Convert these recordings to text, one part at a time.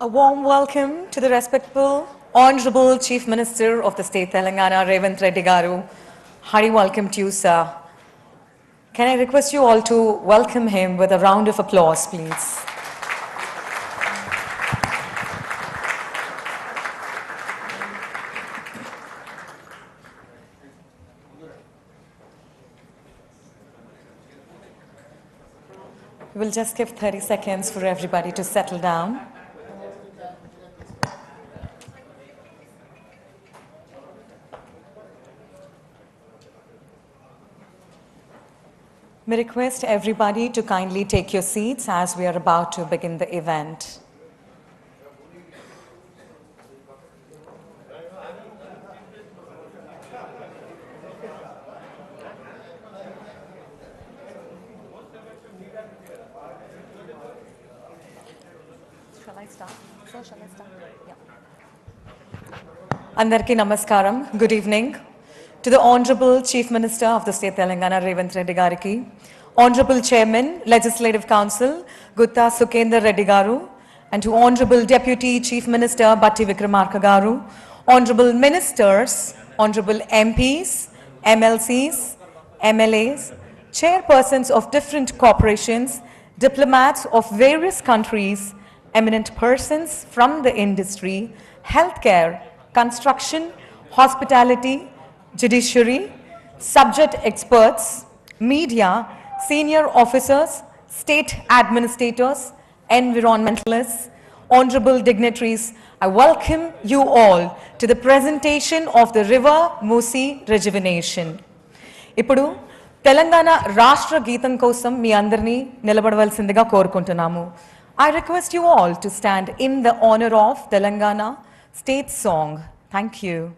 A warm welcome to the respectful Honorable Chief Minister of the State Telangana, Revanth Reddy Garu. Hearty welcome to you, sir. Can I request you all to welcome him with a round of applause, please? We'll just give 30 seconds for everybody to settle down. We request everybody to kindly take your seats as we are about to begin the event. Shall I start? Sir, shall I start? Yeah. Andarki namaskaram. Good evening. To the Honorable Chief Minister of the State Telangana, Revanth Reddy Gariki, Honorable Chairman, Legislative Council, Gutta Sukendra Reddy Garu, and to Honorable Deputy Chief Minister, Bhakti Garu, Honorable Ministers, Honorable MPs, MLCs, MLAs, Chairpersons of different corporations, diplomats of various countries, eminent persons from the industry, healthcare, construction, hospitality, judiciary, subject experts, media, senior officers, state administrators, environmentalists, honorable dignitaries, I welcome you all to the presentation of the River Musi Rejuvenation. Ipudu, Telangana Rashtra Geetam kosam mi andarni nilabadavalsindiga korukuntunamu. I request you all to stand in the honor of Telangana state song. Thank you.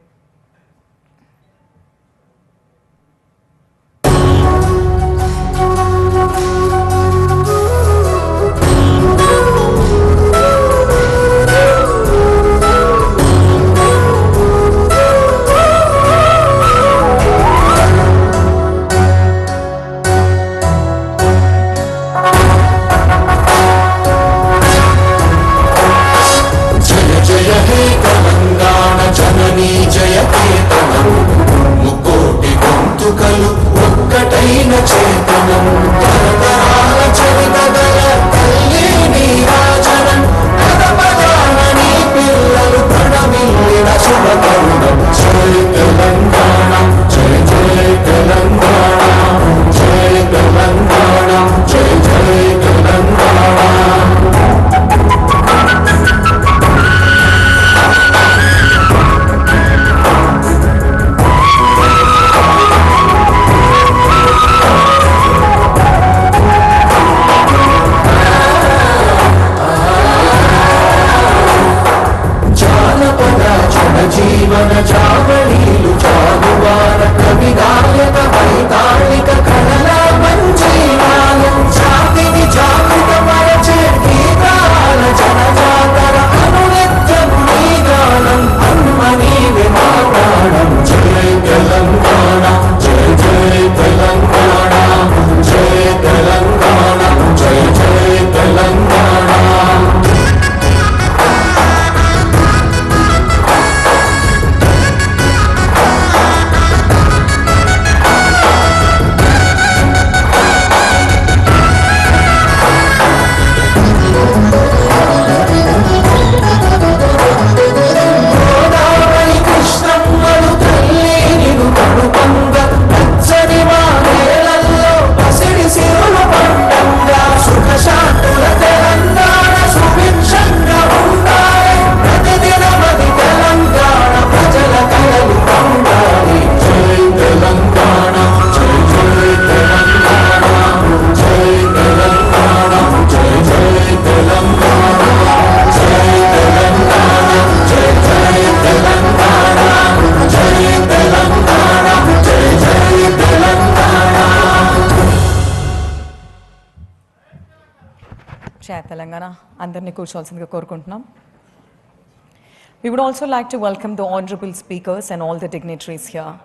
We would also like to welcome the honorable speakers and all the dignitaries here.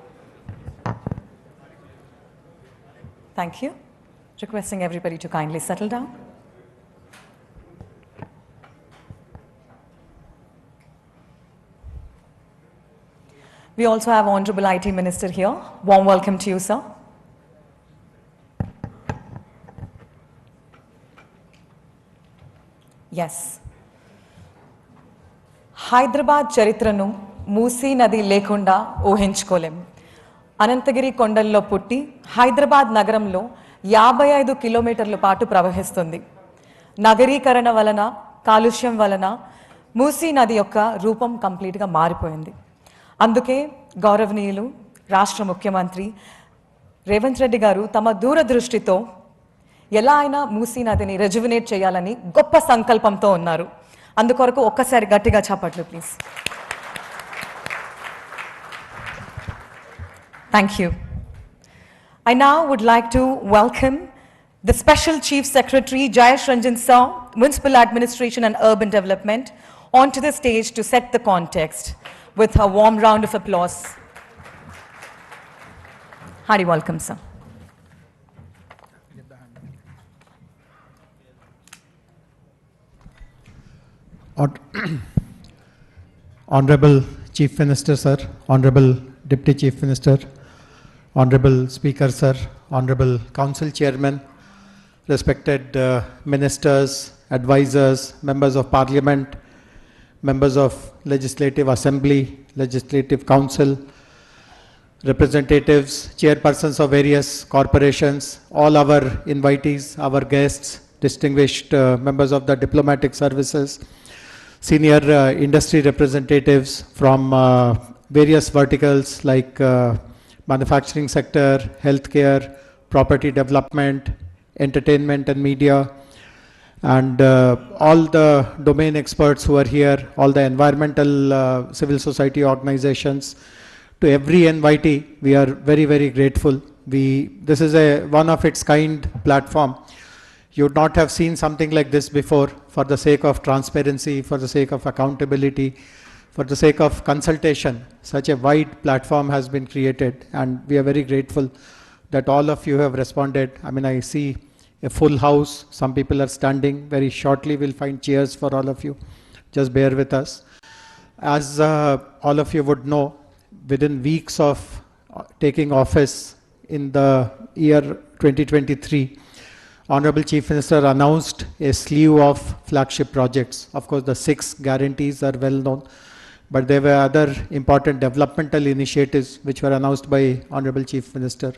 Thank you. Requesting everybody to kindly settle down. We also have Honorable IT Minister here. Warm welcome to you, sir. Yes. Hyderabad చరిత్రను మూసీ నది లేకుండా ఊహించుకోలేం. అనంతగిరి కొండల్లో పుట్టి హైదరాబాద్ నగరంలో 55 కిలోమీటర్ల పాటు ప్రవహిస్తుంది. నగరీకరణ వలన, కాలుష్యం వలన మూసీ నది యొక్క రూపం కంప్లీట్గా మారిపోయింది. అందుకే గౌరవనీయులు రాష్ట్ర ముఖ్యమంత్రి రేవంత్ రెడ్డి గారు తమ దూరదృష్టితో ఎలా అయినా మూసీ నదిని రెజ్యువినేట్ చేయాలని గొప్ప సంకల్పంతో ఉన్నారు. అందుకొరకు ఒక్కసారి గట్టిగా చప్పట్లు please. Thank you. I now would like to welcome the Special Chief Secretary Jayesh Ranjan Sir, Municipal Administration and Urban Development, onto the stage to set the context with a warm round of applause. Hearty welcome, sir. Honorable Chief Minister, sir, Honorable Deputy Chief Minister, Honorable Speaker, sir, Honorable Council Chairman, respected ministers, advisors, members of Parliament, members of Legislative Assembly, Legislative Council, representatives, chairpersons of various corporations, all our invitees, our guests, distinguished members of the diplomatic services, senior industry representatives from various verticals like manufacturing sector, healthcare, property development, entertainment and media, and all the domain experts who are here, all the environmental civil society organizations. To every invitee, we are very, very grateful. This is a one of its kind platform. You would not have seen something like this before. For the sake of transparency, for the sake of accountability, for the sake of consultation, such a wide platform has been created, and we are very grateful that all of you have responded. I mean, I see a full house. Some people are standing. Very shortly, we'll find chairs for all of you. Just bear with us. As all of you would know, within weeks of taking office in the year 2023, Honorable Chief Minister announced a slew of flagship projects. Of course, the 6 guarantees are well known, but there were other important developmental initiatives which were announced by Honorable Chief Minister.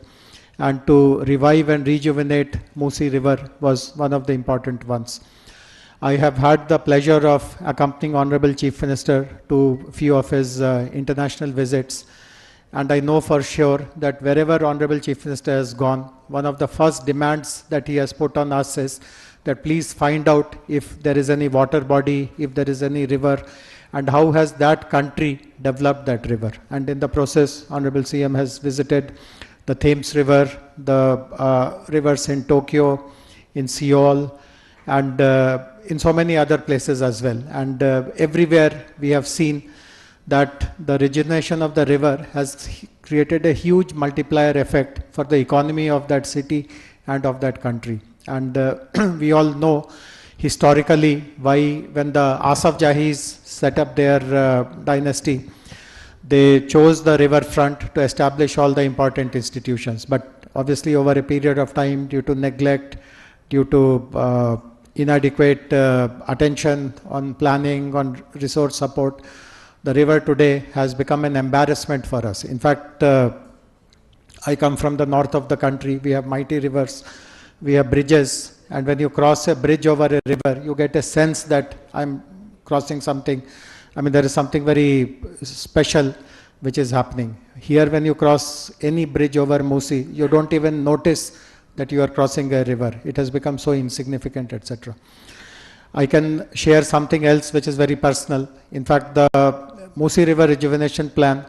And to revive and rejuvenate Musi River was one of the important ones. I have had the pleasure of accompanying Honorable Chief Minister to a few of his international visits. And I know for sure that wherever Honorable Chief Minister has gone, one of the first demands that he has put on us is that please find out if there is any water body, if there is any river, and how has that country developed that river. And in the process, Honorable CM has visited the Thames River, the rivers in Tokyo, in Seoul, and in so many other places as well. And everywhere we have seen that the rejuvenation of the river has created a huge multiplier effect for the economy of that city and of that country. And we all know historically why when the Asaf Jahis set up their dynasty, they chose the riverfront to establish all the important institutions. But obviously over a period of time, due to neglect, due to inadequate attention on planning, on resource support, the river today has become an embarrassment for us. In fact, I come from the north of the country. We have mighty rivers, we have bridges, and when you cross a bridge over a river, you get a sense that I'm crossing something. I mean, there is something very special which is happening. Here, when you cross any bridge over Musi, you don't even notice that you are crossing a river. It has become so insignificant, etc. I can share something else which is very personal. In fact, the Musi River Rejuvenation Plan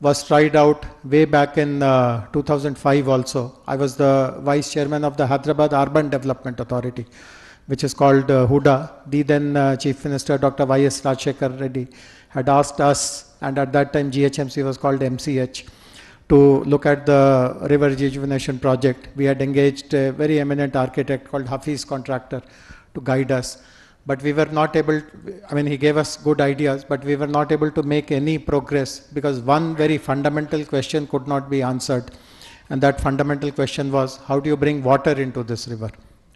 was tried out way back in 2005 also. I was the Vice Chairman of the Hyderabad Urban Development Authority, which is called HUDA. The then Chief Minister Dr. Y.S. Rajshekhar Reddy had asked us, and at that time GHMC was called MCH, to look at the river rejuvenation project. We had engaged a very eminent architect called Hafiz Contractor to guide us. but we were not able, I mean, he gave us good ideas, but we were not able to make any progress because one very fundamental question could not be answered. And that fundamental question was, how do you bring water into this river?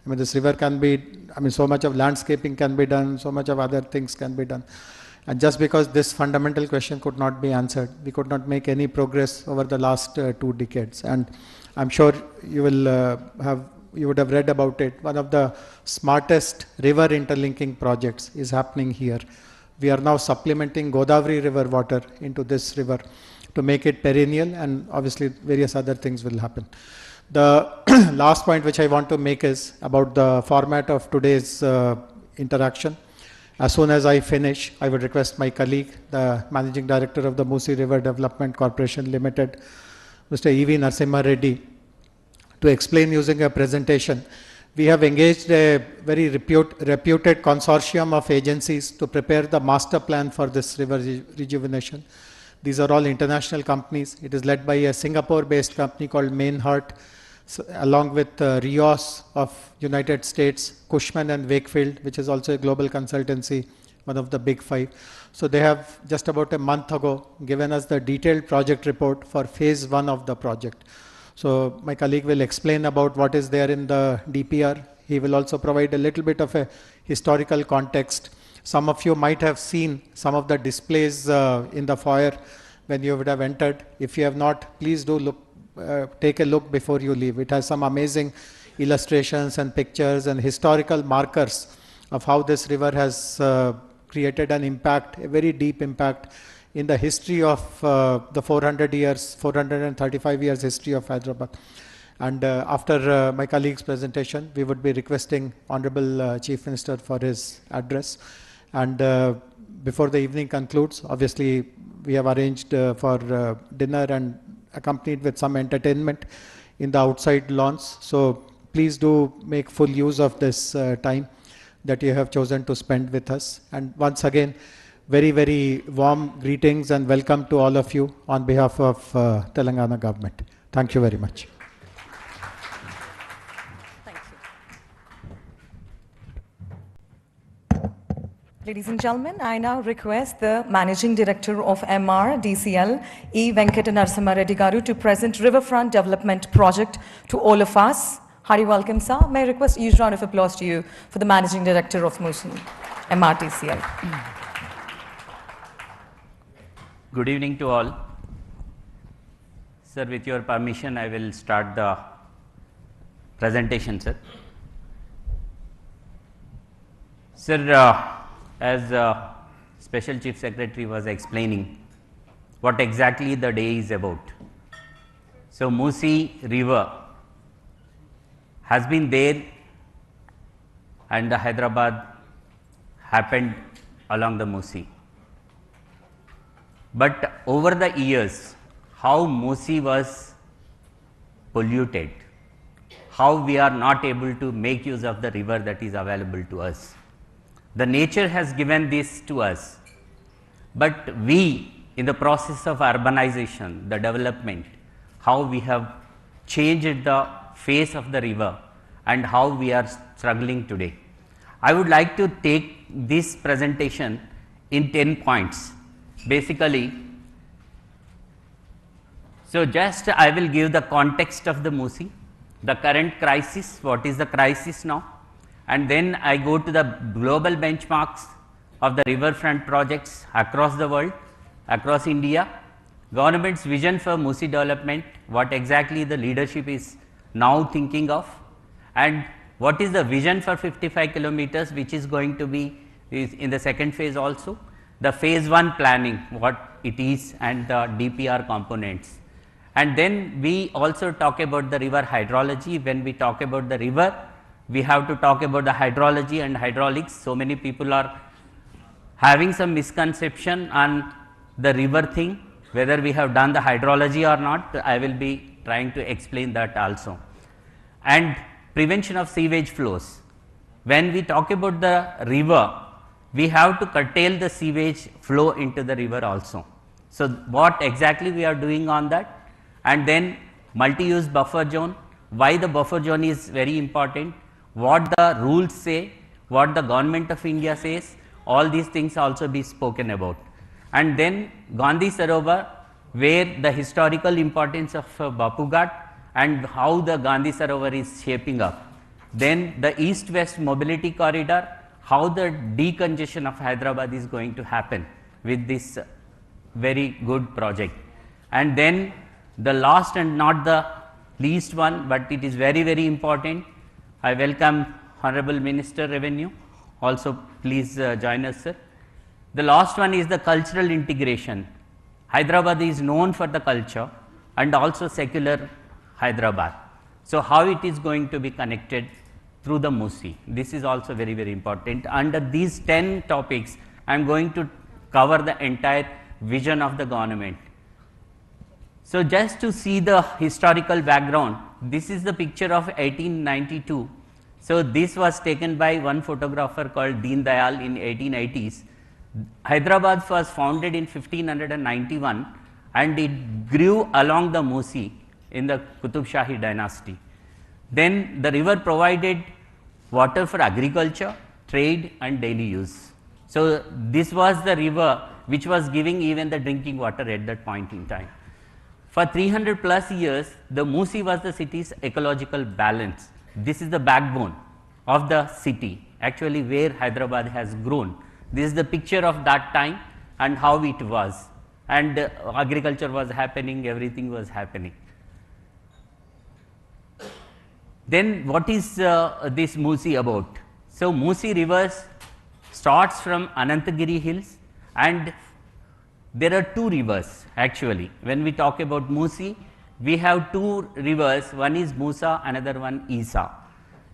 I mean, this river can be, I mean, so much of landscaping can be done, so much of other things can be done. And just because this fundamental question could not be answered, we could not make any progress over the last 2 decades. And I'm sure you will you would have read about it. One of the smartest river interlinking projects is happening here. We are now supplementing Godavari river water into this river to make it perennial, and obviously various other things will happen. The last point which I want to make is about the format of today's interaction. As soon as I finish, I would request my colleague, the Managing Director of the Musi River Development Corporation Limited, Mr. E.V. Narasimha Reddy, to explain using a presentation. We have engaged a very reputed consortium of agencies to prepare the master plan for this river rejuvenation. These are all international companies. It is led by a Singapore-based company called Mainhart, along with Rios of United States, Cushman and Wakefield, which is also a global consultancy, one of the big 5. So they have just about a month ago given us the detailed project report for phase 1 of the project. So my colleague will explain about what is there in the DPR. He will also provide a little bit of a historical context. Some of you might have seen some of the displays in the foyer when you would have entered. If you have not, please do look, take a look before you leave. It has some amazing illustrations and pictures and historical markers of how this river has created an impact, a very deep impact in the history of the 435 years history of Hyderabad. And after my colleague's presentation, we would be requesting Honorable Chief Minister for his address. And before the evening concludes, obviously we have arranged for dinner and accompanied with some entertainment in the outside lawns. So please do make full use of this time that you have chosen to spend with us. And once again, very, very warm greetings and welcome to all of you on behalf of Telangana government. Thank you very much. Thank you. Ladies and gentlemen, I now request the Managing Director of MRDCL, E. Venkata Narasimha Reddy Garu, to present Riverfront Development Project to all of us. Hearty welcome, sir. May I request a huge round of applause to you for the Managing Director of Musi, MRDCL. Good evening to all. Sir, with your permission, I will start the presentation, sir. Sir, as Special Chief Secretary was explaining what exactly the day is about. So, Musi River has been there and the Hyderabad happened along the Musi. But over the years, how Musi was polluted, how we are not able to make use of the river that is available to us. The nature has given this to us, but we, in the process of urbanization, the development, how we have changed the face of the river and how we are struggling today. I would like to take this presentation in 10 points. Basically, so just I will give the context of the Musi, the current crisis, what is the crisis now, and then I go to the global benchmarks of the riverfront projects across the world, across India, government's vision for Musi development, what exactly the leadership is now thinking of, and what is the vision for 55 kilometers which is going to be in the second phase also. The phase 1 planning, what it is, and the DPR components. And then we also talk about the river hydrology. When we talk about the river, we have to talk about the hydrology and hydraulics. So many people are having some misconception on the river thing, whether we have done the hydrology or not. I will be trying to explain that also. And prevention of sewage flows. When we talk about the river, we have to curtail the sewage flow into the river also. So what exactly we are doing on that? And then multi-use buffer zone, why the buffer zone is very important, what the rules say, what the government of India says, all these things also be spoken about. And then Gandhi Sarovar, where the historical importance of Bapu Ghat and how the Gandhi Sarovar is shaping up. Then the east-west mobility corridor, how the decongestion of Hyderabad is going to happen with this very good project. And then the last and not the least one, but it is very, very important. I welcome Honorable Minister Revenue. Also, please join us, sir. The last one is the cultural integration. Hyderabad is known for the culture and also secular Hyderabad. So, how it is going to be connected through the Musi? This is also very, very important. Under these 10 topics, I am going to cover the entire vision of the government. So, just to see the historical background, this is the picture of 1892. So, this was taken by one photographer called Deen Dayal in 1880s. Hyderabad was founded in 1591 and it grew along the Musi in the Qutub Shahi dynasty. Then the river provided water for agriculture, trade and daily use. So, this was the river which was giving even the drinking water at that point in time. For 300 plus years, the Musi was the city's ecological balance. This is the backbone of the city, actually where Hyderabad has grown. This is the picture of that time and how it was, and agriculture was happening, everything was happening. Then what is this Musi about? So, Musi River starts from Anantagiri Hills, and there are two rivers actually. When we talk about Musi, we have two rivers, one is Musa, another one Isa.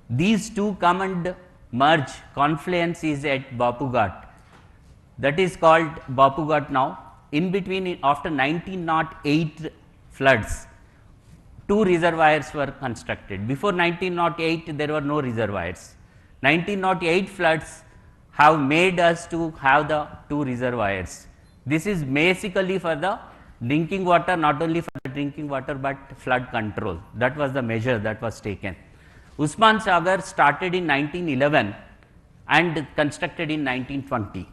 These two come and merge, confluence is at Bapu Ghat, that is called Bapu Ghat now. In between, after 1908 floods, two reservoirs were constructed. Before 1908, there were no reservoirs. 1908 floods have made us to have the two reservoirs. This is basically for the drinking water, not only for the drinking water, but flood control. That was the measure that was taken. Usman Sagar started in 1911 and constructed in 1920.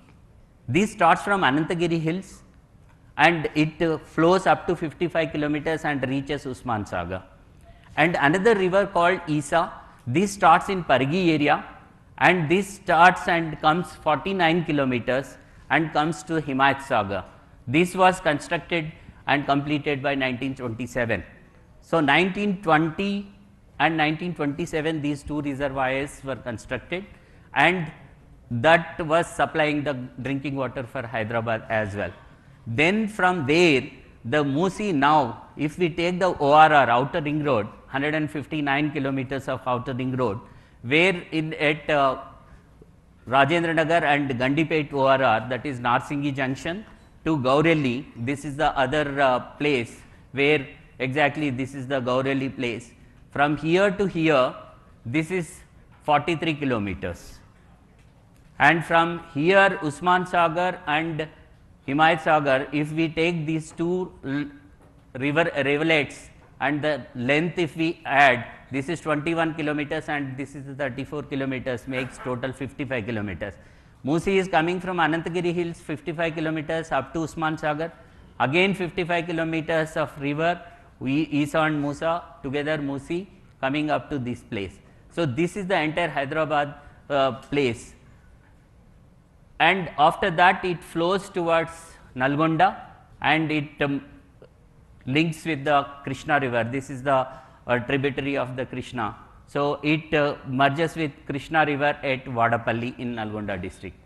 This starts from Anantagiri Hills and it flows up to 55 kilometers and reaches Usman Sagar. And another river called Isa, this starts in Pargi area and this starts and comes 49 kilometers and comes to Himayat Sagar. This was constructed and completed by 1927. So, 1920 and 1927 these two reservoirs were constructed and that was supplying the drinking water for Hyderabad as well. Then from there the Musi now, if we take the ORR, outer ring road, 159 kilometers of outer ring road, where in at Rajendra Nagar and Gandipet ORR, that is Narsingi Junction to Gaurelli, this is the other place where exactly this is the Gaurelli place. From here to here, this is 43 kilometers. And from here Usman Sagar and Himayat Sagar, if we take these two rivulets and the length if we add, this is 21 kilometers and this is 34 kilometers, makes total 55 kilometers. Musi is coming from Anantagiri Hills 55 kilometers up to Usman Sagar, again 55 kilometers of river, Isa and Musa together Musi coming up to this place. So, this is the entire Hyderabad place. And after that it flows towards Nalgonda and it links with the Krishna river. This is the tributary of the Krishna. So, it merges with Krishna river at Vadapalli in Nalgonda district.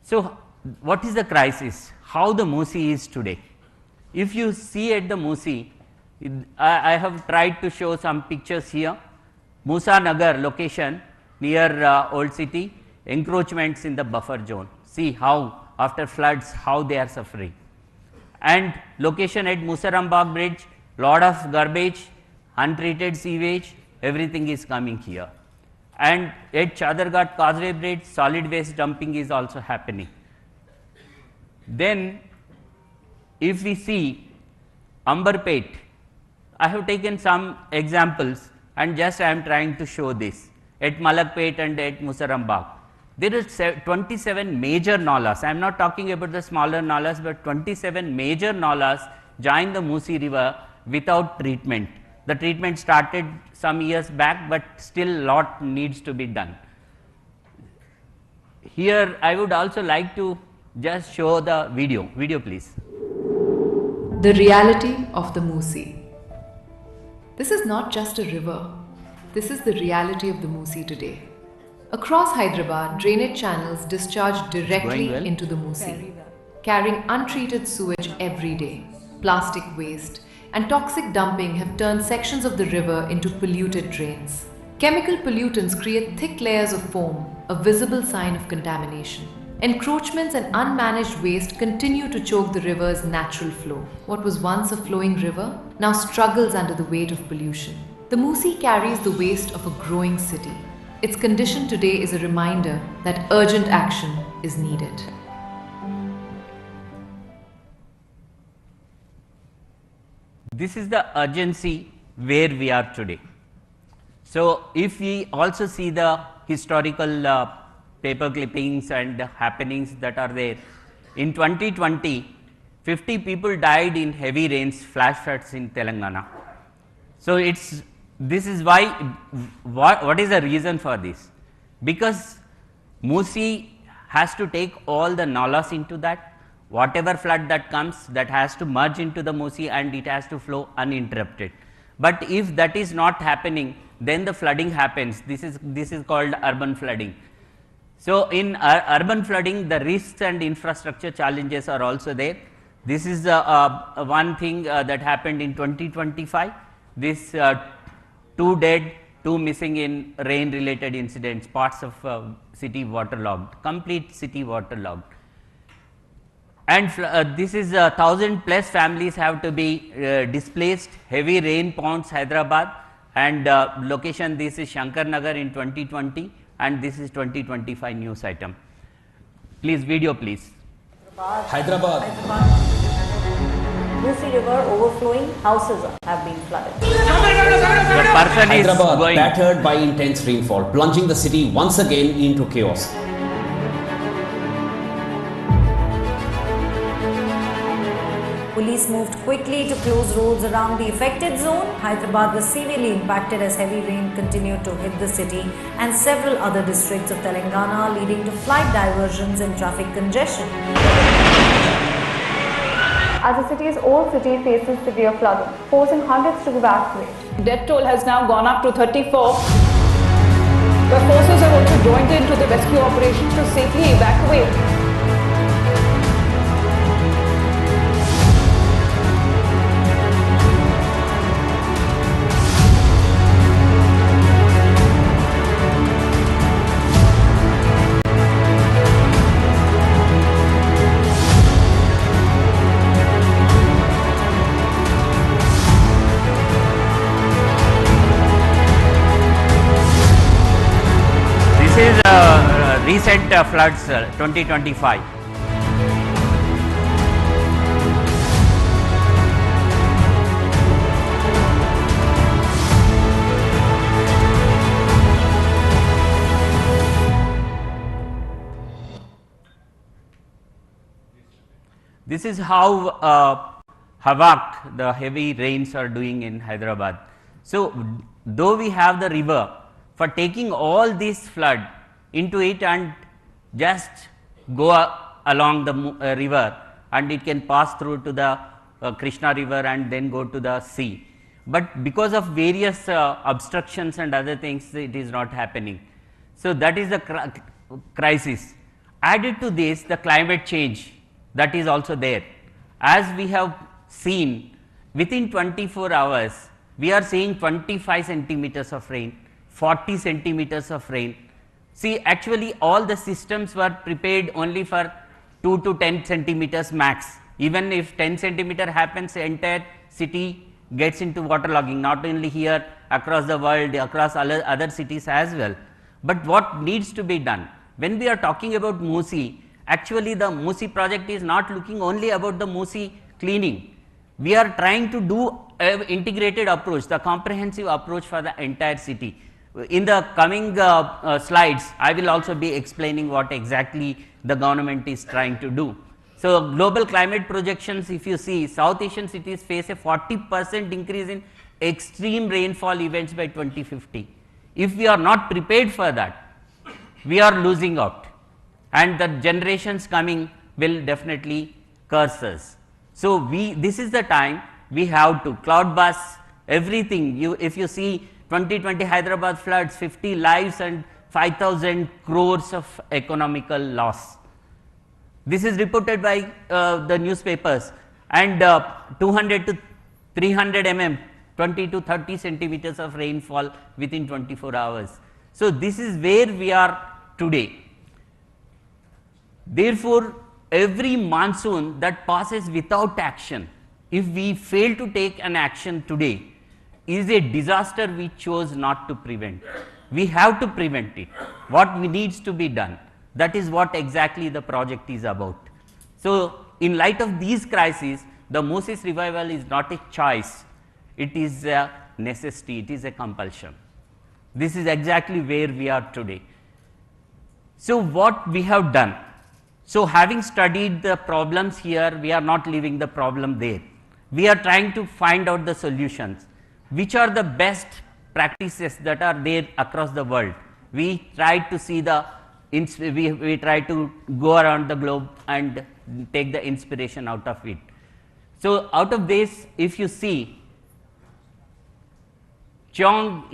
So, what is the crisis? How the Musi is today? If you see at the Musi, I have tried to show some pictures here. Musa Nagar location near Old City, encroachments in the buffer zone. See how after floods, how they are suffering. And location at Musarambagh bridge, lot of garbage, untreated sewage, everything is coming here. And at Chadarghat Causeway bridge, solid waste dumping is also happening. Then if we see Amberpet, I have taken some examples and just I am trying to show this. at Malakpet and at Musarambagh. There is 27 major nalas. I am not talking about the smaller nalas, but 27 major nalas join the Musi River without treatment. The treatment started some years back, but still lot needs to be done. Here I would also like to just show the video. Video please. The reality of the Musi. This is not just a river. This is the reality of the Musi today. Across Hyderabad, drainage channels discharge directly into the Musi, carrying untreated sewage every day. Plastic waste and toxic dumping have turned sections of the river into polluted drains. Chemical pollutants create thick layers of foam, a visible sign of contamination. Encroachments and unmanaged waste continue to choke the river's natural flow. What was once a flowing river now struggles under the weight of pollution. The Musi carries the waste of a growing city. Its condition today is a reminder that urgent action is needed. This is the urgency where we are today. So, if we also see the historical paper clippings and happenings that are there, in 2020, 50 people died in heavy rains, flash floods in Telangana. So, this is why, what is the reason for this? Because Musi has to take all the nalas into that. Whatever flood that comes, that has to merge into the Musi and it has to flow uninterrupted. But if that is not happening, then the flooding happens. This is called urban flooding. So, in urban flooding, the risks and infrastructure challenges are also there. This is one thing that happened in 2025. This 2 dead, 2 missing in rain related incidents, parts of city waterlogged, complete city waterlogged. And this is 1,000+ families have to be displaced. Heavy rain pounds Hyderabad, and location this is Shankar Nagar in 2020, and this is 2025 news item. Please video please. Hyderabad. Musi River overflowing, houses have been flooded. The person is Hyderabad going. battered by intense rainfall, plunging the city once again into chaos. Police moved quickly to close roads around the affected zone. Hyderabad was severely impacted as heavy rain continued to hit the city and several other districts of Telangana, leading to flight diversions and traffic congestion. As the city's old city faces severe flooding, forcing hundreds to evacuate. Death toll has now gone up to 34. The forces have also joined into the rescue operation to safely evacuate. This is recent floods 2025. This is how havoc the heavy rains are doing in Hyderabad. So, though we have the river, for taking all this flood into it and just go along the river, and it can pass through to the Krishna river and then go to the sea. But because of various obstructions and other things, it is not happening. So, that is the crisis. Added to this, the climate change that is also there. As we have seen, within 24 hours, we are seeing 25 centimeters of rain, 40 centimeters of rain. See, actually all the systems were prepared only for 2 to 10 centimeters max. Even if 10 centimeter happens, the entire city gets into waterlogging, not only here, across the world, across other cities as well. But what needs to be done? When we are talking about Musi, actually the Musi project is not looking only about the Musi cleaning. We are trying to do an integrated approach, the comprehensive approach for the entire city. In the coming slides, I will also be explaining what exactly the government is trying to do. So, global climate projections, if you see, South Asian cities face a 40% increase in extreme rainfall events by 2050. If we are not prepared for that, we are losing out, and the generations coming will definitely curse us. So, this is the time we have to cloud bursts, everything. If you see 2020 Hyderabad floods, 50 lives and 5,000 crores of economical loss. This is reported by the newspapers, and 200 to 300 mm, 20 to 30 centimeters of rainfall within 24 hours. So, this is where we are today. Therefore, every monsoon that passes without action, if we fail to take an action today, is a disaster we chose not to prevent. We have to prevent it. What needs to be done? That is what exactly the project is about. So, in light of these crises, the Musi revival is not a choice, it is a necessity, it is a compulsion. This is exactly where we are today. So, what we have done? So, having studied the problems here, we are not leaving the problem there. We are trying to find out the solutions. Which are the best practices that are there across the world? We try to see the we try to go around the globe and take the inspiration out of it. So, out of this, if you see Cheon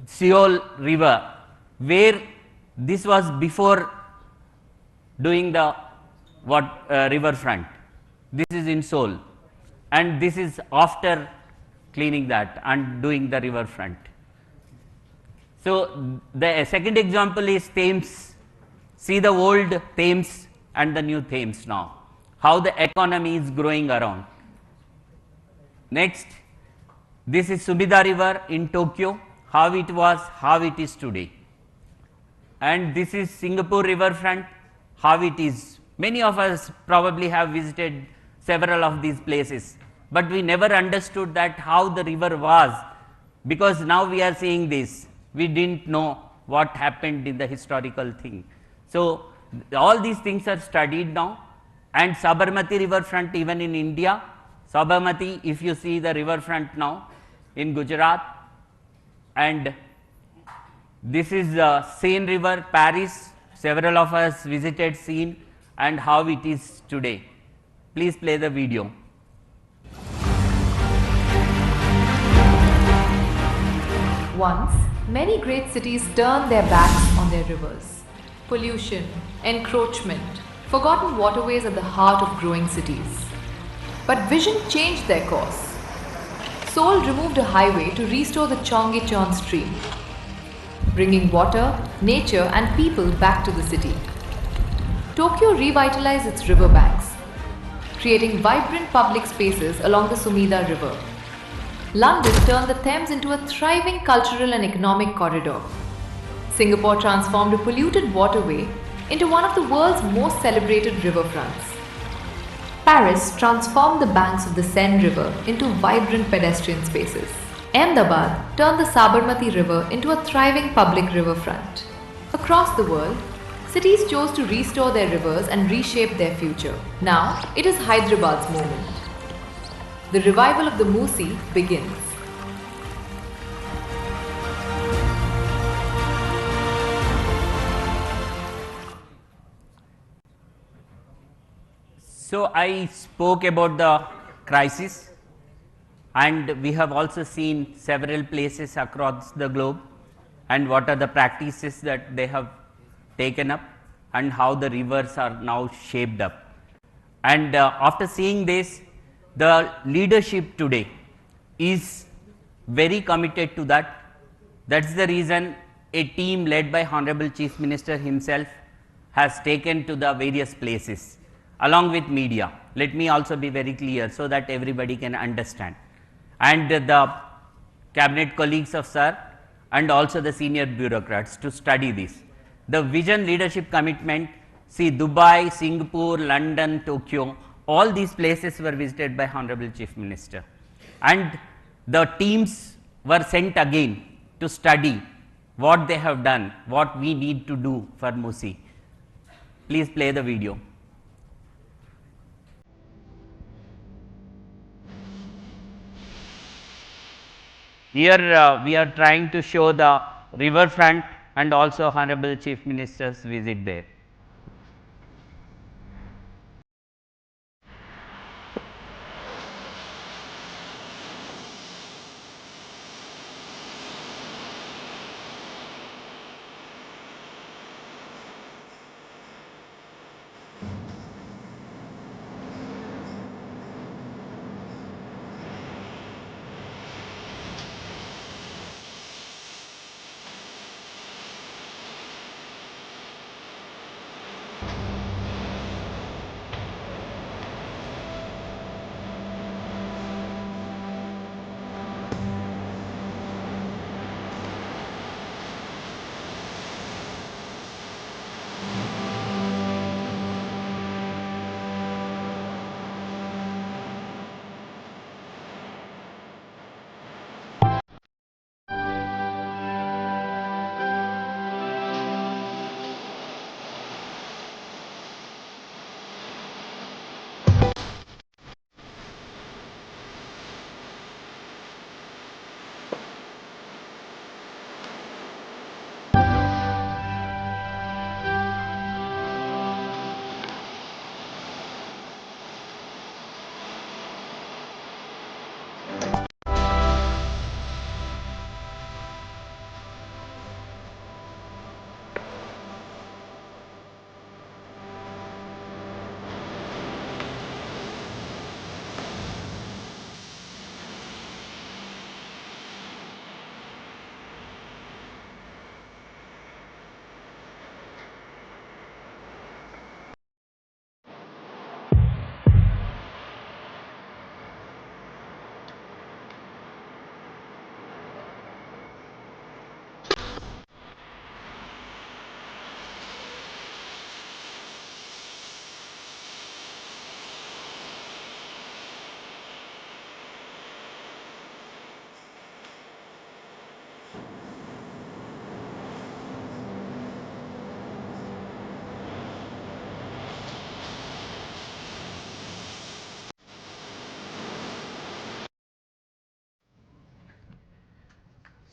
Seoul River, where this was before doing the riverfront, this is in Seoul, and this is after cleaning that and doing the riverfront. So, the second example is Thames. See the old Thames and the new Thames now, how the economy is growing around. Next, this is Sumida River in Tokyo, how it was, how it is today. And this is Singapore riverfront, how it is. Many of us probably have visited several of these places, but we never understood that how the river was, because now we are seeing this. We didn't know what happened in the historical thing. So, all these things are studied now, and Sabarmati riverfront even in India. Sabarmati, if you see the riverfront now in Gujarat, and this is Seine River, Paris. Several of us visited Seine and how it is today. Please play the video. Once, many great cities turned their backs on their rivers. Pollution, encroachment, forgotten waterways at the heart of growing cities. But vision changed their course. Seoul removed a highway to restore the Cheonggyecheon stream, bringing water, nature and people back to the city. Tokyo revitalized its riverbanks, creating vibrant public spaces along the Sumida River. London turned the Thames into a thriving cultural and economic corridor. Singapore transformed a polluted waterway into one of the world's most celebrated riverfronts. Paris transformed the banks of the Seine River into vibrant pedestrian spaces. Ahmedabad turned the Sabarmati River into a thriving public riverfront. Across the world, cities chose to restore their rivers and reshape their future. Now, it is Hyderabad's moment. The revival of the Musi begins. So, I spoke about the crisis, and we have also seen several places across the globe and what are the practices that they have taken up and how the rivers are now shaped up. And after seeing this, the leadership today is very committed to that. That is the reason a team led by Honorable Chief Minister himself has taken to the various places along with media. Let me also be very clear so that everybody can understand. And the cabinet colleagues of Sir and also the senior bureaucrats to study this. The vision, leadership, commitment, see Dubai, Singapore, London, Tokyo, all these places were visited by Honorable Chief Minister. And the teams were sent again to study what they have done, what we need to do for Musi. Please play the video. Here we are trying to show the riverfront and also Honorable Chief Minister's visit there.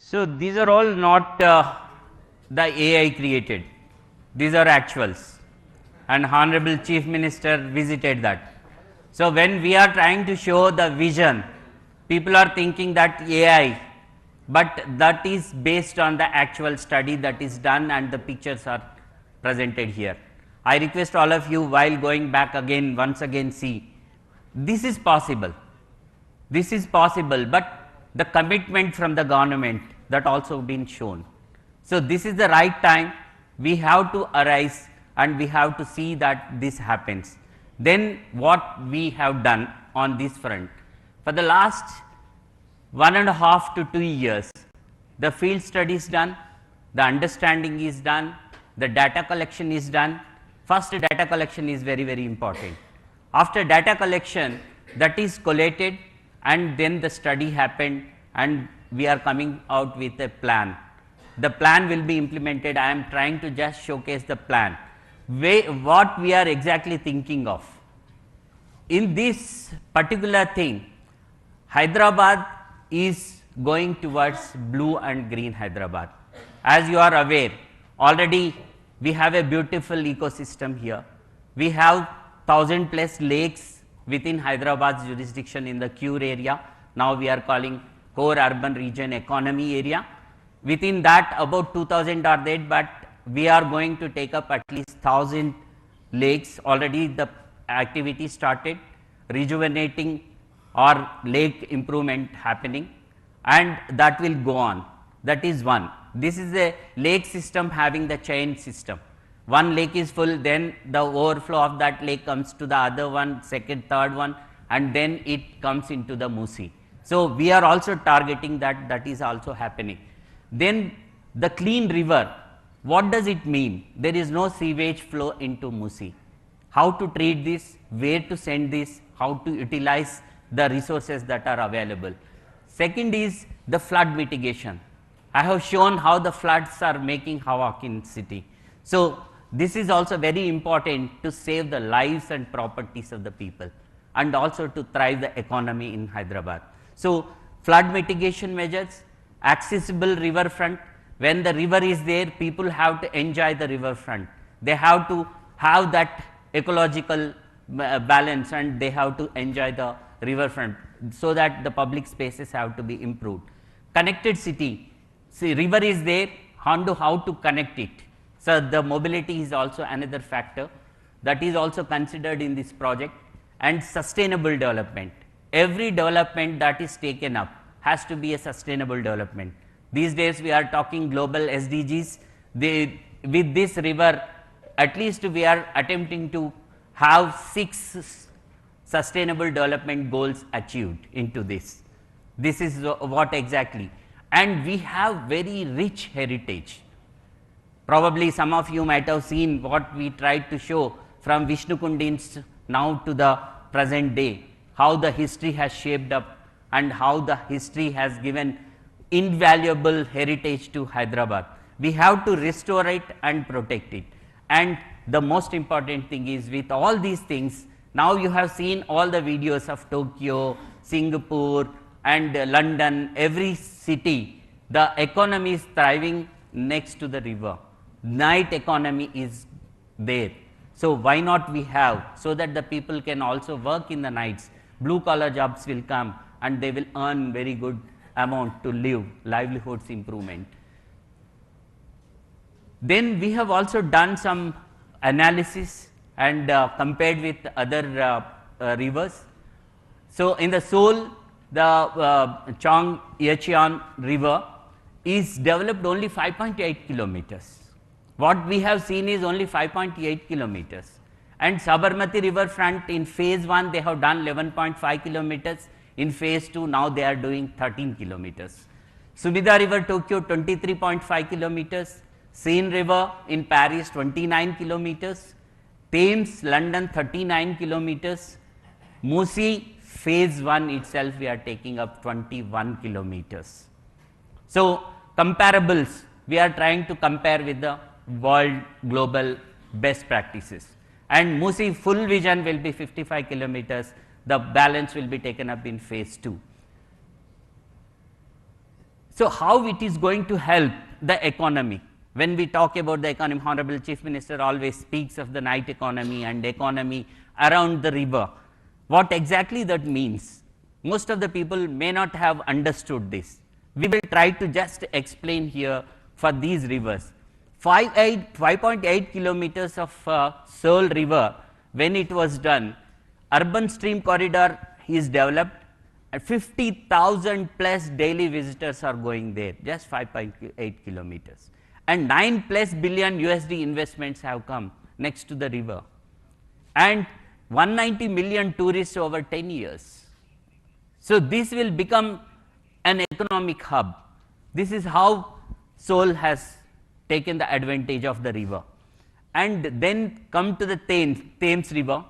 So, these are all not the AI created, these are actuals, and Honorable Chief Minister visited that. So, when we are trying to show the vision, people are thinking that AI, but that is based on the actual study that is done and the pictures are presented here. I request all of you, while going back again, once again see, this is possible, but the commitment from the government that also been shown. So, this is the right time, we have to arise and we have to see that this happens. Then what we have done on this front? For the last 1.5 to 2 years, the field study is done, the understanding is done, the data collection is done. First, data collection is very, very important. After data collection, that is collated, and then the study happened and we are coming out with a plan. The plan will be implemented. I am trying to just showcase the plan, what we are exactly thinking of. In this particular thing, Hyderabad is going towards blue and green Hyderabad. As you are aware, already we have a beautiful ecosystem here. We have 1000+ lakes within Hyderabad's jurisdiction in the Cure area. Now we are calling core urban region economy area. Within that, about 2000 are there, but we are going to take up at least 1000 lakes. Already the activity started, rejuvenating or lake improvement happening, and that will go on. That is one. This is a lake system having the chain system. One lake is full, then the overflow of that lake comes to the other one, second, third one, and then it comes into the Musi. So, we are also targeting that, that is also happening. Then the clean river, what does it mean? There is no sewage flow into Musi. How to treat this, where to send this, how to utilize the resources that are available. Second is the flood mitigation. I have shown how the floods are making havoc in city. So, this is also very important to save the lives and properties of the people and also to thrive the economy in Hyderabad. So, flood mitigation measures, accessible riverfront. When the river is there, people have to enjoy the riverfront. They have to have that ecological balance and they have to enjoy the riverfront, so that the public spaces have to be improved. Connected city, see, river is there, how to connect it. So, the mobility is also another factor that is also considered in this project. And sustainable development, every development that is taken up has to be a sustainable development. These days we are talking global SDGs, with this river at least we are attempting to have 6 sustainable development goals achieved into this. This is what exactly, and we have very rich heritage. Probably some of you might have seen what we tried to show from Vishnu Kundins now to the present day, how the history has shaped up and how the history has given invaluable heritage to Hyderabad. We have to restore it and protect it. And the most important thing is, with all these things, now you have seen all the videos of Tokyo, Singapore and London, every city, the economy is thriving next to the river. Night economy is there. So, why not we have, so that the people can also work in the nights, blue collar jobs will come and they will earn very good amount to live, livelihoods improvement. Then we have also done some analysis and compared with other rivers. So, in the Seoul, the Chong Yecheon river is developed only 5.8 kilometers. What we have seen is only 5.8 kilometers, and Sabarmati riverfront in phase 1 they have done 11.5 kilometers, in phase 2 now they are doing 13 kilometers. Sumida river Tokyo 23.5 kilometers, Seine river in Paris 29 kilometers, Thames London 39 kilometers, Musi phase 1 itself we are taking up 21 kilometers. So, comparables, we are trying to compare with the world global best practices, and Musi full vision will be 55 kilometers, the balance will be taken up in phase 2. So, how it is going to help the economy? When we talk about the economy, Honorable Chief Minister always speaks of the night economy and economy around the river. What exactly that means? Most of the people may not have understood this. We will try to just explain here for these rivers. 5.8 kilometers of Seoul river, when it was done, urban stream corridor is developed and 50,000 plus daily visitors are going there, just 5.8 kilometers, and 9 plus billion USD investments have come next to the river, and 190 million tourists over 10 years. So, this will become an economic hub. This is how Seoul has taken the advantage of the river. And then come to the Thames river,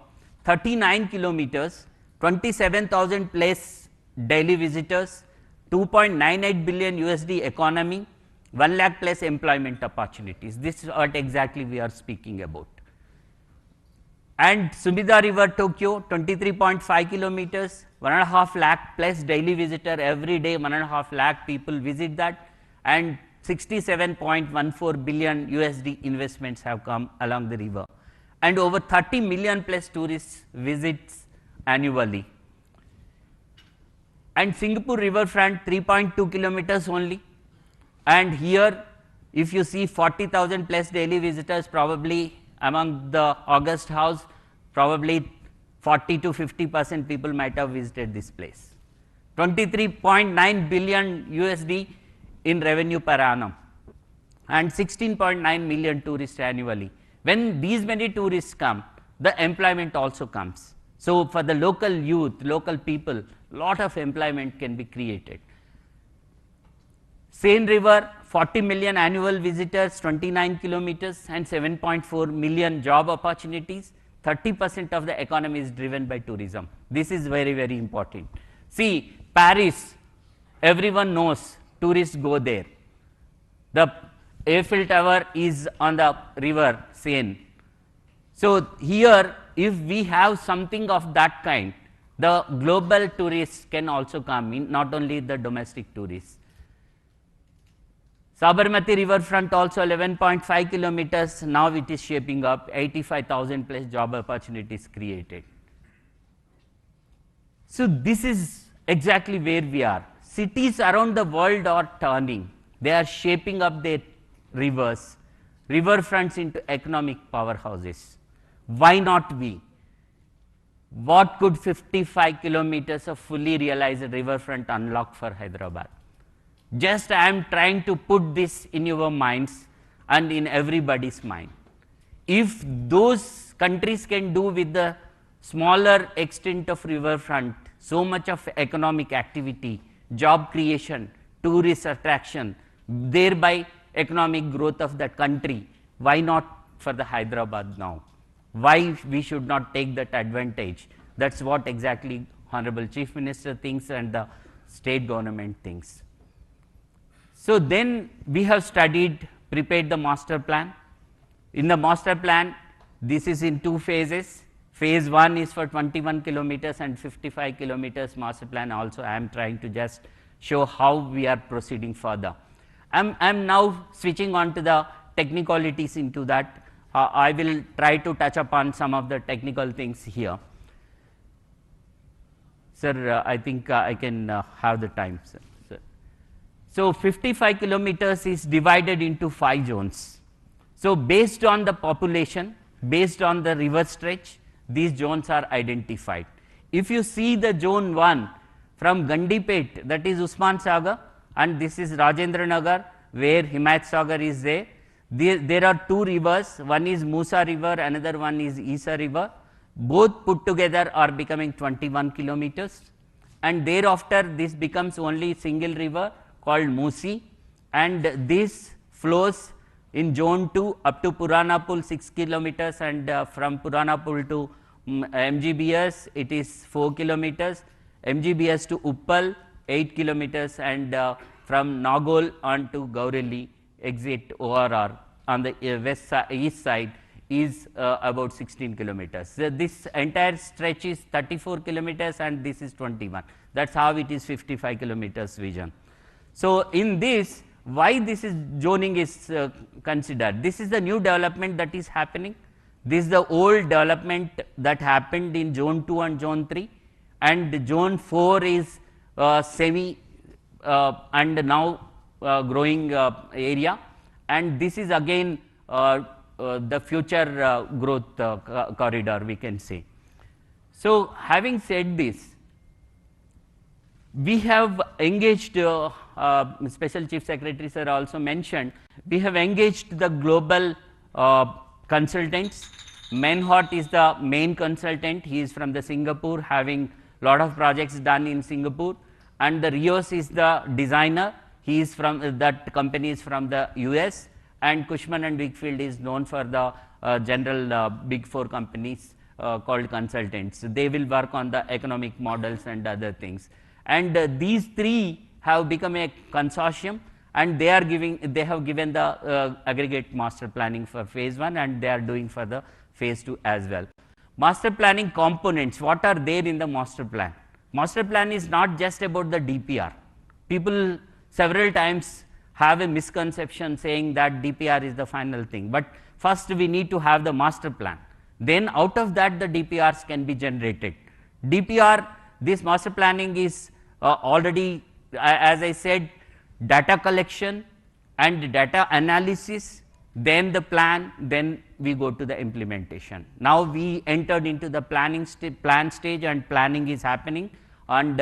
39 kilometers, 27,000 plus daily visitors, 2.98 billion USD economy, 1 lakh plus employment opportunities. This is what exactly we are speaking about. And Sumida river Tokyo, 23.5 kilometers, 1.5 lakh plus daily visitor every day, 1.5 lakh people visit that, and 67.14 billion USD investments have come along the river, and over 30 million plus tourists visits annually. And Singapore riverfront 3.2 kilometers only, and here if you see 40,000 plus daily visitors, probably among the August house, probably 40 to 50% people might have visited this place. 23.9 billion USD in revenue per annum, and 16.9 million tourists annually. When these many tourists come, the employment also comes. So, for the local youth, local people, lot of employment can be created. Seine river, 40 million annual visitors, 29 kilometers, and 7.4 million job opportunities. 30% of the economy is driven by tourism. This is very, very important. See, Paris, everyone knows tourists go there. The Eiffel Tower is on the river Seine. So here, if we have something of that kind, the global tourists can also come in, not only the domestic tourists. Sabarmati riverfront also 11.5 kilometers, now it is shaping up, 85,000 plus job opportunities created. So this is exactly where we are. Cities around the world are turning, they are shaping up their rivers, riverfronts into economic powerhouses. Why not we? What could 55 kilometers of fully realized riverfront unlock for Hyderabad? Just I am trying to put this in your minds and in everybody's mind. If those countries can do with the smaller extent of riverfront, so much of economic activity, job creation, tourist attraction, thereby economic growth of that country, why not for the Hyderabad now? Why we should not take that advantage? That's what exactly Honorable Chief Minister thinks and the state government thinks. So then we have studied, prepared the master plan. In the master plan, this is in 2 phases. Phase 1 is for 21 kilometers and 55 kilometers master plan. Also, I am trying to just show how we are proceeding further. I am now switching on to the technicalities into that. I will try to touch upon some of the technical things here. Sir, I think I can have the time, sir. So 55 kilometers is divided into 5 zones. So based on the population, based on the river stretch, these zones are identified. If you see the zone 1 from Gandipet, that is Usman Sagar, and this is Rajendra Nagar, where Himayat Sagar is there. There are 2 rivers, one is Musi River, another one is Isa River. Both put together are becoming 21 kilometers, and thereafter this becomes only single river called Musi, and this flows in zone 2 up to Purana Pool 6 kilometers, and from Purana Pool to MGBS it is 4 kilometers, MGBS to Uppal 8 kilometers, and from Nagol on to Gaureli exit ORR on the east side is about 16 kilometers. So this entire stretch is 34 kilometers and this is 21. That is how it is 55 kilometers vision. So in this, why this is zoning is considered? This is the new development that is happening. This is the old development that happened in zone 2 and zone 3, and zone 4 is semi and now growing area, and this is again the future growth corridor, we can say. So having said this, we have engaged, Special Chief Secretary sir also mentioned, we have engaged the global consultants. Menhot is the main consultant, he is from the Singapore, having lot of projects done in Singapore, and the Rios is the designer, he is from that company is from the US, and Cushman and Wakefield is known for the general big 4 companies called consultants. They will work on the economic models and other things. And these 3 have become a consortium, and they have given the aggregate master planning for phase 1, and they are doing for the phase 2 as well. Master planning components, what are there in the master plan? Master plan is not just about the DPR. People several times have a misconception saying that DPR is the final thing, but first we need to have the master plan. Then out of that the DPRs can be generated. DPR, this master planning is already, as I said, data collection and data analysis, then the plan, then we go to the implementation. Now we entered into the planning plan stage, and planning is happening, and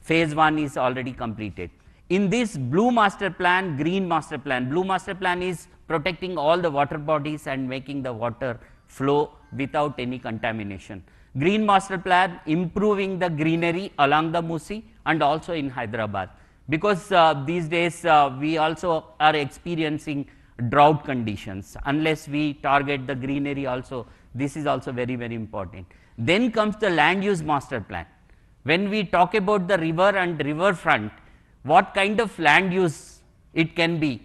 phase 1 is already completed. In this blue master plan, green master plan, blue master plan is protecting all the water bodies and making the water flow without any contamination. Green master plan improving the greenery along the Musi and also in Hyderabad, because these days we also are experiencing drought conditions. Unless we target the greenery also, this is also very, very important. Then comes the land use master plan. When we talk about the river and riverfront, what kind of land use it can be,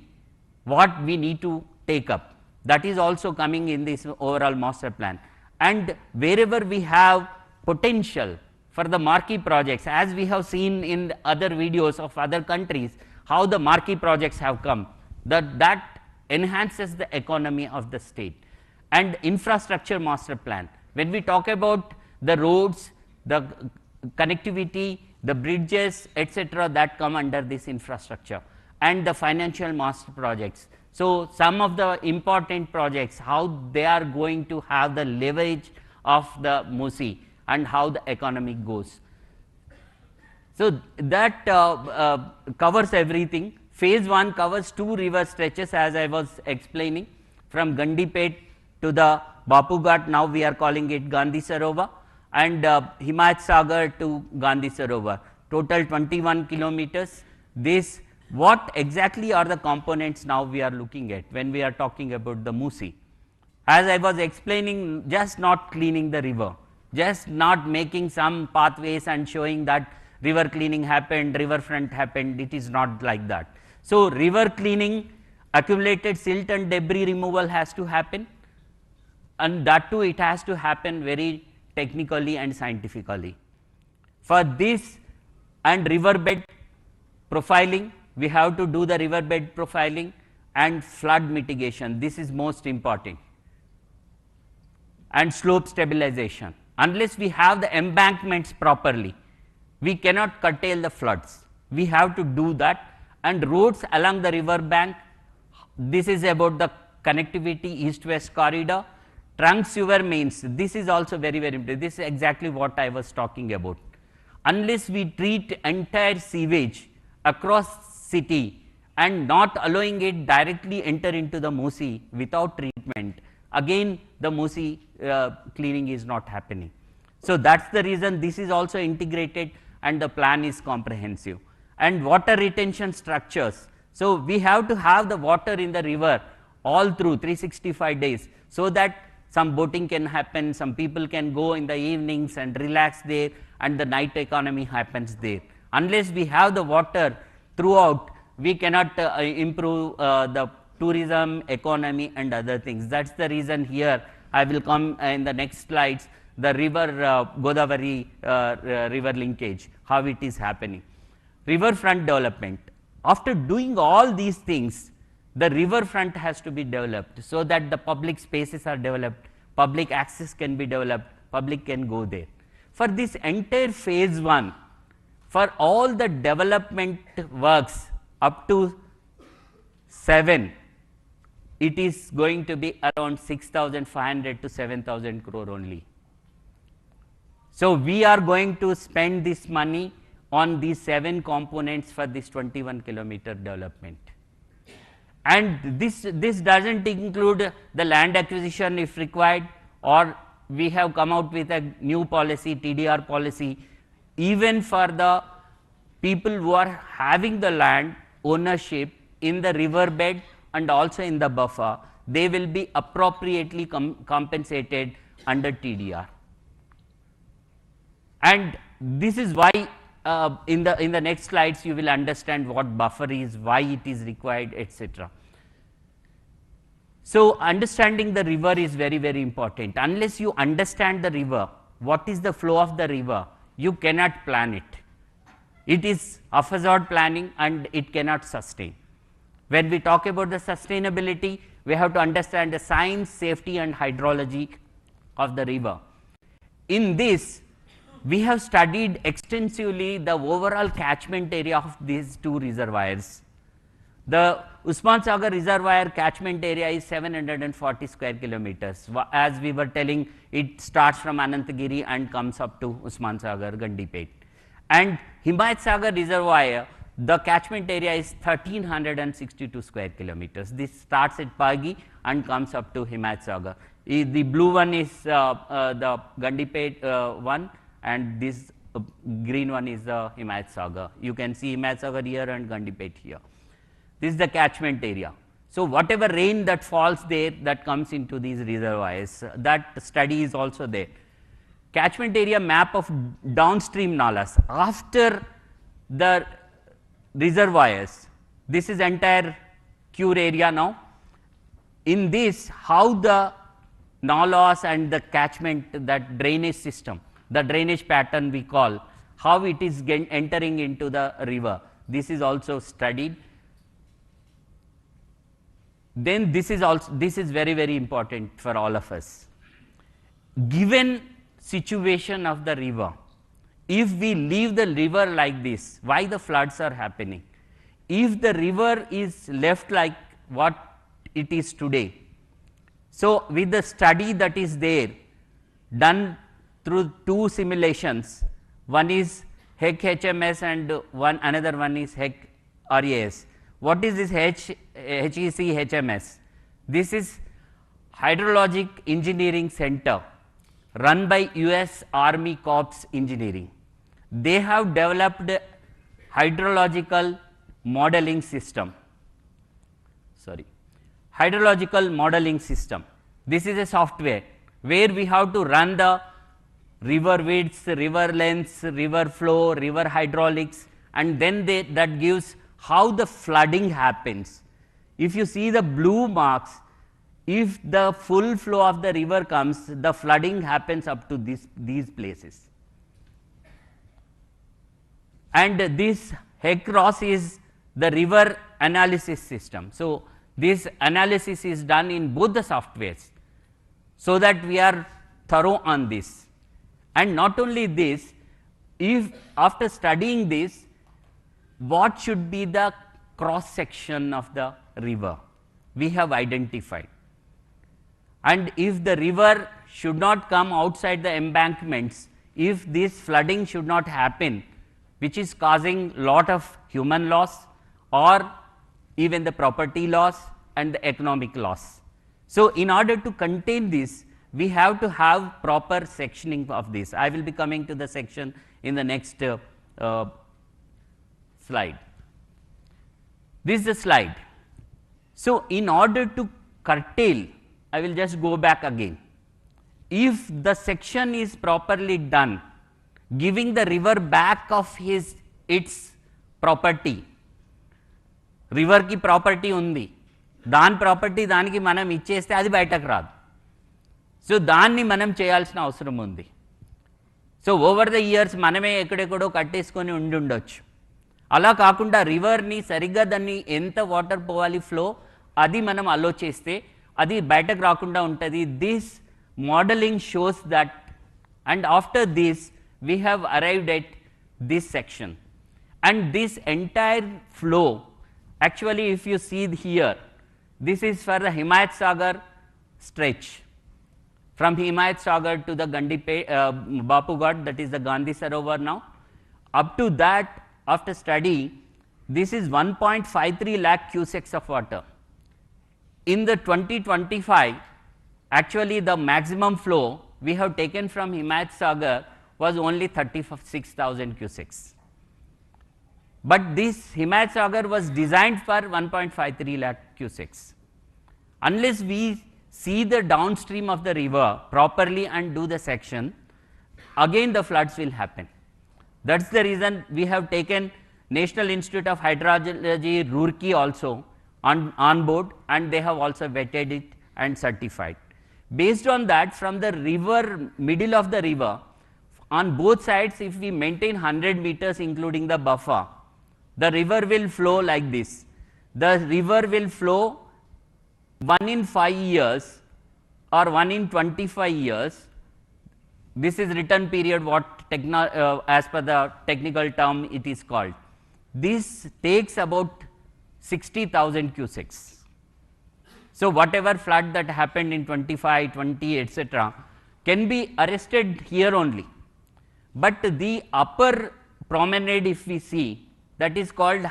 what we need to take up. That is also coming in this overall master plan. And wherever we have potential for the marquee projects, as we have seen in other videos of other countries, how the marquee projects have come, that enhances the economy of the state. And infrastructure master plan, when we talk about the roads, the connectivity, the bridges, etc., that come under this infrastructure, and the financial master projects. So, some of the important projects, how they are going to have the leverage of the Musi and how the economy goes. So, that covers everything. Phase 1 covers 2 river stretches, as I was explaining, from Gandhi to the Bapu Ghat, now we are calling it Gandhi Sarovar, and Himayat Sagar to Gandhi Sarovar, total 21 kilometers. This, what exactly are the components now we are looking at when we are talking about the Musi? As I was explaining, just not cleaning the river, just not making some pathways and showing that river cleaning happened, riverfront happened, it is not like that. So, river cleaning, accumulated silt and debris removal has to happen, and that too it has to happen very technically and scientifically. For this and riverbed profiling, we have to do the riverbed profiling and flood mitigation, this is most important, and slope stabilization. Unless we have the embankments properly, we cannot curtail the floods, we have to do that. And roads along the river bank, this is about the connectivity east-west corridor. Trunk sewer mains, this is also very important, this is exactly what I was talking about. Unless we treat entire sewage across city and not allowing it directly enter into the Musi without treatment, again the Musi cleaning is not happening. So, that is the reason this is also integrated and the plan is comprehensive. And water retention structures, so we have to have the water in the river all through 365 days, so that some boating can happen, some people can go in the evenings and relax there, and the night economy happens there. Unless we have the water throughout, we cannot improve the tourism, economy and other things. That is the reason here I will come in the next slides, the river Godavari river linkage, how it is happening. Riverfront development, after doing all these things, the riverfront has to be developed, so that the public spaces are developed, public access can be developed, public can go there. For this entire phase 1, for all the development works up to 7, it is going to be around 6,500 to 7,000 crore only. So, we are going to spend this money on these 7 components for this 21 kilometer development. And this does not include the land acquisition if required, or we have come out with a new policy, TDR policy, even for the people who are having the land ownership in the riverbed and also in the buffer, they will be appropriately compensated under TDR. And this is why in the next slides you will understand what buffer is, why it is required, etc. So, understanding the river is very, very important. Unless you understand the river, what is the flow of the river, you cannot plan it. It is haphazard planning and it cannot sustain. When we talk about the sustainability, we have to understand the science, safety and hydrology of the river. In this, we have studied extensively the overall catchment area of these 2 reservoirs. The Usman Sagar reservoir catchment area is 740 square kilometers. As we were telling, it starts from Anantagiri and comes up to Usman Sagar, Gandhipet. And Himayat Sagar reservoir, the catchment area is 1362 square kilometers. This starts at Pagi and comes up to Himayat Sagar. The blue one is the Gandhipet one, and this green one is the Himayat Sagar. You can see Himayat Sagar here and Gandhipet here. This is the catchment area. So, whatever rain that falls there, that comes into these reservoirs, that study is also there. Catchment area map of downstream nalas after the reservoirs, This is entire cure area now. In this, how the nalas and the catchment, that drainage system, the drainage pattern we call, how it is entering into the river, this is also studied. Then this is very, very important for all of us. Given situation of the river, if we leave the river like this, why the floods are happening? If the river is left like what it is today, so with the study that is there, done through two simulations, one is HEC HMS and another one is HEC RAS. What is this HEC HMS? This is Hydrologic Engineering Center run by US Army Corps Engineering. They have developed a hydrological modeling system. Hydrological modeling system. This is a software where we have to run the river widths, river lengths, river flow, river hydraulics, and then that gives how the flooding happens. If you see the blue marks, if the full flow of the river comes, the flooding happens up to these places. And this HEC-ROS is the river analysis system. So, this analysis is done in both the softwares, so that we are thorough on this. And not only this, if after studying this, what should be the cross section of the river, we have identified. And if the river should not come outside the embankments, if this flooding should not happen, which is causing lot of human loss or even the property loss and the economic loss. So, in order to contain this, we have to have proper sectioning of this. I will be coming to the section in the next slide. This is the slide. So, in order to curtail, I will just go back again. If the section is properly done, giving the river back of its property, river ki property undi, దాని property దానికి మనం ఇచ్చేస్తే అది బయటకు రాదు. So దాన్ని మనం చేయాల్సిన అవసరం ఉంది. సో ఓవర్ ద ఇయర్స్ మనమే ఎక్కడెక్కడో కట్టేసుకొని ఉండొచ్చు. అలా కాకుండా రివర్ని సరిగ్గా దాన్ని ఎంత వాటర్ పోవాలి ఫ్లో అది మనం అలో చేస్తే అది బయటకు రాకుండా ఉంటుంది. This modelling shows that, and after this we have arrived at this section. And this entire flow, actually if you see here, this is for the Himayat Sagar stretch from Himayat Sagar to the Bapughat, that is the Gandhi Sarovar now. Up to that, after study, this is 1.53 lakh cusecs of water. In the 2025, actually the maximum flow we have taken from Himayat Sagar was only 36,000 cusecs. But this Himayat Sagar was designed for 1.53 lakh cusecs. Unless we see the downstream of the river properly and do the section, again the floods will happen. That is the reason we have taken National Institute of Hydrology, Roorkee also on board, and they have also vetted it and certified. Based on that, from the river, middle of the river, on both sides, if we maintain 100 meters including the buffer, the river will flow like this. The river will flow 1 in 5 years or 1 in 25 years. This is return period, what as per the technical term it is called. This takes about 60,000 cusecs. So, whatever flood that happened in 25, 20 etc. can be arrested here only. But the upper promenade, if we see, that is called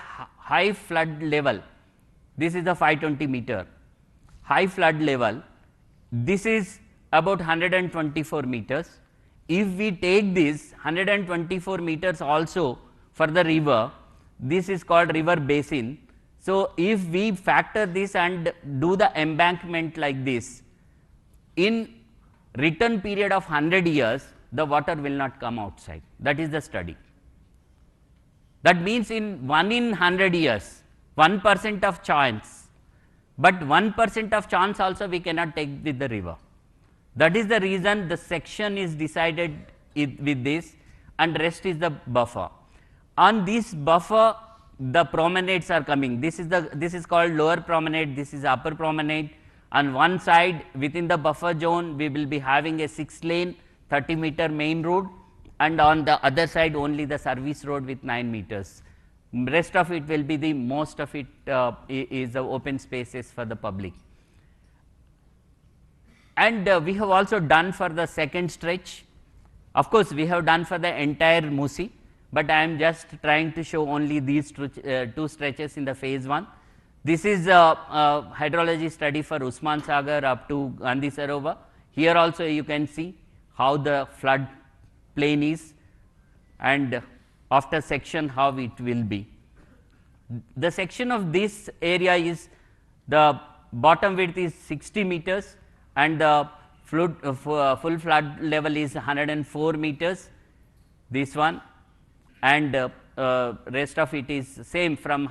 high flood level. This is the 520 meter high flood level. This is about 124 meters. If we take this 124 meters also for the river, this is called river basin. So, if we factor this and do the embankment like this, in return period of 100 years, the water will not come outside. That is the study. That means in 1 in 100 years, 1% of chance, but 1% of chance also we cannot take with the river. That is the reason the section is decided with this, and rest is the buffer. On this buffer, the promenades are coming. This is called lower promenade, this is upper promenade. On one side within the buffer zone, we will be having a 6-lane 30-meter main road, and on the other side only the service road with 9 meters. Rest of it will be the most of it is the open spaces for the public. And we have also done for the second stretch. Of course, we have done for the entire Musi, but I am just trying to show only these two stretches in the phase 1. This is a hydrology study for Usman Sagar up to Gandhi Sarovar. Here also you can see how the flood plain is, and after section how it will be. The section of this area is, the bottom width is 60 meters and the full flood level is 104 meters, this one, and rest of it is same from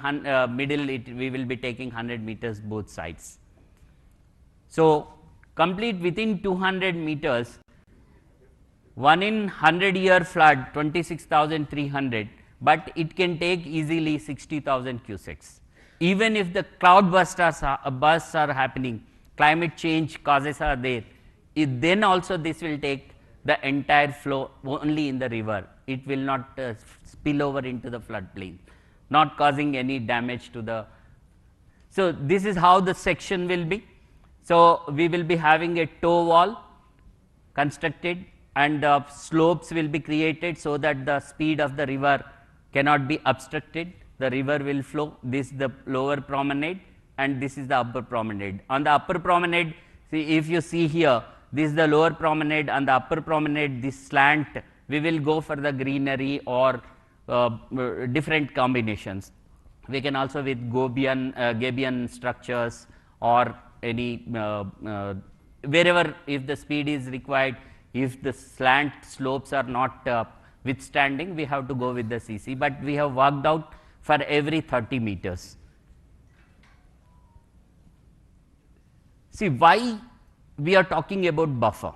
middle we will be taking 100 meters both sides. So, complete within 200 meters, 1 in 100-year flood 26,300, but it can take easily 60,000 cusecs. Even if the cloud bursts are happening, climate change causes are there, then also this will take the entire flow only in the river. It will not spill over into the floodplain, not causing any damage to the. So, this is how the section will be. So, we will be having a toe wall constructed, and slopes will be created so that the speed of the river cannot be obstructed. The river will flow. This is the lower promenade and this is the upper promenade. On the upper promenade, see, if you see here, this is the lower promenade, and the upper promenade, this slant, we will go for the greenery or different combinations. We can also with Gabion structures or any wherever if the speed is required, if the slant slopes are not withstanding, we have to go with the CC, but we have worked out for every 30 meters. See, why we are talking about buffer?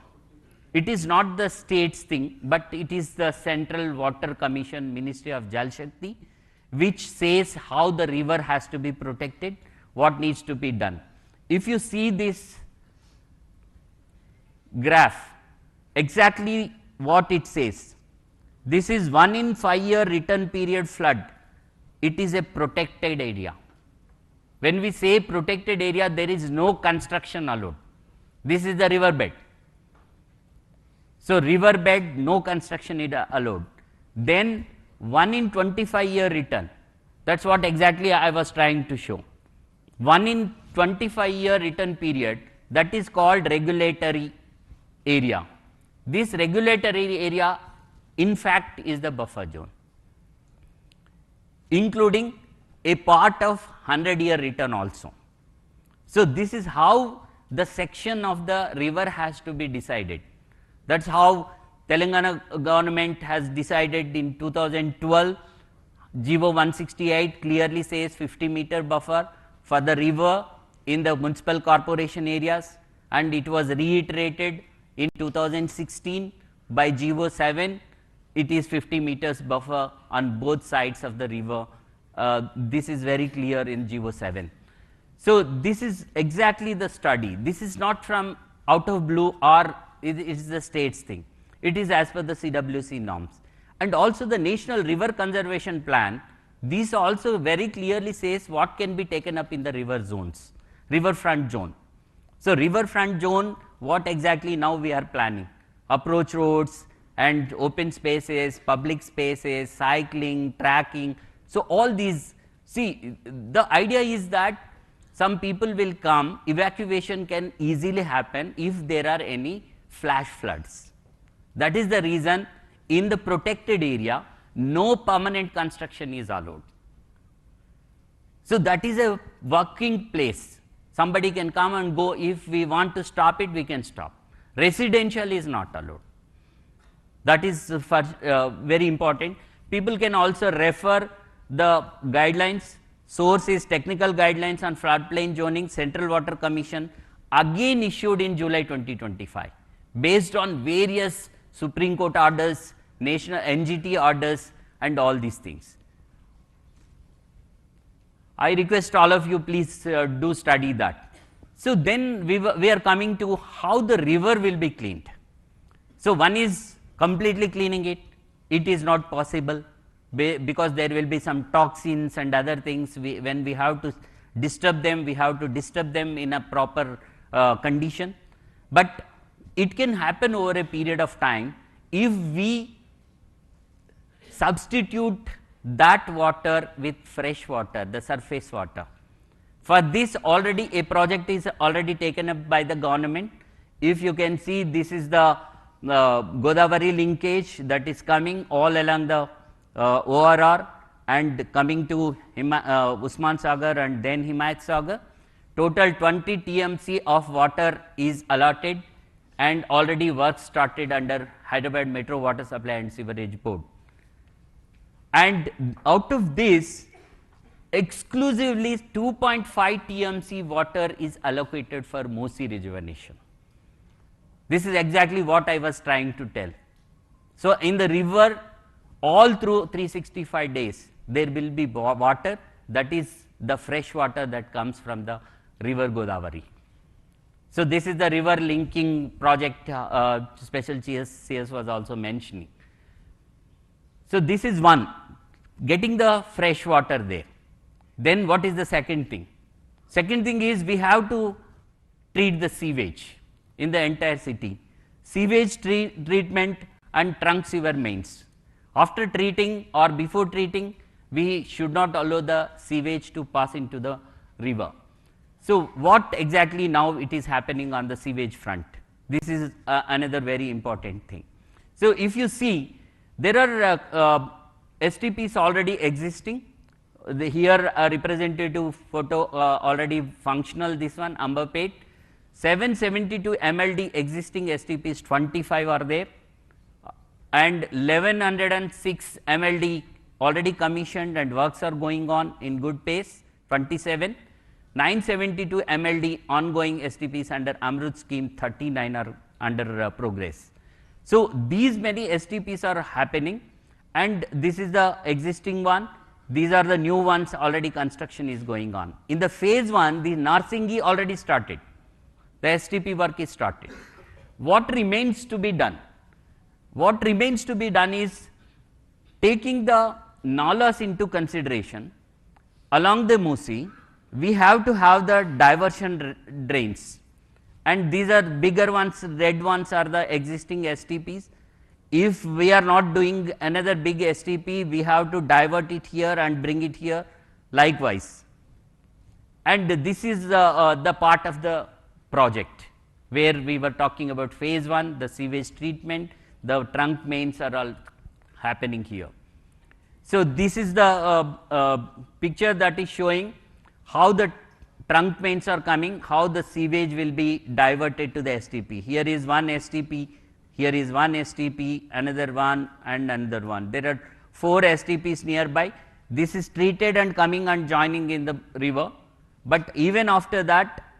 It is not the state's thing, but it is the Central Water Commission, Ministry of Jal Shakti, which says how the river has to be protected, what needs to be done. If you see this graph, exactly what it says, this is 1 in 5-year return period flood. It is a protected area. When we say protected area, there is no construction allowed. This is the river bed. So, river bed, no construction is allowed. Then 1 in 25-year return, that is what exactly I was trying to show. 1 in 25-year return period, that is called regulatory area. This regulatory area in fact is the buffer zone, including a part of 100-year return also. So, this is how the section of the river has to be decided. That is how Telangana government has decided in 2012, GO 168 clearly says 50-meter buffer for the river in the municipal corporation areas, and it was reiterated in 2016 by GO 7, it is 50 meters buffer on both sides of the river. This is very clear in GO 7. So, this is exactly the study. This is not from out of blue or it is the state's thing. It is as per the CWC norms. And also the National River Conservation Plan, this also very clearly says what can be taken up in the river zones, riverfront zone. So, riverfront zone, what exactly now we are planning? Approach roads and open spaces, public spaces, cycling, trekking. So, all these, see, the idea is that some people will come, evacuation can easily happen if there are any flash floods. That is the reason in the protected area, no permanent construction is allowed. So, that is a working place. Somebody can come and go. If we want to stop it, we can stop. Residential is not allowed. That is very important. People can also refer the guidelines Source is Technical Guidelines on Floodplain Zoning, Central Water Commission, again issued in July 2025, based on various Supreme Court orders, national NGT orders and all these things. I request all of you, please do study that. So then we are coming to how the river will be cleaned. So one is completely cleaning it. It is not possible because there will be some toxins and other things. When we have to disturb them, we have to disturb them in a proper condition. But it can happen over a period of time if we substitute that water with fresh water, the surface water. For this, already a project is already taken up by the government. If you can see, this is the Godavari linkage that is coming all along the ORR and coming to Usman Sagar and then Himayat Sagar. Total 20 TMC of water is allotted and already work started under Hyderabad Metro Water Supply and Sewerage Board. And out of this, exclusively 2.5 TMC water is allocated for Musi Rejuvenation. This is exactly what I was trying to tell. So in the river, all through 365 days, there will be water, that is the fresh water that comes from the river Godavari. So this is the river linking project, special CS was also mentioning. So this is one, getting the fresh water there. Then what is the second thing? Second thing is we have to treat the sewage in the entire city. Sewage treatment and trunk sewer mains. After treating or before treating, we should not allow the sewage to pass into the river. So what exactly now it is happening on the sewage front? This is another very important thing. So if you see, there are STPs already existing. Here a representative photo already functional, this one Ambapet. 772 MLD existing STPs 25 are there and 1106 MLD already commissioned and works are going on in good pace 27. 972 MLD ongoing STPs under Amrut scheme 39 are under progress. So these many STPs are happening and this is the existing one. These are the new ones, already construction is going on. In the phase 1, the Narsingi already started, the STP work is started. What remains to be done? What remains to be done is taking the nalas into consideration along the Musi. We have to have the diversion drains and these are bigger ones, red ones are the existing STPs. If we are not doing another big STP, we have to divert it here and bring it here likewise. And this is the part of the project where we were talking about phase 1, the sewage treatment, the trunk mains are all happening here. So this is the picture that is showing how the trunk mains are coming, how the sewage will be diverted to the STP. Here is one STP, here is one STP, another one and another one. There are 4 STPs nearby. This is treated and coming and joining in the river, but even after that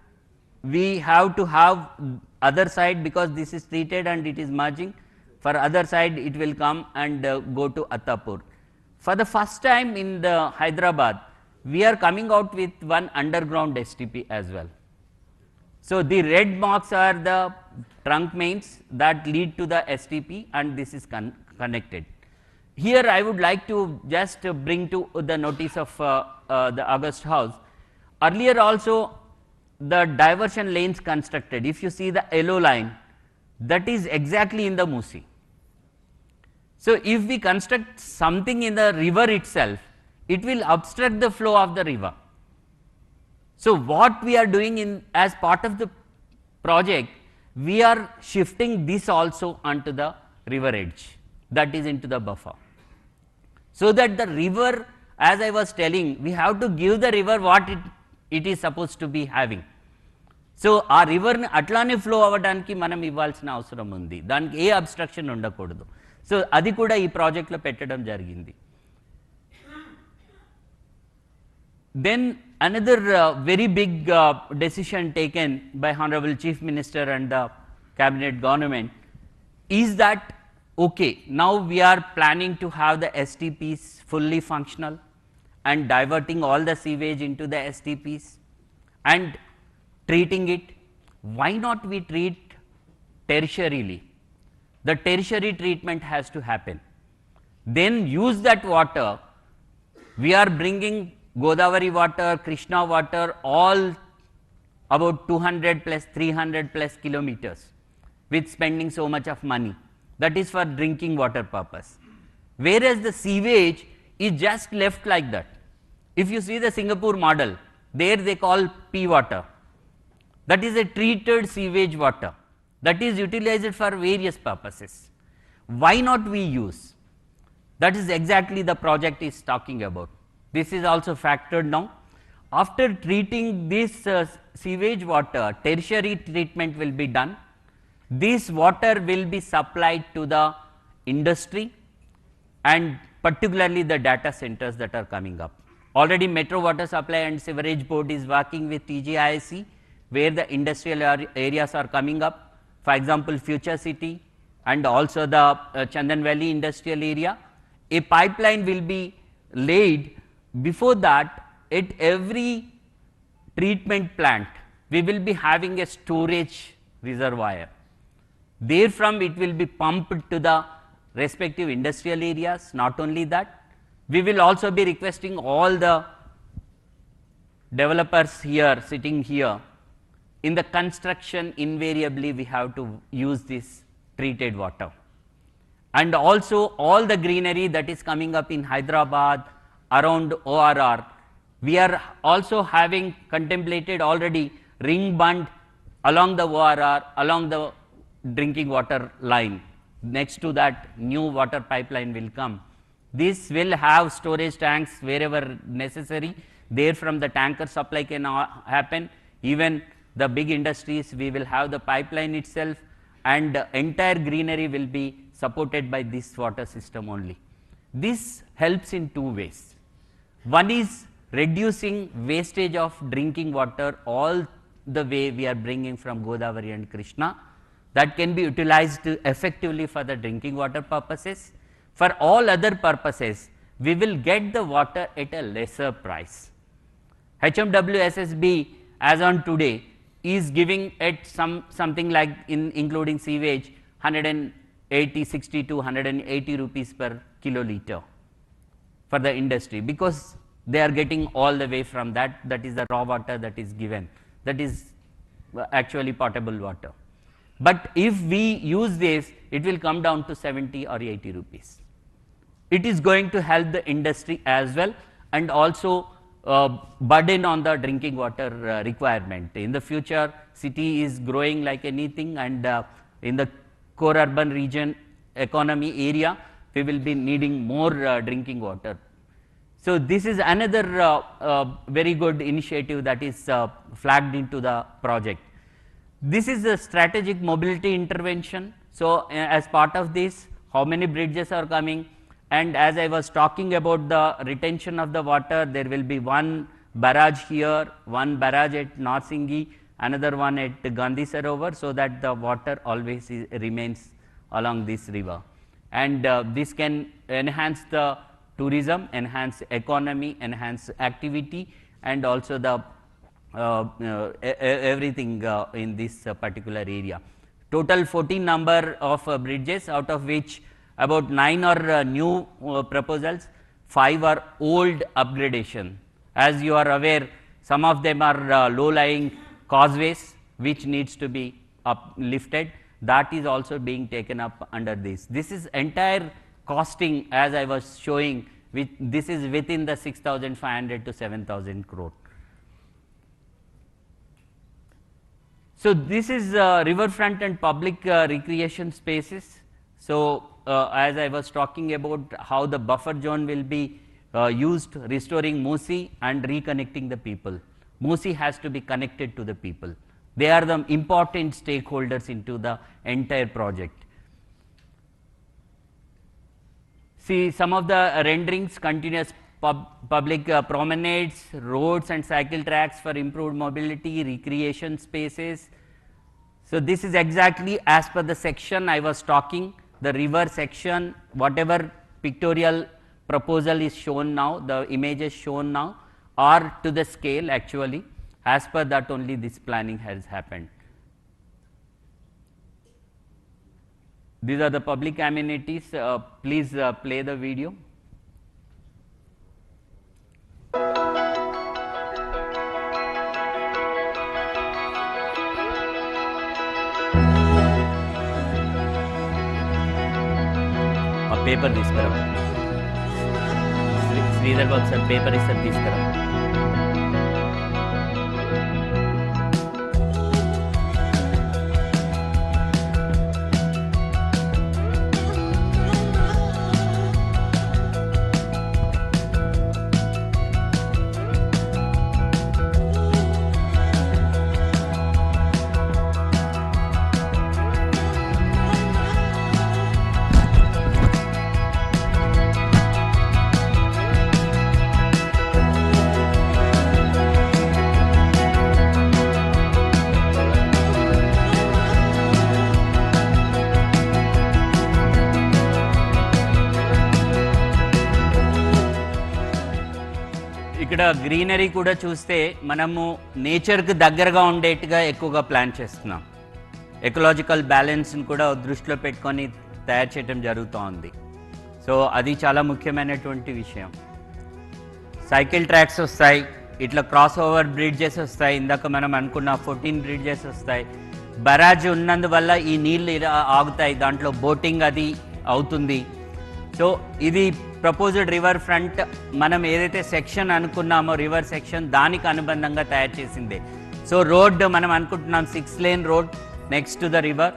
we have to have other side because this is treated and it is merging. For other side it will come and go to Attapur. For the first time in the Hyderabad, we are coming out with one underground STP as well. So the red marks are the trunk mains that lead to the STP and this is connected. Here I would like to just bring to the notice of the August House. Earlier also the diversion lanes constructed, if you see the yellow line, that is exactly in the Musi. So if we construct something in the river itself, it will obstruct the flow of the river. So what we are doing as part of the project, we are shifting this also onto the river edge, that is into the buffer. So that the river, as I was telling, we have to give the river what it is supposed to be having. So ఆ river ని అట్లానే flow అవ్వడానికి మనం ఇవ్వాల్సిన అవసరం ఉంది, దానికి ఏ abstraction ఉండకూడదు. సో అది కూడా ఈ ప్రాజెక్ట్లో పెట్టడం జరిగింది. Then another very big decision taken by Honorable Chief Minister and the Cabinet Government is that, okay, now we are planning to have the STPs fully functional and diverting all the sewage into the STPs and treating it. Why not we treat tertiarily? The tertiary treatment has to happen. Then use that water. We are bringing Godavari water, Krishna water, all about 200 plus 300 plus kilometers with spending so much of money. That is for drinking water purpose. Whereas the sewage is just left like that. If you see the Singapore model, there they call P water. That is a treated sewage water that is utilized for various purposes. Why not we use? That is exactly the project is talking about. This is also factored now. After treating this sewage water, tertiary treatment will be done. This water will be supplied to the industry and particularly the data centers that are coming up. Already Metro Water Supply and Sewerage Board is working with TGIC, where the industrial areas are coming up. For example, Future City and also the Chandan Valley industrial area. A pipeline will be laid. Before that, at every treatment plant, we will be having a storage reservoir. Therefrom, it will be pumped to the respective industrial areas. Not only that, we will also be requesting all the developers here, sitting here, in the construction invariably we have to use this treated water. And also all the greenery that is coming up in Hyderabad, around ORR, we are also having contemplated already ring bund along the ORR, along the drinking water line. Next to that, new water pipeline will come. This will have storage tanks wherever necessary. There from the tanker supply can happen. Even the big industries, we will have the pipeline itself, and the entire greenery will be supported by this water system only. This helps in two ways. One is reducing wastage of drinking water all the way we are bringing from Godavari and Krishna, that can be utilized effectively for the drinking water purposes. For all other purposes, we will get the water at a lesser price. HMWSSB as on today is giving at something like including sewage 60 to 180 rupees per kiloliter for the industry, because they are getting all the way from that, that is the raw water that is given, that is actually potable water. But if we use this, it will come down to 70 or 80 rupees. It is going to help the industry as well, and also burden on the drinking water requirement. In the future, city is growing like anything, and in the core urban region economy area, we will be needing more drinking water. So this is another very good initiative that is flagged into the project. This is a strategic mobility intervention. So as part of this, how many bridges are coming, and as I was talking about the retention of the water, there will be one barrage here, one barrage at Narsingi, another one at Gandhi Sarovar, so that the water always remains along this river. And this can enhance the tourism, enhance economy, enhance activity, and also the everything in this particular area. Total 14 number of bridges, out of which about 9 are new proposals, 5 are old upgradation. As you are aware, some of them are low-lying causeways which needs to be uplifted. That is also being taken up under this. This is entire costing, as I was showing, this is within the 6,500 to 7,000 crore. So this is riverfront and public recreation spaces. So as I was talking about how the buffer zone will be used, restoring Musi and reconnecting the people. Musi has to be connected to the people. They are the important stakeholders into the entire project. See some of the renderings, continuous public promenades, roads and cycle tracks for improved mobility, recreation spaces. So this is exactly as per the section I was talking, the river section, whatever pictorial proposal is shown now, the images shown now are to the scale actually, as per that only this planning has happened. These are the public amenities. Please play the video. Paper తీసుకురా Sridhar Babu sir, paper ఇస్తారు తీసుకురా. ఇక్కడ greenery కూడా చూస్తే మనము నేచర్కి దగ్గరగా ఉండేట్టుగా ఎక్కువగా ప్లాన్ చేస్తున్నాం. ఎకలాజికల్ బ్యాలెన్స్ని కూడా దృష్టిలో పెట్టుకొని తయారు చేయడం జరుగుతూ ఉంది. సో అది చాలా ముఖ్యమైనటువంటి విషయం. సైకిల్ ట్రాక్స్ వస్తాయి, ఇట్లా క్రాస్ ఓవర్ బ్రిడ్జెస్ వస్తాయి, ఇందాక మనం అనుకున్న 14 బ్రిడ్జెస్ వస్తాయి. బరాజ్ ఉన్నందువల్ల ఈ నీళ్ళు ఇలా ఆగుతాయి, దాంట్లో బోటింగ్ అది అవుతుంది. సో ఇది ప్రపోజ్డ్ రివర్ ఫ్రంట్ మనం ఏదైతే సెక్షన్ అనుకున్నామో రివర్ సెక్షన్ దానికి అనుబంధంగా తయారు చేసిందే. సో రోడ్ మనం అనుకుంటున్నాం 6 lane road next to the river.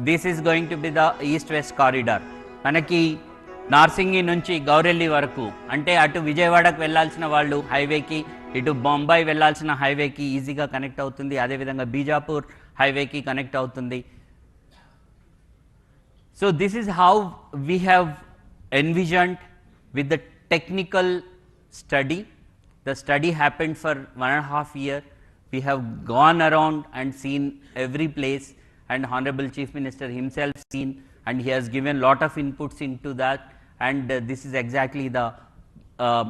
This is going to be the east west corridor. మనకి నార్సింగి నుంచి గౌరెల్లి వరకు, అంటే అటు విజయవాడకు వెళ్ళాల్సిన వాళ్ళు హైవేకి, ఇటు బొంబాయి వెళ్ళాల్సిన హైవేకి ఈజీగా కనెక్ట్ అవుతుంది. అదేవిధంగా బీజాపూర్ హైవేకి కనెక్ట్ అవుతుంది. So this is how we have envisioned with the technical study. The study happened for 1.5 years. We have gone around and seen every place, and Honorable Chief Minister himself seen, and he has given lot of inputs into that, and this is exactly the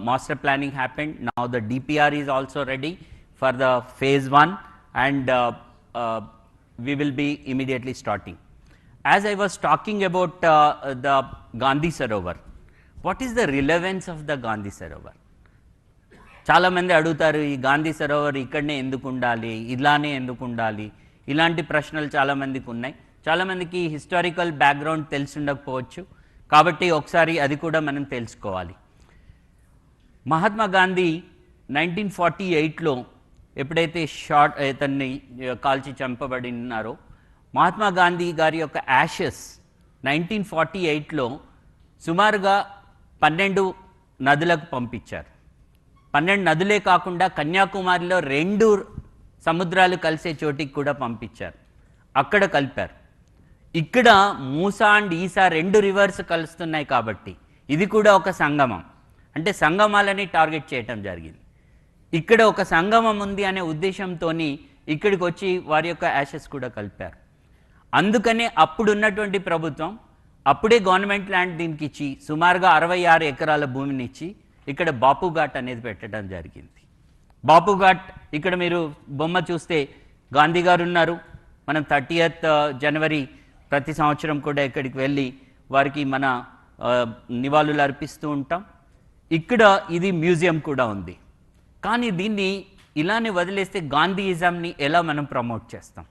master planning happened. Now the DPR is also ready for the phase 1, and we will be immediately starting. As I was talking about the Gandhi Sarovar, what is the relevance of the Gandhi Sarovar? చాలా మంది అడుగుతారు, ఈ గాంధీ సరోవర్ ఇక్కడనే ఎందుకు ఉండాలి, ఇలానే ఎందుకు ఉండాలి, ఇలాంటి ప్రశ్నలు చాలామందికి ఉన్నాయి. చాలామందికి హిస్టారికల్ బ్యాక్గ్రౌండ్ తెలిసి ఉండకపోవచ్చు, కాబట్టి ఒకసారి అది కూడా మనం తెలుసుకోవాలి. మహాత్మా గాంధీ 1948లో ఎప్పుడైతే ఇతన్ని కాల్చి చంపబడినారో, మహాత్మా గాంధీ గారి యొక్క యాషెస్ 1948లో సుమారుగా 12 నదులకు పంపించారు. 12 నదులే కాకుండా కన్యాకుమారిలో 2 సముద్రాలు కలిసే చోటికి కూడా పంపించారు, అక్కడ కలిపారు. ఇక్కడ మూసా అండ్ ఈసా 2 రివర్స్ కలుస్తున్నాయి కాబట్టి ఇది కూడా ఒక సంగమం, అంటే సంగమాలని టార్గెట్ చేయటం జరిగింది. ఇక్కడ ఒక సంగమం ఉంది అనే ఉద్దేశంతో ఇక్కడికి వచ్చి వారి యొక్క యాషెస్ కూడా కలిపారు. అందుకనే అప్పుడున్నటువంటి ప్రభుత్వం అప్పుడే గవర్నమెంట్ ల్యాండ్ దీనికి ఇచ్చి సుమారుగా 66 ఎకరాల భూమిని ఇచ్చి ఇక్కడ బాపు ఘాట్ అనేది పెట్టడం జరిగింది. బాపు ఘాట్ ఇక్కడ మీరు బొమ్మ చూస్తే గాంధీ గారు ఉన్నారు. మనం 30th జనవరి ప్రతి సంవత్సరం కూడా ఇక్కడికి వెళ్ళి వారికి మన నివాళులు అర్పిస్తూ ఉంటాం. ఇక్కడ ఇది మ్యూజియం కూడా ఉంది. కానీ దీన్ని ఇలానే వదిలేస్తే గాంధీయిజంని ఎలా మనం ప్రమోట్ చేస్తాం?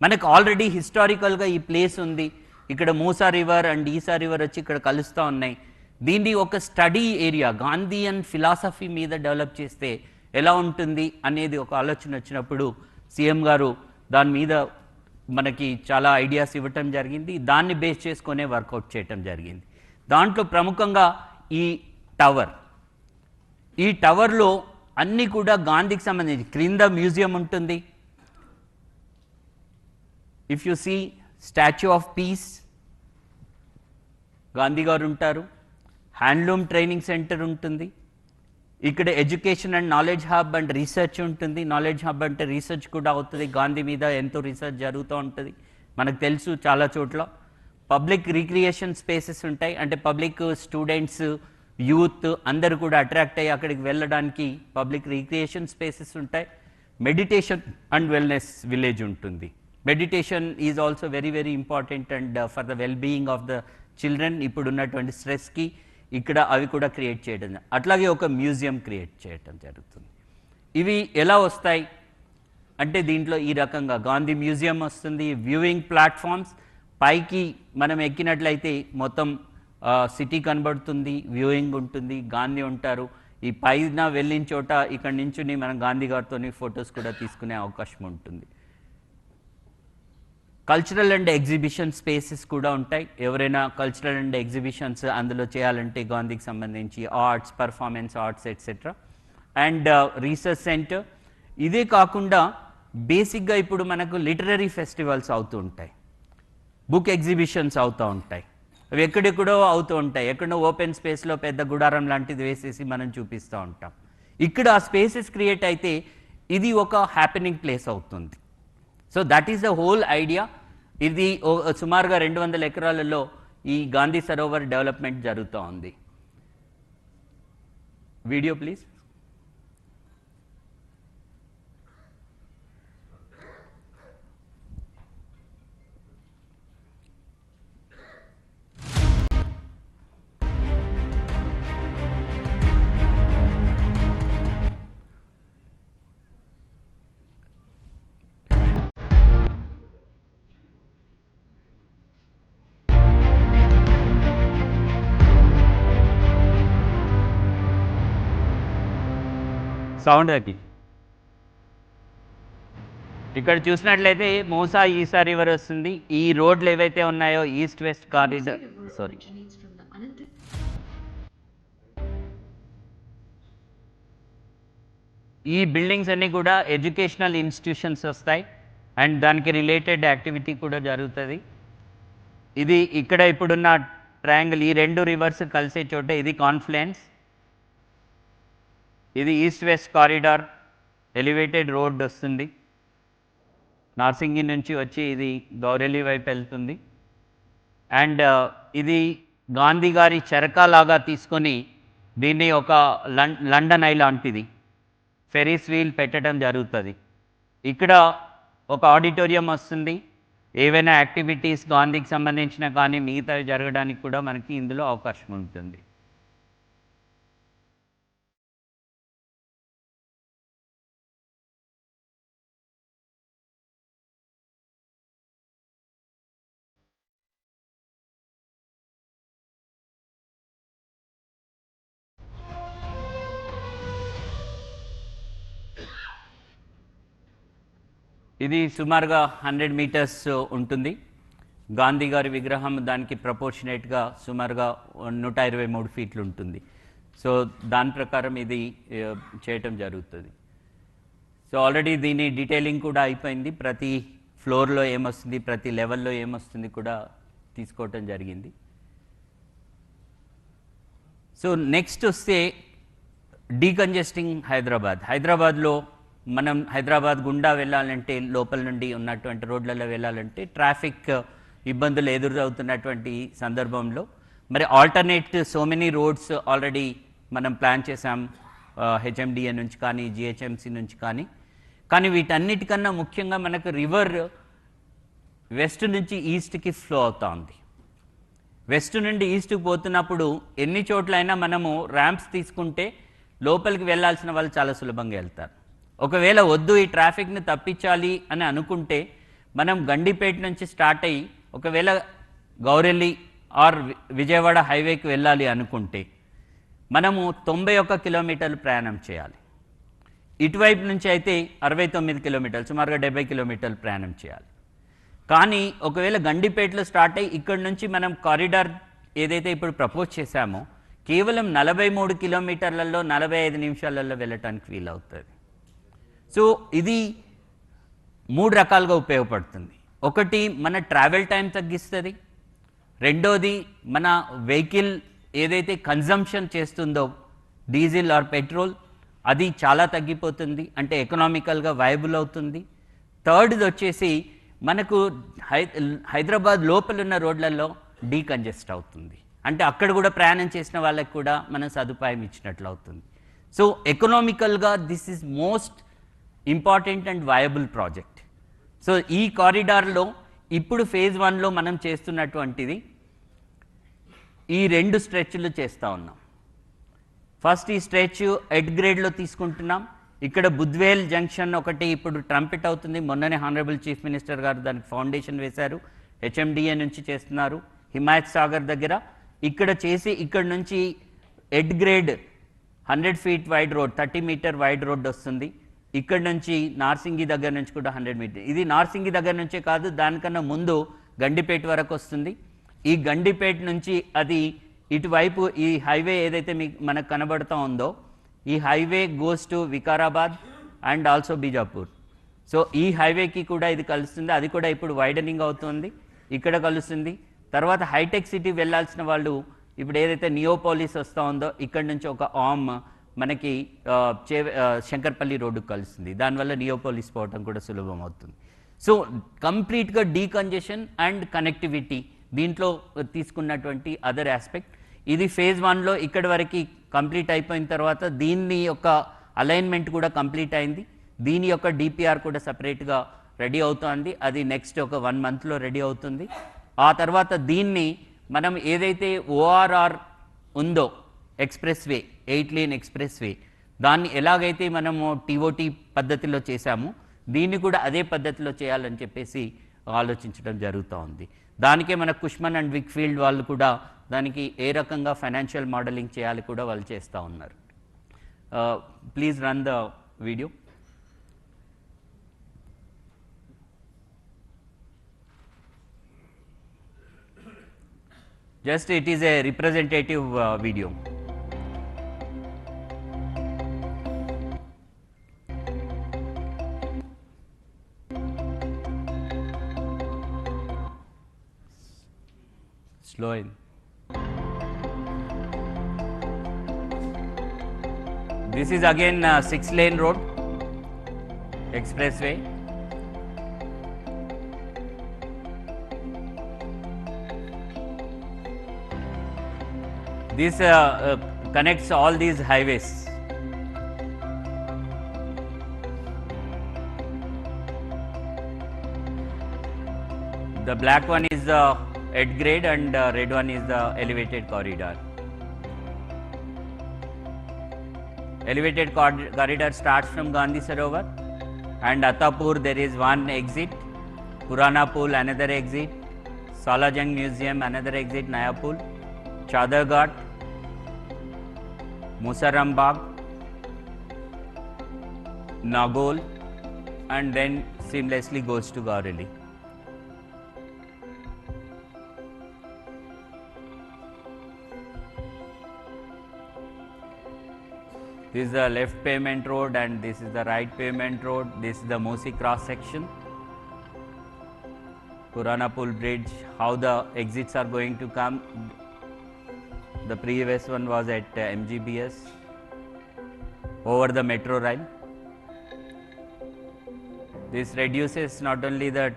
మనకు ఆల్రెడీ హిస్టారికల్గా ఈ ప్లేస్ ఉంది, ఇక్కడ Musa river and Esa river వచ్చి ఇక్కడ కలుస్తూ ఉన్నాయి. దీన్ని ఒక స్టడీ ఏరియా గాంధీయన్ ఫిలాసఫీ మీద డెవలప్ చేస్తే ఎలా ఉంటుంది అనేది ఒక ఆలోచన వచ్చినప్పుడు సీఎం గారు దాని మీద మనకి చాలా ఐడియాస్ ఇవ్వటం జరిగింది. దాన్ని బేస్ చేసుకునే వర్కౌట్ చేయటం జరిగింది. దాంట్లో ప్రముఖంగా ఈ టవర్, ఈ టవర్లో అన్నీ కూడా గాంధీకి సంబంధించి క్రింద మ్యూజియం ఉంటుంది. If you see statue of peace, Gandhi గారు ఉంటారు. హ్యాండ్లూమ్ ట్రైనింగ్ సెంటర్ ఉంటుంది. ఇక్కడ education and knowledge hub and research ఉంటుంది. నాలెడ్జ్ హబ్ అంటే రీసెర్చ్ కూడా అవుతుంది. గాంధీ మీద ఎంతో రీసెర్చ్ జరుగుతూ ఉంటుంది, మనకు తెలుసు చాలా చోట్ల. పబ్లిక్ రిక్రియేషన్ స్పేసెస్ ఉంటాయి, అంటే పబ్లిక్ స్టూడెంట్స్ యూత్ అందరూ కూడా అట్రాక్ట్ అయ్యి అక్కడికి వెళ్ళడానికి పబ్లిక్ రిక్రియేషన్ స్పేసెస్ ఉంటాయి. మెడిటేషన్ అండ్ వెల్నెస్ విలేజ్ ఉంటుంది. Meditation is also very very important and for the well being of the children. ఇప్పుడు ఉన్నటువంటి స్ట్రెస్కి ఇక్కడ అవి కూడా క్రియేట్ చేయడం, అట్లాగే ఒక మ్యూజియం క్రియేట్ చేయడం జరుగుతుంది. ఇవి ఎలా వస్తాయి అంటే దీంట్లో ఈ రకంగా గాంధీ మ్యూజియం వస్తుంది, వ్యూయింగ్ ప్లాట్ఫామ్స్, పైకి మనం ఎక్కినట్లయితే మొత్తం సిటీ కనబడుతుంది, వ్యూయింగ్ ఉంటుంది, గాంధీ ఉంటారు. ఈ పైన వెళ్ళిన చోట ఇక్కడ నుంచి మనం గాంధీ గారితో ఫొటోస్ కూడా తీసుకునే అవకాశం ఉంటుంది. కల్చరల్ అండ్ ఎగ్జిబిషన్ స్పేసెస్ కూడా ఉంటాయి. ఎవరైనా కల్చరల్ అండ్ ఎగ్జిబిషన్స్ అందులో చేయాలంటే గాంధీకి సంబంధించి arts, performance arts etcetera. And research centre. ఇదే కాకుండా బేసిక్గా ఇప్పుడు మనకు లిటరరీ ఫెస్టివల్స్ అవుతూ ఉంటాయి, బుక్ ఎగ్జిబిషన్స్ అవుతూ ఉంటాయి. అవి ఎక్కడెక్కడో అవుతూ ఉంటాయి, ఎక్కడో ఓపెన్ స్పేస్లో పెద్ద గుడారం లాంటిది వేసేసి మనం చూపిస్తూ ఉంటాం. ఇక్కడ ఆ స్పేసెస్ క్రియేట్ అయితే ఇది ఒక హ్యాపెనింగ్ ప్లేస్ అవుతుంది. So that is the whole idea. ఇది సుమారుగా 200 ఎకరాలలో ఈ గాంధీ సరోవర్ డెవలప్మెంట్ జరుగుతూ ఉంది. Video please. సౌండ్ తగ్గి. ఇక్కడ చూసినట్లయితే మూసా ఈసా రివర్ వస్తుంది. ఈ రోడ్లు ఏవైతే ఉన్నాయో ఈస్ట్ వెస్ట్ కారిడార్, సారీ, ఈ బిల్డింగ్స్ అన్నీ కూడా ఎడ్యుకేషనల్ ఇన్స్టిట్యూషన్స్ వస్తాయి అండ్ దానికి రిలేటెడ్ యాక్టివిటీ కూడా జరుగుతుంది. ఇది ఇక్కడ ఇప్పుడున్న ట్రయాంగిల్, ఈ రెండు రివర్స్ కలిసే చోట ఇది కాన్ఫ్లుయెన్స్. ఇది east west corridor elevated road వస్తుంది, నార్సింగి నుంచి వచ్చి ఇది గౌరెల్లి వైపు వెళ్తుంది. అండ్ ఇది గాంధీ గారి చెరకాలాగా తీసుకొని దీన్ని ఒక లండన్ ఐ లాంటిది ఫెరీస్ వీల్ పెట్టడం జరుగుతుంది. ఇక్కడ ఒక ఆడిటోరియం వస్తుంది, ఏవైనా యాక్టివిటీస్ గాంధీకి సంబంధించిన కానీ మిగతావి జరగడానికి కూడా మనకి ఇందులో అవకాశం ఉంటుంది. ఇది సుమారుగా 100 మీటర్స్ ఉంటుంది. గాంధీ గారి విగ్రహం దానికి ప్రపోర్షనేట్గా సుమారుగా 123 ఫీట్లు ఉంటుంది. సో దాని ప్రకారం ఇది చేయటం జరుగుతుంది. సో ఆల్రెడీ దీని డీటెయిలింగ్ కూడా అయిపోయింది, ప్రతి ఫ్లోర్లో ఏమొస్తుంది, ప్రతి లెవెల్లో ఏమొస్తుంది కూడా తీసుకోవటం జరిగింది. సో నెక్స్ట్ వస్తే డీకంజెస్టింగ్ హైదరాబాద్. హైదరాబాద్లో మనం హైదరాబాద్ గుండా వెళ్ళాలంటే, లోపల నుండి ఉన్నటువంటి రోడ్లలో వెళ్ళాలంటే ట్రాఫిక్ ఇబ్బందులు ఎదురవుతున్నటువంటి సందర్భంలో మరి alternate so many roads already మనం ప్లాన్ చేసాం, హెచ్ఎండిఏ నుంచి కానీ జిహెచ్ఎంసి నుంచి కానీ వీటన్నిటికన్నా ముఖ్యంగా మనకు రివర్ వెస్ట్ నుంచి ఈస్ట్కి ఫ్లో అవుతూ ఉంది. వెస్ట్ నుండి ఈస్ట్కి పోతున్నప్పుడు ఎన్ని చోట్లైనా మనము ర్యాంప్స్ తీసుకుంటే లోపలికి వెళ్ళాల్సిన వాళ్ళు చాలా సులభంగా వెళ్తారు. ఒకవేళ వద్దు ఈ ట్రాఫిక్ని తప్పించాలి అని అనుకుంటే మనం గండిపేట నుంచి స్టార్ట్ అయ్యి ఒకవేళ గౌరెల్లి ఆర్ విజయవాడ హైవేకి వెళ్ళాలి అనుకుంటే మనము 91 కిలోమీటర్లు ప్రయాణం చేయాలి. ఇటువైపు నుంచి అయితే 69 కిలోమీటర్లు, సుమారుగా 70 కిలోమీటర్లు ప్రయాణం చేయాలి. కానీ ఒకవేళ గండిపేటలో స్టార్ట్ అయ్యి ఇక్కడ నుంచి మనం కారిడార్ ఏదైతే ఇప్పుడు ప్రపోజ్ చేశామో కేవలం 43 కిలోమీటర్లలో 45 నిమిషాలలో వెళ్ళటానికి వీలవుతుంది. సో ఇది 3 రకాలుగా ఉపయోగపడుతుంది. ఒకటి మన ట్రావెల్ టైం తగ్గిస్తుంది, రెండోది మన వెహికల్ ఏదైతే కన్జంప్షన్ చేస్తుందో డీజిల్ ఆర్ పెట్రోల్ అది చాలా తగ్గిపోతుంది, అంటే ఎకనామికల్గా వైబుల్ అవుతుంది. థర్డ్ది వచ్చేసి మనకు హైదరాబాద్ లోపల ఉన్న రోడ్లలో డీకంజెస్ట్ అవుతుంది, అంటే అక్కడ కూడా ప్రయాణం చేసిన వాళ్ళకి కూడా మనం సదుపాయం ఇచ్చినట్లు అవుతుంది. సో ఎకనామికల్గా this is most important and viable project. So ఈ కారిడార్లో ఇప్పుడు ఫేజ్ 1లో మనం చేస్తున్నటువంటిది ఈ 2 స్ట్రెచ్లు చేస్తూ ఉన్నాం. ఫస్ట్ ఈ స్ట్రెచ్ ఎడ్ గ్రేడ్లో తీసుకుంటున్నాం. ఇక్కడ బుద్వేల్ జంక్షన్ ఒకటి ఇప్పుడు ట్రంపెట్ అవుతుంది. మొన్ననే హానరబుల్ చీఫ్ మినిస్టర్ గారు దానికి ఫౌండేషన్ వేశారు, హెచ్ఎండిఏ నుంచి చేస్తున్నారు. హిమాయత్ సాగర్ దగ్గర ఇక్కడ చేసి ఇక్కడ నుంచి at grade 100 feet wide road, 30 metre wide road వస్తుంది. ఇక్కడ నుంచి నార్సింగి దగ్గర నుంచి కూడా 100 మీటర్. ఇది నార్సింగి దగ్గర నుంచే కాదు, దానికన్నా ముందు గండిపేట వరకు వస్తుంది. ఈ గండిపేట నుంచి అది ఇటువైపు ఈ హైవే ఏదైతే మనకు కనబడుతూ ఉందో ఈ highway goes to Vikarabad and also Bijapur. So ఈ హైవేకి కూడా ఇది కలుస్తుంది, అది కూడా ఇప్పుడు వైడనింగ్ అవుతుంది, ఇక్కడ కలుస్తుంది. తర్వాత హైటెక్ సిటీ వెళ్ళాల్సిన వాళ్ళు ఇప్పుడు ఏదైతే నియోపోలిస్ వస్తూ ఉందో ఇక్కడ నుంచి ఒక ఆమ్ మనకి శంకర్పల్లి రోడ్డుకు కలుస్తుంది, దానివల్ల నియోపోలిస్ పోవటం కూడా సులభం అవుతుంది. సో కంప్లీట్గా డీకంజెషన్ అండ్ కనెక్టివిటీ దీంట్లో తీసుకున్నటువంటి అదర్ ఆస్పెక్ట్. ఇది ఫేజ్ 1లో ఇక్కడి వరకు కంప్లీట్ అయిపోయిన తర్వాత దీన్ని యొక్క అలైన్మెంట్ కూడా కంప్లీట్ అయింది. దీని యొక్క డిపిఆర్ కూడా సపరేట్గా రెడీ అవుతుంది, అది నెక్స్ట్ ఒక 1 మంత్లో రెడీ అవుతుంది. ఆ తర్వాత దీన్ని మనం ఏదైతే ఓఆర్ఆర్ ఉందో express way, 8 lane express way, దాన్ని ఎలాగైతే మనము టీఓటీ పద్ధతిలో చేశామో దీన్ని కూడా అదే పద్ధతిలో చేయాలని చెప్పేసి ఆలోచించడం జరుగుతూ ఉంది. దానికే మన కుష్మన్ అండ్ విక్ఫీల్డ్ వాళ్ళు కూడా దానికి ఏ రకంగా ఫైనాన్షియల్ మోడలింగ్ చేయాలి కూడా వాళ్ళు చేస్తూ ఉన్నారు. Please run the video. Just it is a representative video. Slow in. This is again 6-lane road, expressway. This connects all these highways. The black one is the at grade and red one is the elevated corridor. Elevated corridor starts from Gandhi Sarovar and Attapur there is one exit, Purana Pool another exit, Salajang Museum another exit, Naya Pool, Chadar Ghat, Musaram Bagh, Nagol, and then seamlessly goes to Gaureli. This is the left pavement road and this is the right pavement road. This is the Musi cross section. Purana Pool Bridge, how the exits are going to come. The previous one was at MGBS over the metro rail. This reduces not only the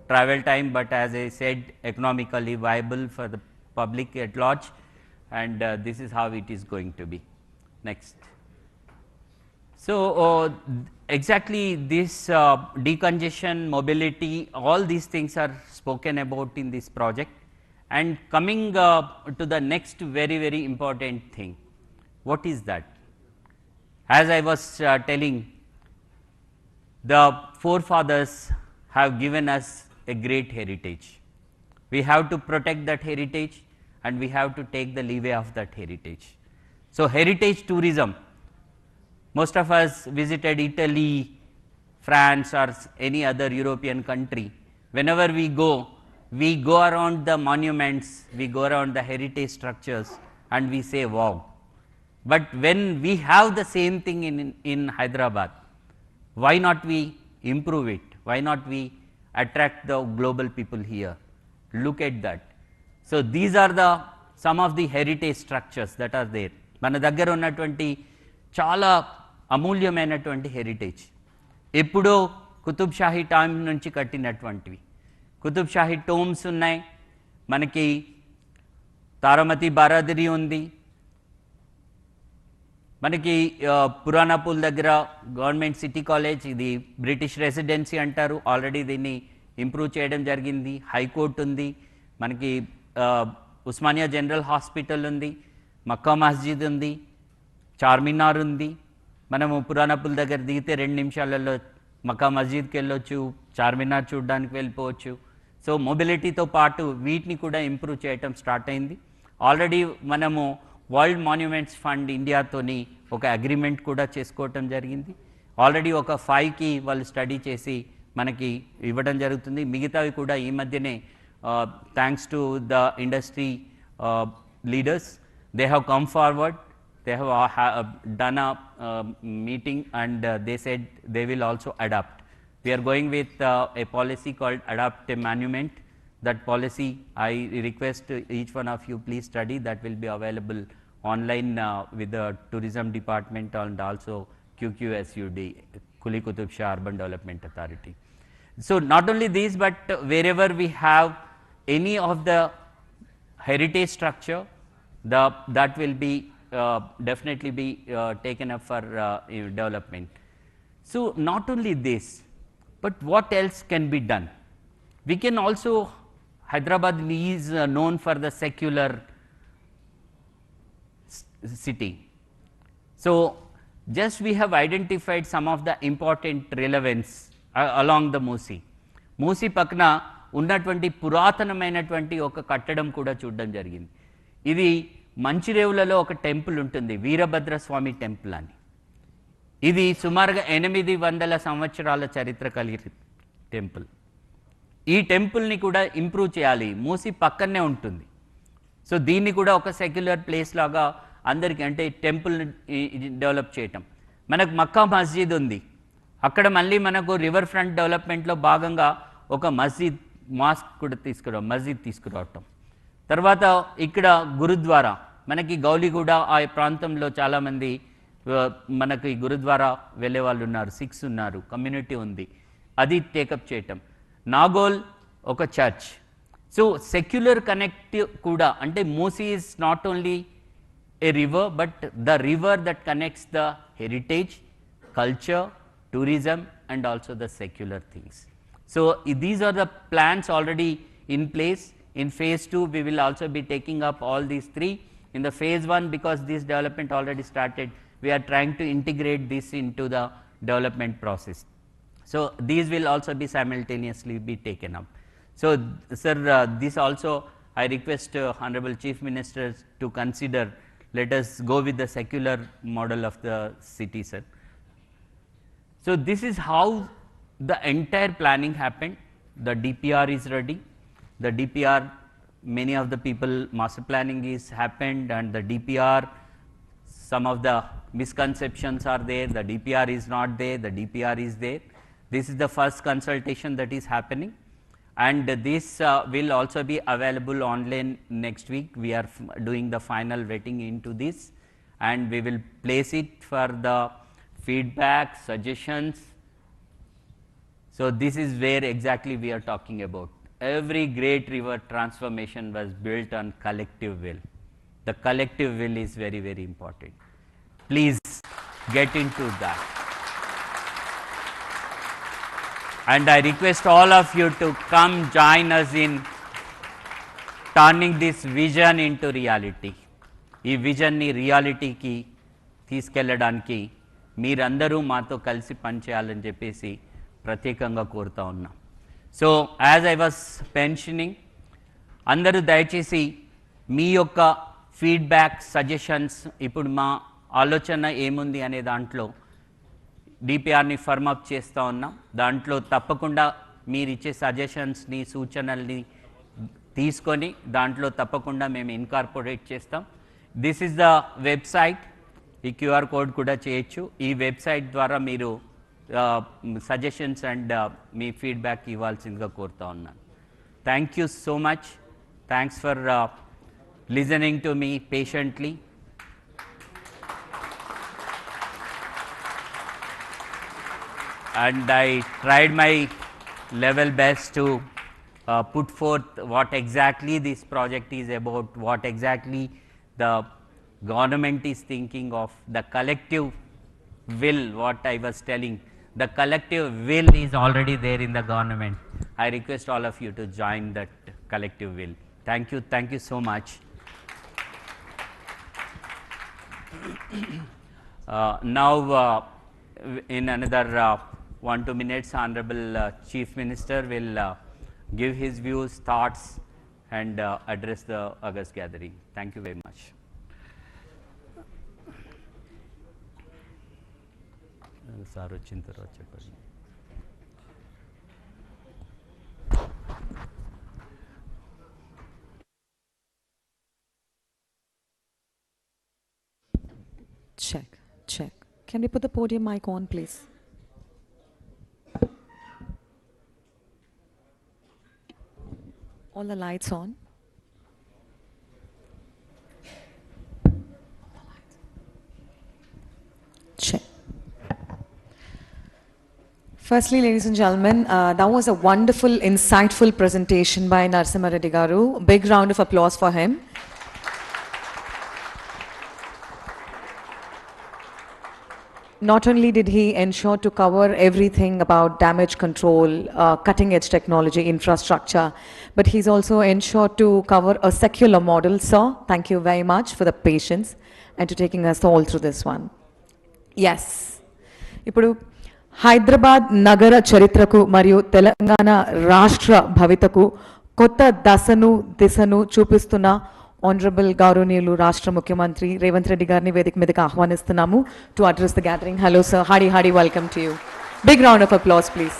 travel time but as I said economically viable for the public at large, and this is how it is going to be. Next. So exactly this decongestion, mobility, all these things are spoken about in this project. And coming to the next very important thing, what is that? As I was telling, the forefathers have given us a great heritage. We have to protect that heritage and we have to take the leeway of that heritage. So heritage tourism, most of us visited Italy, France or any other European country. Whenever we go around the monuments, we go around the heritage structures and we say wow. But when we have the same thing in Hyderabad, why not we improve it? Why not we attract the global people here? Look at that. So these are some of the heritage structures that are there. మన దగ్గర ఉన్నటువంటి చాలా అమూల్యమైనటువంటి heritage, ఎప్పుడో Qutub Shahi time నుంచి కట్టినటువంటివి. Qutub Shahi Tomes ఉన్నాయి, మనకి తారామతి బారాదరి ఉంది, మనకి పురాణాపూల్ దగ్గర గవర్నమెంట్ సిటీ కాలేజ్, ఇది బ్రిటిష్ రెసిడెన్సీ అంటారు, ఆల్రెడీ దీన్ని ఇంప్రూవ్ చేయడం జరిగింది. హైకోర్టు ఉంది, మనకి ఉస్మానియా జనరల్ హాస్పిటల్ ఉంది, మక్కా మస్జిద్ ఉంది, చార్మినార్ ఉంది. మనము పురాణాపూల్ దగ్గర దిగితే 2 నిమిషాలలో మక్కా మస్జిద్కి వెళ్ళొచ్చు, చార్మినార్ చూడడానికి వెళ్ళిపోవచ్చు. సో మొబిలిటీతో పాటు వీటిని కూడా ఇంప్రూవ్ చేయటం స్టార్ట్ అయింది. ఆల్రెడీ మనము వరల్డ్ మాన్యుమెంట్స్ ఫండ్ ఇండియాతోని ఒక అగ్రిమెంట్ కూడా చేసుకోవటం జరిగింది. ఆల్రెడీ ఒక 5కి వాళ్ళు స్టడీ చేసి మనకి ఇవ్వడం జరుగుతుంది. మిగతావి కూడా ఈ మధ్యనే thanks to the industry leaders, they have come forward, they have done a meeting and they said they will also adapt. We are going with a policy called Adapt a Monument. That policy, I request each one of you please study. That will be available online with the tourism department and also QQSUD, Kuli Qutub Shah Urban Development Authority. So not only these, but wherever we have any of the heritage structure, that will be definitely be taken up for development. So not only this, but what else can be done? We can also, Hyderabad is known for the secular city. So just we have identified some of the important relevance along the Musi. Musi పక్కన ఉన్నటువంటి పురాతనమైనటువంటి ఒక కట్టడం కూడా చూడడం జరిగింది. ఇది మంచిరేవులలో ఒక టెంపుల్ ఉంటుంది, వీరభద్రస్వామి టెంపుల్ అని. ఇది సుమారుగా 800 సంవత్సరాల చరిత్ర కలిగిన టెంపుల్. ఈ టెంపుల్ని కూడా ఇంప్రూవ్ చేయాలి, మూసి పక్కనే ఉంటుంది. సో దీన్ని కూడా ఒక సెక్యులర్ ప్లేస్ లాగా అందరికీ, అంటే టెంపుల్ డెవలప్ చేయటం. మనకు మక్కా మస్జిద్ ఉంది, అక్కడ మళ్ళీ మనకు రివర్ ఫ్రంట్ డెవలప్మెంట్లో భాగంగా ఒక మాస్క్ కూడా మస్జిద్ తీసుకురావటం. తర్వాత ఇక్కడ గురుద్వారా, మనకి గౌలిగూడ ఆ ప్రాంతంలో చాలామంది మనకి గురుద్వారా వెళ్ళే వాళ్ళు ఉన్నారు, సిక్స్ ఉన్నారు, కమ్యూనిటీ ఉంది, అది టేకప్ చేయటం. నాగోల్ ఒక చర్చ్. సో సెక్యులర్ కనెక్ట్ కూడా, అంటే Musi is not only a river, but the river that connects the heritage, culture, tourism and also the secular things. So these are the plans already in place. In phase 2 we will also be taking up all these 3. In the phase 1, because this development already started, we are trying to integrate this into the development process. So these will also be simultaneously be taken up. So sir, this also I request Honorable Chief Minister to consider. Let us go with the secular model of the city, sir. So this is how the entire planning happened. The DPR is ready. The DPR, many of the people, master planning is happened, and the DPR, some of the misconceptions are there. The DPR is not there, the DPR is there. This is the first consultation that is happening, and this will also be available online next week. We are doing the final vetting into this, and we will place it for the feedback, suggestions. So this is where exactly we are talking about. Every great river transformation was built on collective will. The collective will is very, very important. Please get into that. And I request all of you to come join us in turning this vision into reality. ఈ విజన్ని రియాలిటీకి తీసుకెళ్ళడానికి మీరందరూ మాతో కలిసి పనిచేయాలని చెప్పేసి ప్రత్యేకంగా కోరుతా ఉన్నాం. So as I was mentioning, అందరూ దయచేసి మీ యొక్క ఫీడ్బ్యాక్, సజెషన్స్, ఇప్పుడు మా ఆలోచన ఏముంది అనే దాంట్లో డిపిఆర్ని ఫర్మ్ అప్ చేస్తూ ఉన్నాం. దాంట్లో తప్పకుండా మీరు ఇచ్చే సజెషన్స్ని, సూచనల్ని తీసుకొని దాంట్లో తప్పకుండా మేము ఇన్కార్పొరేట్ చేస్తాం. This is the website. ఈ క్యూఆర్ కోడ్ కూడా చేయొచ్చు. ఈ వెబ్సైట్ ద్వారా మీరు సజెషన్స్ అండ్ మీ ఫీడ్బ్యాక్ ఇవ్వాల్సిందిగా కోరుతా ఉన్నాను. Thank you so much. Thanks for listening to me patiently. and I tried my level best to put forth what exactly this project is about, what exactly the government is thinking of, the collective will, what I was telling. The collective will is already there in the government. I request all of you to join that collective will. Thank you so much. Now, in another 1-2 minutes, Honorable Chief Minister will give his views, thoughts, and address the August gathering. Thank you very much. Sir, వచ్చిన తర్వాత చెప్పండి. Check. Can we put the podium mic on, please? All the lights on. Check. Firstly, ladies and gentlemen, that was a wonderful, insightful presentation by Narasimha Reddy Garu. Big round of applause for him. Not only did he ensure to cover everything about damage control, cutting edge technology, infrastructure, but he's also ensured to cover a secular model. Sir, thank you very much for the patience and to taking us all through this one. Yes. ఇప్పుడు హైదరాబాద్ నగర చరిత్రకు మరియు తెలంగాణ రాష్ట్ర భవితకు కొత్త దశను దిశను చూపిస్తున్న ఆనరబుల్ గౌరవనీయులు రాష్ట్ర ముఖ్యమంత్రి రేవంత్ రెడ్డి గారిని వేదిక మీదకి ఆహ్వానిస్తున్నాము to address the gathering. Hello sir, hearty welcome to you. Big round of applause please.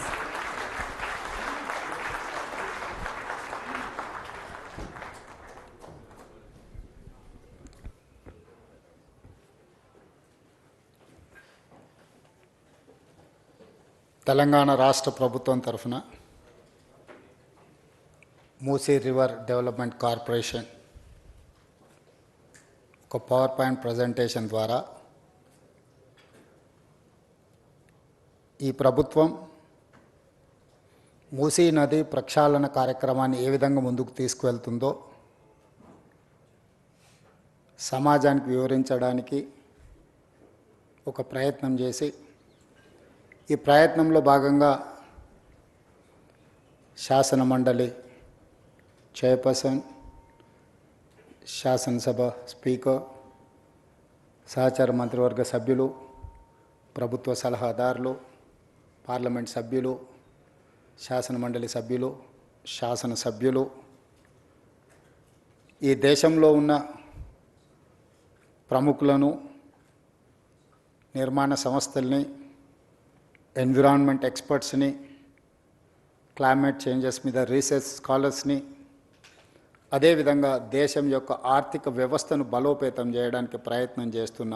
Telangana రాష్ట్ర ప్రభుత్వం తరఫున మూసీ రివర్ డెవలప్మెంట్ కార్పొరేషన్ ఒక పవర్ పాయింట్ ప్రజెంటేషన్ ద్వారా ఈ ప్రభుత్వం మూసీ నది ప్రక్షాళన కార్యక్రమాన్ని ఏ విధంగా ముందుకు తీసుకువెళ్తుందో సమాజానికి వివరించడానికి ఒక ప్రయత్నం చేసి ఈ ప్రయత్నంలో భాగంగా శాసన మండలి చైర్పర్సన్, శాసనసభ స్పీకర్, సహచార మంత్రివర్గ సభ్యులు, ప్రభుత్వ సలహాదారులు, పార్లమెంట్ సభ్యులు, శాసన మండలి సభ్యులు, శాసనసభ్యులు, ఈ దేశంలో ఉన్న ప్రముఖులను, నిర్మాణ సంస్థల్ని, ఎన్విరాన్మెంట్ ఎక్స్పర్ట్స్ని, క్లైమేట్ చేంజెస్ మీద రీసెర్చ్ స్కాలర్స్ని, అదేవిధంగా దేశం యొక్క ఆర్థిక వ్యవస్థను బలోపేతం చేయడానికి ప్రయత్నం చేస్తున్న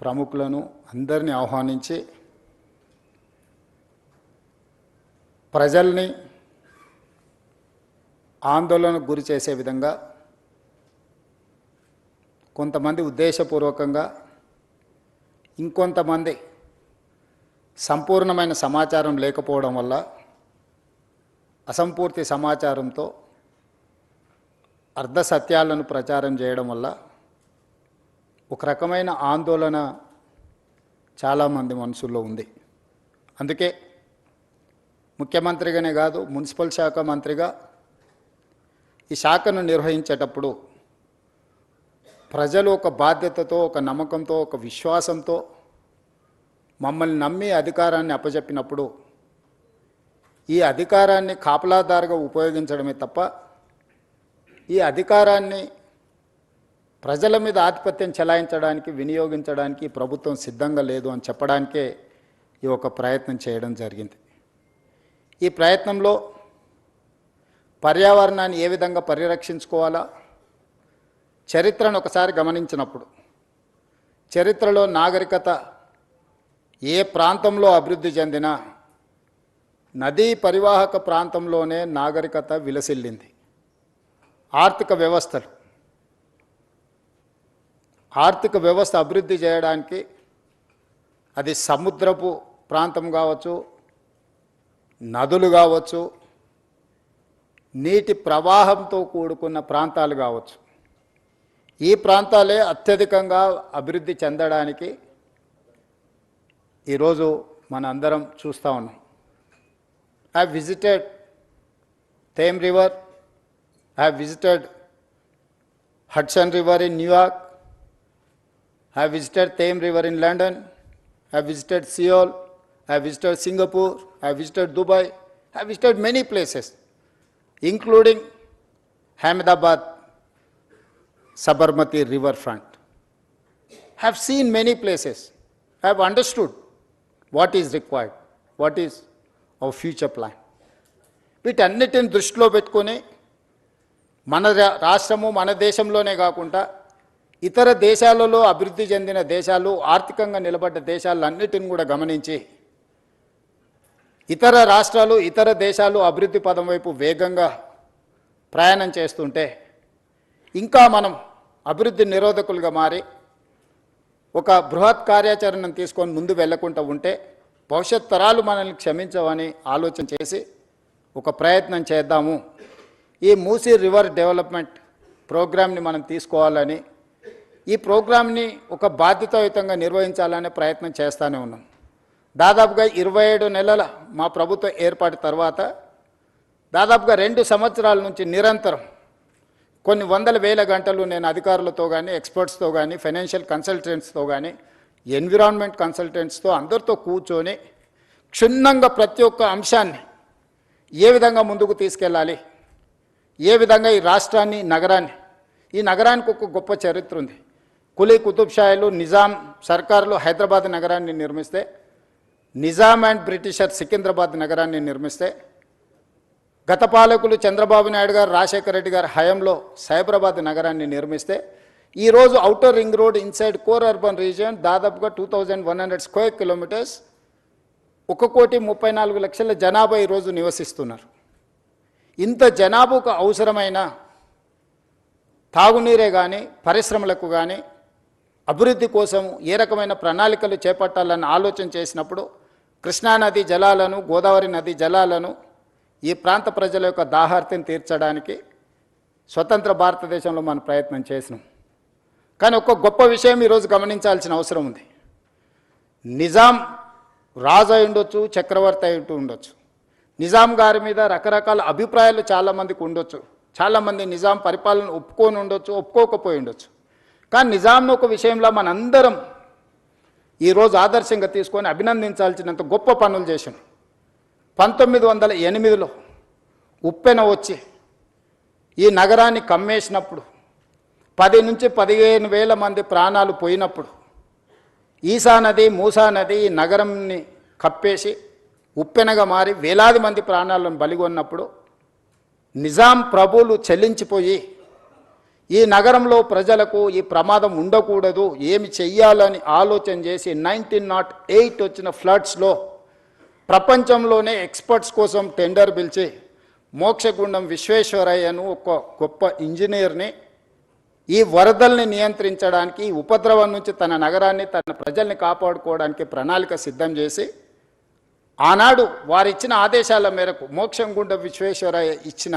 ప్రముఖులను అందరినీ ఆహ్వానించి ప్రజల్ని ఆందోళనకు గురి చేసే విధంగా కొంతమంది ఉద్దేశపూర్వకంగా, ఇంకొంతమంది సంపూర్ణమైన సమాచారం లేకపోవడం వల్ల అసంపూర్తి సమాచారంతో అర్ధ సత్యాలను ప్రచారం చేయడం వల్ల ఒక రకమైన ఆందోళన చాలామంది మనసుల్లో ఉంది. అందుకే ముఖ్యమంత్రిగానే కాదు, మున్సిపల్ శాఖ మంత్రిగా ఈ శాఖను నిర్వహించేటప్పుడు ప్రజలు ఒక బాధ్యతతో, ఒక నమ్మకంతో, ఒక విశ్వాసంతో మమ్మల్ని నమ్మి అధికారాన్ని అప్పచెప్పినప్పుడు ఈ అధికారాన్ని కాపలాదారుగా ఉపయోగించడమే తప్ప ఈ అధికారాన్ని ప్రజల మీద ఆధిపత్యం చెలాయించడానికి, వినియోగించడానికి ప్రభుత్వం సిద్ధంగా లేదు అని చెప్పడానికే ఈ ఒక ప్రయత్నం చేయడం జరిగింది. ఈ ప్రయత్నంలో పర్యావరణాన్ని ఏ విధంగా పరిరక్షించుకోవాలా, చరిత్రను ఒకసారి గమనించినప్పుడు చరిత్రలో నాగరికత ఏ ప్రాంతంలో అభివృద్ధి చెందినా నదీ పరివాహక ప్రాంతంలోనే నాగరికత విలసిల్లింది. ఆర్థిక వ్యవస్థ అభివృద్ధి చేయడానికి అది సముద్రపు ప్రాంతం కావచ్చు, నదులు కావచ్చు, నీటి ప్రవాహంతో కూడుకున్న ప్రాంతాలు కావచ్చు, ఈ ప్రాంతాలే అత్యధికంగా అభివృద్ధి చెందడానికి ఈరోజు మన అందరం చూస్తూ ఉన్నాం. I have visited Thames River, I have visited Hudson River in New York, I have visited Thames River in London, I have visited Seoul, I have visited Singapore, I have visited Dubai, I have visited many places, including Ahmedabad, Sabarmati river front. I have seen many places. I have understood what is required, what is our future plan. వీటన్నిటిని దృష్టిలో పెట్టుకొని మన రాష్ట్రము మన దేశంలోనే కాకుండా ఇతర దేశాలలో అభివృద్ధి చెందిన దేశాలు, ఆర్థికంగా నిలబడ్డ దేశాలన్నిటిని కూడా గమనించి ఇతర రాష్ట్రాలు, ఇతర దేశాలు అభివృద్ధి పదం వైపు వేగంగా ప్రయాణం చేస్తుంటే ఇంకా మనం అభివృద్ధి నిరోధకులుగా మారి ఒక బృహత్ కార్యాచరణను తీసుకొని ముందు వెళ్ళకుండా ఉంటే భవిష్యత్ తరాలు మనల్ని క్షమించవని ఆలోచన చేసి ఒక ప్రయత్నం చేద్దాము. ఈ మూసీ రివర్ డెవలప్మెంట్ ప్రోగ్రామ్ని మనం తీసుకోవాలని, ఈ ప్రోగ్రామ్ని ఒక బాధ్యతాయుతంగా నిర్వహించాలనే ప్రయత్నం చేస్తూనే ఉన్నాం. దాదాపుగా 27 నెలల మా ప్రభుత్వ ఏర్పాటు తర్వాత దాదాపుగా 2 సంవత్సరాల నుంచి నిరంతరం కొన్ని వందల వేల గంటలు నేను అధికారులతో కానీ, ఎక్స్పర్ట్స్తో కానీ, ఫైనాన్షియల్ కన్సల్టెంట్స్తో కానీ, ఎన్విరాన్మెంట్ కన్సల్టెంట్స్తో అందరితో కూర్చొని క్షుణ్ణంగా ప్రతి ఒక్క అంశాన్ని ఏ విధంగా ముందుకు తీసుకెళ్ళాలి, ఏ విధంగా ఈ రాష్ట్రాన్ని, ఈ నగరానికి ఒక గొప్ప చరిత్ర ఉంది. కులీ కుతుబ్ షాయిలు, నిజాం సర్కారులు హైదరాబాద్ నగరాన్ని నిర్మిస్తే, నిజాం అండ్ బ్రిటిషర్ సికింద్రాబాద్ నగరాన్ని నిర్మిస్తే, గత పాలకులు చంద్రబాబు నాయుడు గారు, రాజశేఖర రెడ్డి గారు హయాంలో సైబరాబాద్ నగరాన్ని నిర్మిస్తే ఈరోజు outer ring road inside core urban region దాదాపుగా 2100 స్క్వేర్ కిలోమీటర్స్, 1,34,00,000 జనాభా ఈరోజు నివసిస్తున్నారు. ఇంత జనాభాకు అవసరమైన తాగునీరే కానీ, పరిశ్రమలకు కానీ, అభివృద్ధి కోసం ఏ రకమైన ప్రణాళికలు చేపట్టాలని ఆలోచన చేసినప్పుడు కృష్ణానది జలాలను, గోదావరి నది జలాలను ఈ ప్రాంత ప్రజల యొక్క దాహార్తిని తీర్చడానికి స్వతంత్ర భారతదేశంలో మనం ప్రయత్నం చేసినాం. కానీ ఒక గొప్ప విషయం ఈరోజు గమనించాల్సిన అవసరం ఉంది. నిజాం రాజు అయి ఉండొచ్చు, చక్రవర్తి అయి ఉండొచ్చు, నిజాం గారి మీద రకరకాల అభిప్రాయాలు చాలామందికి ఉండొచ్చు, చాలామంది నిజాం పరిపాలన ఒప్పుకొని ఉండొచ్చు, ఒప్పుకోకపోయి ఉండొచ్చు. కానీ నిజాంను ఒక విషయంలో మనందరం ఈరోజు ఆదర్శంగా తీసుకొని అభినందించాల్సినంత గొప్ప పనులు చేశాం. 1908లో ఉప్పెన వచ్చి ఈ నగరాన్ని కమ్మేసినప్పుడు 10 నుంచి 15,000 మంది ప్రాణాలు పోయినప్పుడు ఈసా నది, మూసా నది ఈ నగరంని కప్పేసి ఉప్పెనగా మారి వేలాది మంది ప్రాణాలను బలిగొన్నప్పుడు నిజాం ప్రభువులు చెల్లించిపోయి ఈ నగరంలో ప్రజలకు ఈ ప్రమాదం ఉండకూడదు, ఏమి చెయ్యాలని ఆలోచన చేసి 1908 వచ్చిన ఫ్లడ్స్లో ప్రపంచంలోనే ఎక్స్పర్ట్స్ కోసం టెండర్ పిలిచి మోక్షగుండం విశ్వేశ్వరయ్యను ఒక గొప్ప ఇంజనీర్ని ఈ వరదల్ని నియంత్రించడానికి, ఈ ఉపద్రవం నుంచి తన నగరాన్ని, తన ప్రజల్ని కాపాడుకోవడానికి ప్రణాళిక సిద్ధం చేసి ఆనాడు వారిచ్చిన ఆదేశాల మేరకు మోక్షగుండం విశ్వేశ్వరయ్య ఇచ్చిన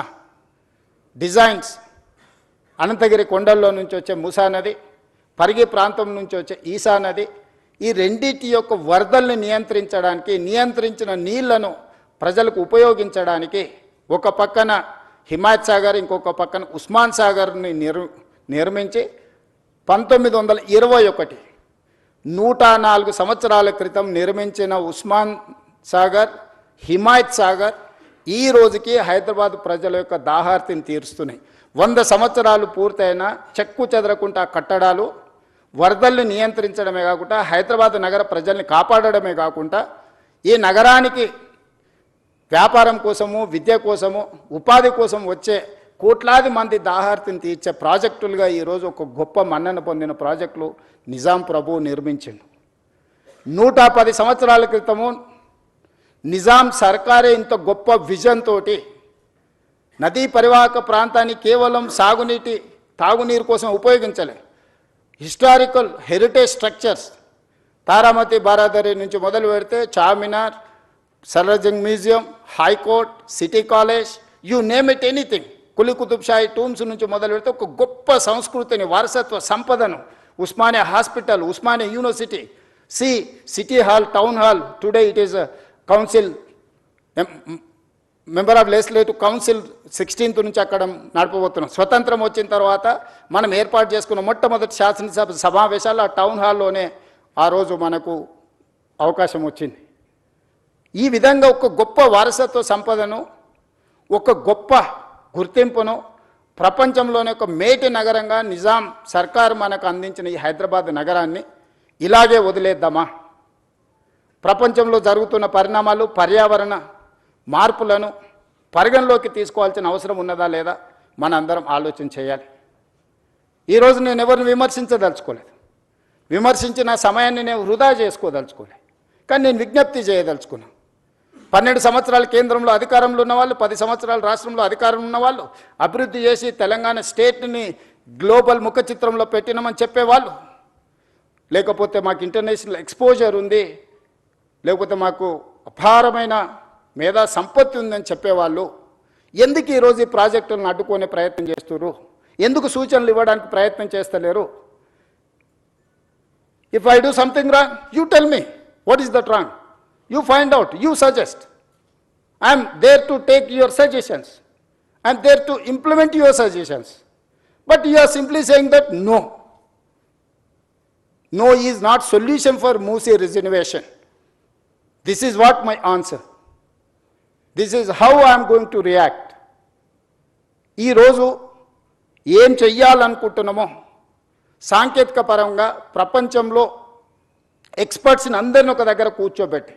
డిజైన్స్, అనంతగిరి కొండల్లో నుంచి వచ్చే ముసా నది, పరిగి ప్రాంతం నుంచి వచ్చే ఈసా నది, ఈ రెండింటి యొక్క వరదల్ని నియంత్రించడానికి, నియంత్రించిన నీళ్లను ప్రజలకు ఉపయోగించడానికి ఒక పక్కన హిమాయత్ సాగర్, ఇంకొక పక్కన ఉస్మాన్ సాగర్ని నిర్మించి 1921 104 సంవత్సరాల క్రితం నిర్మించిన ఉస్మాన్ సాగర్, హిమాయత్ సాగర్ ఈ రోజుకి హైదరాబాద్ ప్రజల యొక్క దాహార్తిని తీరుస్తున్నాయి. 100 సంవత్సరాలు పూర్తయిన చెక్కు చెదరకుండా కట్టడాలు వరదల్ని నియంత్రించడమే కాకుండా హైదరాబాద్ నగర ప్రజల్ని కాపాడడమే కాకుండా ఈ నగరానికి వ్యాపారం కోసము, విద్య కోసము, ఉపాధి కోసం వచ్చే కోట్లాది మంది దాహార్తిని తీర్చే ప్రాజెక్టులుగా ఈరోజు ఒక గొప్ప మన్నన పొందిన ప్రాజెక్టులు నిజాం ప్రభువు నిర్మించిండు. 110 సంవత్సరాల క్రితము నిజాం సర్కారే ఇంత గొప్ప విజన్ తోటి నదీ పరివాహక ప్రాంతాన్ని కేవలం తాగునీరు కోసం ఉపయోగించలే, historical heritage structures, Taramati Baradari నుంచి మొదలు పెడితే Charminar, Salarjung museum, high court, city college, you name it anything, Quli Qutub Shahi tombs నుంచి మొదలు పెడితే ఒక గొప్ప సంస్కృతిని, వారసత్వ సంపదను, Osmania hospital, Osmania university, city hall, town hall, today it is council, member of legislative council 16th నుంచి అక్కడ నడపబోతున్నాం. స్వతంత్రం వచ్చిన తర్వాత మనం ఏర్పాటు చేసుకున్న మొట్టమొదటి శాసనసభ సమావేశాలు ఆ టౌన్ హాల్లోనే ఆ రోజు మనకు అవకాశం వచ్చింది. ఈ విధంగా ఒక గొప్ప వారసత్వ సంపదను, ఒక గొప్ప గుర్తింపును, ప్రపంచంలోనే ఒక మేటి నగరంగా నిజాం సర్కారు మనకు అందించిన ఈ హైదరాబాద్ నగరాన్ని ఇలాగే వదిలేద్దామా? ప్రపంచంలో జరుగుతున్న పరిణామాలు, పర్యావరణ మార్పులను పరిగణలోకి తీసుకోవాల్సిన అవసరం ఉన్నదా లేదా మనందరం ఆలోచన చేయాలి. ఈరోజు నేను ఎవరిని విమర్శించదలుచుకోలేదు, విమర్శించిన సమయాన్ని నేను వృధా చేసుకోదలుచుకోలేదు, కానీ నేను విజ్ఞప్తి చేయదలుచుకున్నాను. 12 సంవత్సరాలు కేంద్రంలో అధికారంలో ఉన్నవాళ్ళు, 10 సంవత్సరాలు రాష్ట్రంలో అధికారం ఉన్నవాళ్ళు, అభివృద్ధి చేసి తెలంగాణ స్టేట్ని గ్లోబల్ ముఖ చిత్రంలో పెట్టినామని చెప్పేవాళ్ళు, లేకపోతే మాకు ఇంటర్నేషనల్ ఎక్స్పోజర్ ఉంది, లేకపోతే మాకు అపారమైన మేధా సంపత్తి ఉందని చెప్పేవాళ్ళు ఎందుకు ఈరోజు ఈ ప్రాజెక్టులను అడ్డుకునే ప్రయత్నం చేస్తున్నారు? ఎందుకు సూచనలు ఇవ్వడానికి ప్రయత్నం చేస్తలేరు? If I do something wrong, you tell me what is that wrong, you find out, you suggest. I'm there to take your suggestions, I'm there to implement your suggestions, but you are simply saying that no. No is not solution for Musi Rejuvenation. This is what my answer. This is how I am going to react. ఈ రోజు ఏం చెయ్యాలనుకుంటున్నామో సాంకేతిక పరంగా ప్రపంచంలో ఎక్స్పర్ట్స్ని అందరిని ఒక దగ్గర కూర్చోబెట్టి,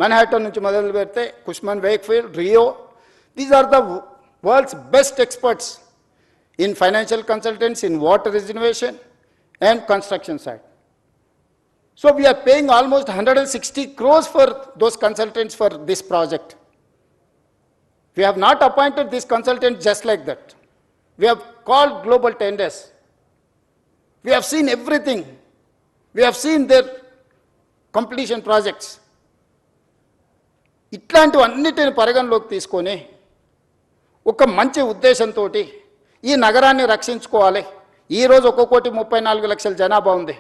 మన్హాటన్ నుంచి మొదలు పెడితే Cushman Wakefield, Rio, these are the world's best experts in financial consultants, in water reservation and construction side. So we are paying almost 160 crores for those consultants for this project. We have not appointed this consultant just like that. We have called global tenders. We have seen everything. We have seen their completion projects. ఇట్లాంటివన్నిటిని పరిగణలోకి తీసుకొని ఒక మంచి ఉద్దేశంతో ఈ నగరాన్ని రక్షించుకోవాలి. ఈరోజు 1,34,00,000 జనాభా ఉంది.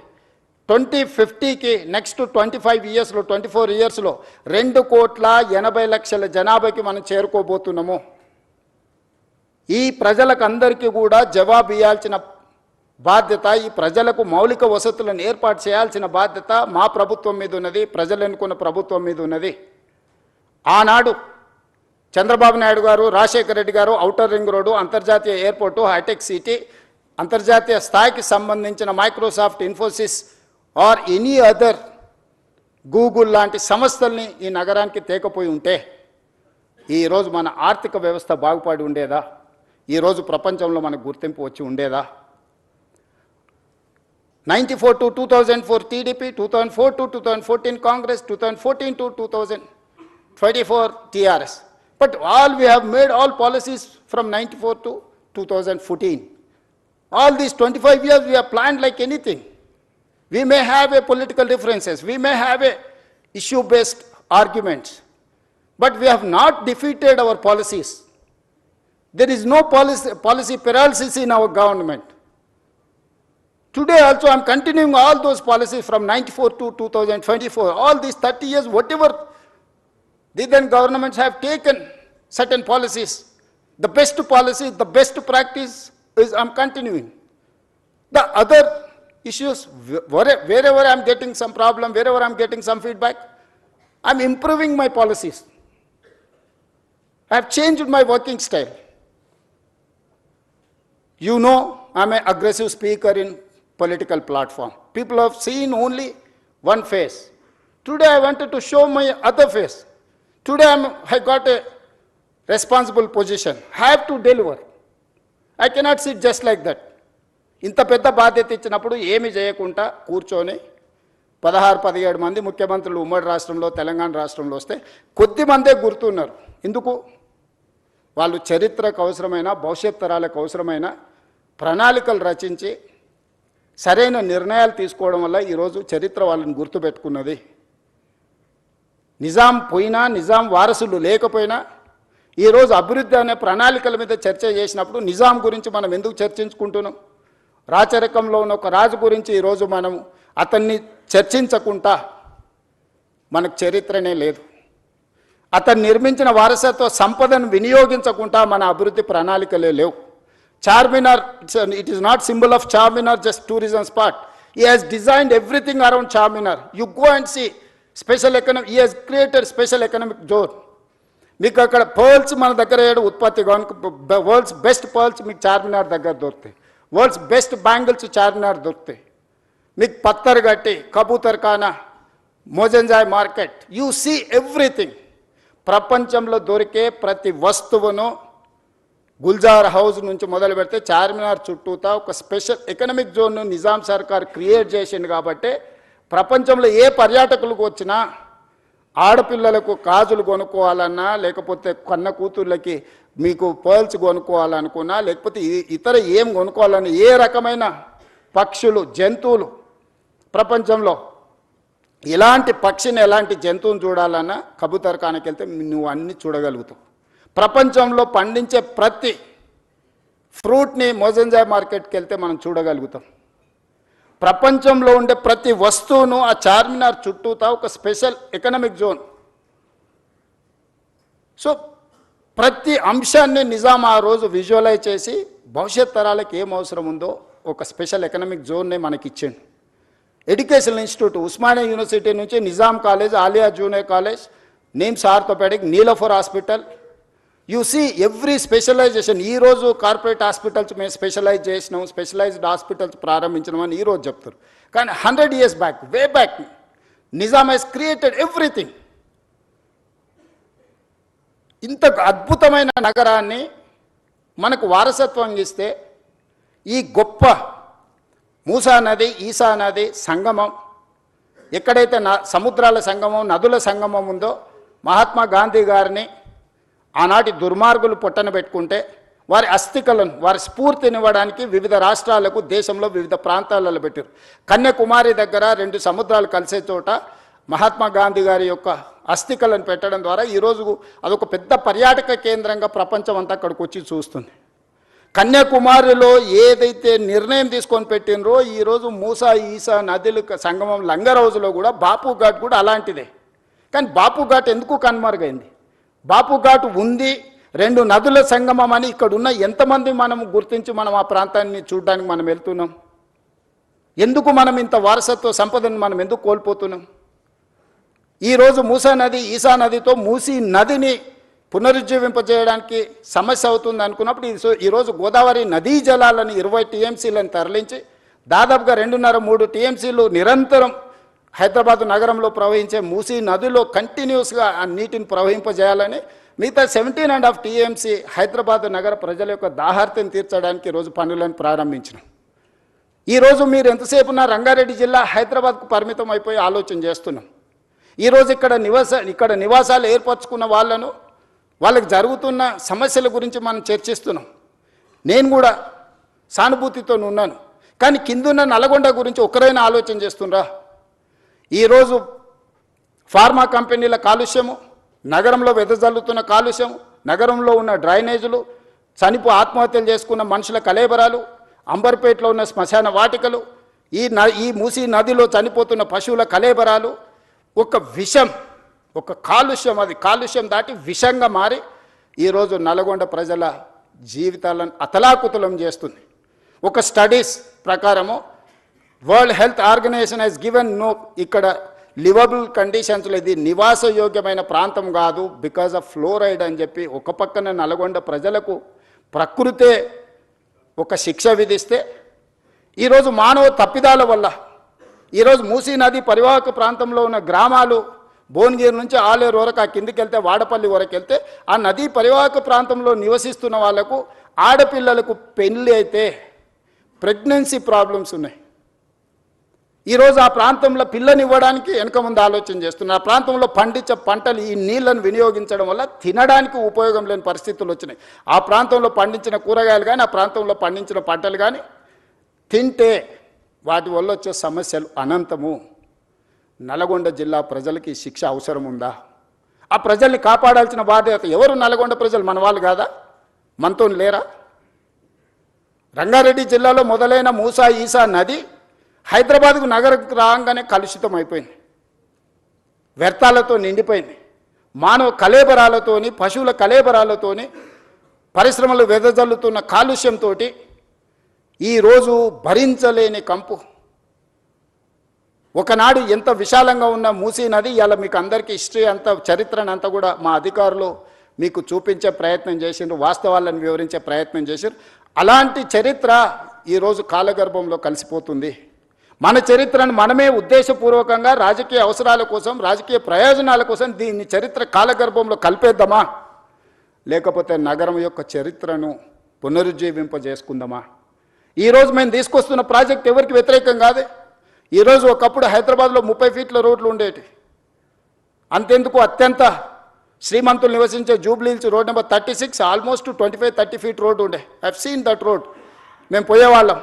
2050కి నెక్స్ట్ 25 ఇయర్స్లో, 24 ఇయర్స్లో 2,80,00,000 జనాభాకి మనం చేరుకోబోతున్నాము. ఈ ప్రజలకు అందరికీ కూడా జవాబు ఇవ్వాల్సిన బాధ్యత, ఈ ప్రజలకు మౌలిక వసతులను ఏర్పాటు చేయాల్సిన బాధ్యత మా ప్రభుత్వం మీద ఉన్నది, ప్రజలు ఎన్నుకున్న ప్రభుత్వం మీద ఉన్నది. ఆనాడు చంద్రబాబు నాయుడు గారు, రాజశేఖర రెడ్డి గారు ఔటర్ రింగ్ రోడ్డు, అంతర్జాతీయ ఎయిర్పోర్టు, హైటెక్ సిటీ, అంతర్జాతీయ స్థాయికి సంబంధించిన Microsoft, Infosys or any other Google లాంటి సంస్థల్ని ఈ నగరానికి తేకపోయి ఉంటే ఈరోజు మన ఆర్థిక వ్యవస్థ బాగుపడి ఉండేదా? ఈరోజు ప్రపంచంలో మనకు గుర్తింపు వచ్చి ఉండేదా? 94 to 2004 TDP, 2004 to 2014 Congress, 2014 to 2024 TRS. But all we have made all policies from 94 to 2014. All these 25 years we have planned like anything. We may have a political differences, we may have a issue-based arguments, but we have not defeated our policies. There is no policy paralysis in our government. Today also I am continuing all those policies from 94 to 2024. All these 30 years, whatever the then governments have taken certain policies, the best policy, the best practice is I am continuing. The other issues, wherever I am getting some problem, wherever I am getting some feedback, I am improving my policies. I have changed my working style. You know, I am an aggressive speaker in political platform. People have seen only one face. Today I wanted to show my other face. Today I got a responsible position. I have to deliver. I cannot sit just like that. ఇంత పెద్ద బాధ్యత ఇచ్చినప్పుడు ఏమి చేయకుండా కూర్చొని 16-17 మంది ముఖ్యమంత్రులు ఉమ్మడి రాష్ట్రంలో, తెలంగాణ రాష్ట్రంలో వస్తే కొద్ది మందే గుర్తున్నారు. ఎందుకు? వాళ్ళు చరిత్రకు అవసరమైన, భవిష్యత్ తరాలకు అవసరమైన ప్రణాళికలు రచించి సరైన నిర్ణయాలు తీసుకోవడం వల్ల ఈరోజు చరిత్ర వాళ్ళని గుర్తుపెట్టుకున్నది. నిజాం పోయినా, నిజాం వారసులు లేకపోయినా ఈరోజు అభివృద్ధి అనే ప్రణాళికల మీద చర్చ చేసినప్పుడు నిజాం గురించి మనం ఎందుకు చర్చించుకుంటున్నాం? రాచరికంలో ఉన్న ఒక రాజు గురించి ఈరోజు మనం అతన్ని చర్చించకుండా మనకు చరిత్రనే లేదు. అతను నిర్మించిన వారసత్వ సంపదను వినియోగించకుండా మన అభివృద్ధి ప్రణాళికలే లేవు. Charminar, it is not symbol of Charminar, just tourism spot. He has designed everything around Charminar. You go and see special economic, he has created special economic zone. మీకు అక్కడ పర్ల్స్ మన దగ్గర ఉత్పత్తి వరల్డ్స్ బెస్ట్ పర్ల్స్ మీకు చార్మినార్ దగ్గర దొరుకుతాయి. World's best bangles Charminar దొరుకుతాయి. మీకు పత్తర్ గట్టి, కబూతర్ ఖానా, Mozamjahi market, you see everything. ప్రపంచంలో దొరికే ప్రతి వస్తువును గుల్జార్ హౌస్ నుంచి మొదలు పెడితే చార్మినార్ చుట్టూతా ఒక స్పెషల్ ఎకనామిక్ జోన్ను నిజాం సర్కార్ క్రియేట్ చేసింది. కాబట్టి ప్రపంచంలో ఏ పర్యాటకులకు వచ్చినా ఆడపిల్లలకు గాజులు కొనుక్కోవాలన్నా, లేకపోతే కన్న కూతుర్లకి మీకు పర్ల్స్ కొనుక్కోవాలనుకున్నా, లేకపోతే ఇతర ఏం కొనుక్కోవాలన్నా, ఏ రకమైన పక్షులు, జంతువులు ప్రపంచంలో ఎలాంటి పక్షిని, ఎలాంటి జంతువుని చూడాలన్నా కబూతర్ ఖానాకి వెళ్తే నువ్వు అన్నీ చూడగలుగుతావు. ప్రపంచంలో పండించే ప్రతి ఫ్రూట్ని మోజంజాయ్ మార్కెట్కి వెళ్తే మనం చూడగలుగుతాం. ప్రపంచంలో ఉండే ప్రతి వస్తువును ఆ చార్మినార్ చుట్టూతా ఒక స్పెషల్ ఎకనామిక్ జోన్. సో ప్రతి అంశాన్ని నిజాం ఆ రోజు విజువలైజ్ చేసి భవిష్యత్ తరాలకు ఏం అవసరం ఉందో ఒక స్పెషల్ ఎకనామిక్ జోన్నే మనకి ఇచ్చిండు. ఎడ్యుకేషనల్ ఇన్స్టిట్యూట్, ఉస్మానియా యూనివర్సిటీ నుంచి Nizam college, Aliya junior college, NIMS orthopaedic, Niloufer hospital, you see every specialisation. ఈరోజు కార్పొరేట్ హాస్పిటల్స్ మేము స్పెషలైజ్ చేసినాం, స్పెషలైజ్డ్ హాస్పిటల్స్ ప్రారంభించినామని ఈరోజు చెప్తారు. కానీ 100 years back, way back, Nizam has created everything. ఇంత అద్భుతమైన నగరాన్ని మనకు వారసత్వం ఇస్తే ఈ గొప్ప మూసా నది, ఈసా నది సంగమం, ఎక్కడైతే సముద్రాల సంగమం, నదుల సంగమం ఉందో, మహాత్మా గాంధీ గారిని ఆనాటి దుర్మార్గులు పొట్టన పెట్టుకుంటే వారి అస్థికలను, వారి స్ఫూర్తినివ్వడానికి వివిధ రాష్ట్రాలకు, దేశంలో వివిధ ప్రాంతాలలో పెట్టారు. కన్యాకుమారి దగ్గర 2 సముద్రాలు కలిసే చోట మహాత్మా గాంధీ గారి యొక్క అస్థికలను పెట్టడం ద్వారా ఈరోజు అదొక పెద్ద పర్యాటక కేంద్రంగా ప్రపంచం అంతా అక్కడికి వచ్చి చూస్తుంది. కన్యాకుమారిలో ఏదైతే నిర్ణయం తీసుకొని పెట్టినరో ఈరోజు మూసా, ఈసా నదుల సంగమం లంగర్ హౌజ్లో కూడా బాపు ఘాట్ కూడా అలాంటిదే. కానీ బాపు ఘాట్ ఎందుకు కనుమరుగైంది? బాపు ఘాట్ ఉంది, 2 నదుల సంగమం అని ఇక్కడున్న ఎంతమంది మనం గుర్తించి మనం ఆ ప్రాంతాన్ని చూడడానికి మనం వెళ్తున్నాం? ఎందుకు మనం ఇంత వారసత్వ సంపదను మనం ఎందుకు కోల్పోతున్నాం? ఈరోజు మూసా నది, ఈసా నదితో మూసీ నదిని పునరుజ్జీవింపజేయడానికి సమస్య అవుతుంది అనుకున్నప్పుడు ఈరోజు గోదావరి నదీ జలాలను 20 TMCలను తరలించి దాదాపుగా 2.5-3 TMCలు నిరంతరం హైదరాబాద్ నగరంలో ప్రవహించే మూసీ నదిలో కంటిన్యూస్గా ఆ నీటిని ప్రవహింపజేయాలని మిగతా 17.5 TMC హైదరాబాద్ నగర ప్రజల యొక్క దాహార్తిని తీర్చడానికి ఈరోజు పనులను ప్రారంభించినాం. ఈరోజు మీరు ఎంతసేపు ఉన్న రంగారెడ్డి జిల్లా హైదరాబాద్కు పరిమితం అయిపోయి ఆలోచన చేస్తున్నాం. ఈరోజు ఇక్కడ నివాసాలు ఏర్పరచుకున్న వాళ్ళకి జరుగుతున్న సమస్యల గురించి మనం చర్చిస్తున్నాం. నేను కూడా సానుభూతితో ఉన్నాను. కానీ కిందున్న నల్గొండ గురించి ఒక్కరైనా ఆలోచన చేస్తుండ్రా? ఈరోజు ఫార్మా కంపెనీల కాలుష్యము, నగరంలో వెదజల్లుతున్న కాలుష్యము, నగరంలో ఉన్న డ్రైనేజీలు, ఆత్మహత్యలు చేసుకున్న మనుషుల కలేబరాలు, అంబర్పేటలో ఉన్న శ్మశాన వాటికలు, ఈ మూసీ నదిలో చనిపోతున్న పశువుల కలేబరాలు, ఒక విషం, ఒక కాలుష్యం, అది కాలుష్యం దాటి విషంగా మారి ఈరోజు నల్గొండ ప్రజల జీవితాలను అతలాకుతలం చేస్తుంది. ఒక స్టడీస్ ప్రకారము world health organisation has given ఇక్కడ లివబుల్ కండిషన్స్లో ఇది నివాసయోగ్యమైన ప్రాంతం కాదు బికాజ్ ఆఫ్ ఫ్లోరైడ్ అని చెప్పి ఒక పక్కన నల్గొండ ప్రజలకు ప్రకృతే ఒక శిక్ష విధిస్తే, ఈరోజు మానవ తప్పిదాల వల్ల ఈరోజు మూసీ నది పరివాహక ప్రాంతంలో ఉన్న గ్రామాలు భువనగిరి నుంచి ఆలేరు వరకు, ఆ కిందికి వెళ్తే వాడపల్లి వరకు వెళ్తే ఆ నదీ పరివాహక ప్రాంతంలో నివసిస్తున్న వాళ్లకు ఆడపిల్లలకు పెళ్ళి అయితే ప్రెగ్నెన్సీ ప్రాబ్లమ్స్ ఉన్నాయి. ఈరోజు ఆ ప్రాంతంలో పిల్లనివ్వడానికి వెనక ముందు ఆలోచన చేస్తున్నారు. ఆ ప్రాంతంలో పండించే పంటలు ఈ నీళ్లను వినియోగించడం వల్ల తినడానికి ఉపయోగం లేని పరిస్థితులు వచ్చినాయి. ఆ ప్రాంతంలో పండించిన కూరగాయలు కానీ, ఆ ప్రాంతంలో పండించిన పంటలు కానీ తింటే వాటి వల్ల వచ్చే సమస్యలు అనంతము. నల్గొండ జిల్లా ప్రజలకి శిక్ష అవసరం ఉందా? ఆ ప్రజల్ని కాపాడాల్సిన బాధ్యత ఎవరు? నల్గొండ ప్రజలు మన వాళ్ళు కాదా? మనతో లేరా? రంగారెడ్డి జిల్లాలో మొదలైన మూసా ఈసా నది హైదరాబాద్కు నగరకు రాగానే కలుషితం అయిపోయింది, వ్యర్థాలతో నిండిపోయింది. మానవ కలేబరాలతోని, పశువుల కలేబరాలతోని, పరిశ్రమలు వెదజల్లుతున్న కాలుష్యంతో ఈరోజు భరించలేని కంపు. ఒకనాడు ఎంత విశాలంగా ఉన్న మూసీ నది ఇవాళ మీకు అందరికీ హిస్టరీ అంతా, చరిత్రను అంతా కూడా మా అధికారులు మీకు చూపించే ప్రయత్నం చేసిండ్రు, వాస్తవాలను వివరించే ప్రయత్నం చేశారు. అలాంటి చరిత్ర ఈరోజు కాలగర్భంలో కలిసిపోతుంది. మన చరిత్రను మనమే ఉద్దేశపూర్వకంగా రాజకీయ అవసరాల కోసం, రాజకీయ ప్రయోజనాల కోసం దీన్ని చరిత్ర కాలగర్భంలో కలిపేద్దామా, లేకపోతే నగరం యొక్క చరిత్రను పునరుజ్జీవింపజేసుకుందామా? ఈరోజు మేము తీసుకొస్తున్న ప్రాజెక్ట్ ఎవరికి వ్యతిరేకం కాదే. ఈరోజు ఒకప్పుడు హైదరాబాద్లో 30 ఫీట్ల రోడ్లు ఉండేవి. అంతెందుకు, అత్యంత శ్రీమంతులు నివసించే Jubilee Hills road number 36 almost 25-30 feet road ఉండే. I've seen that road. మేము పోయేవాళ్ళం.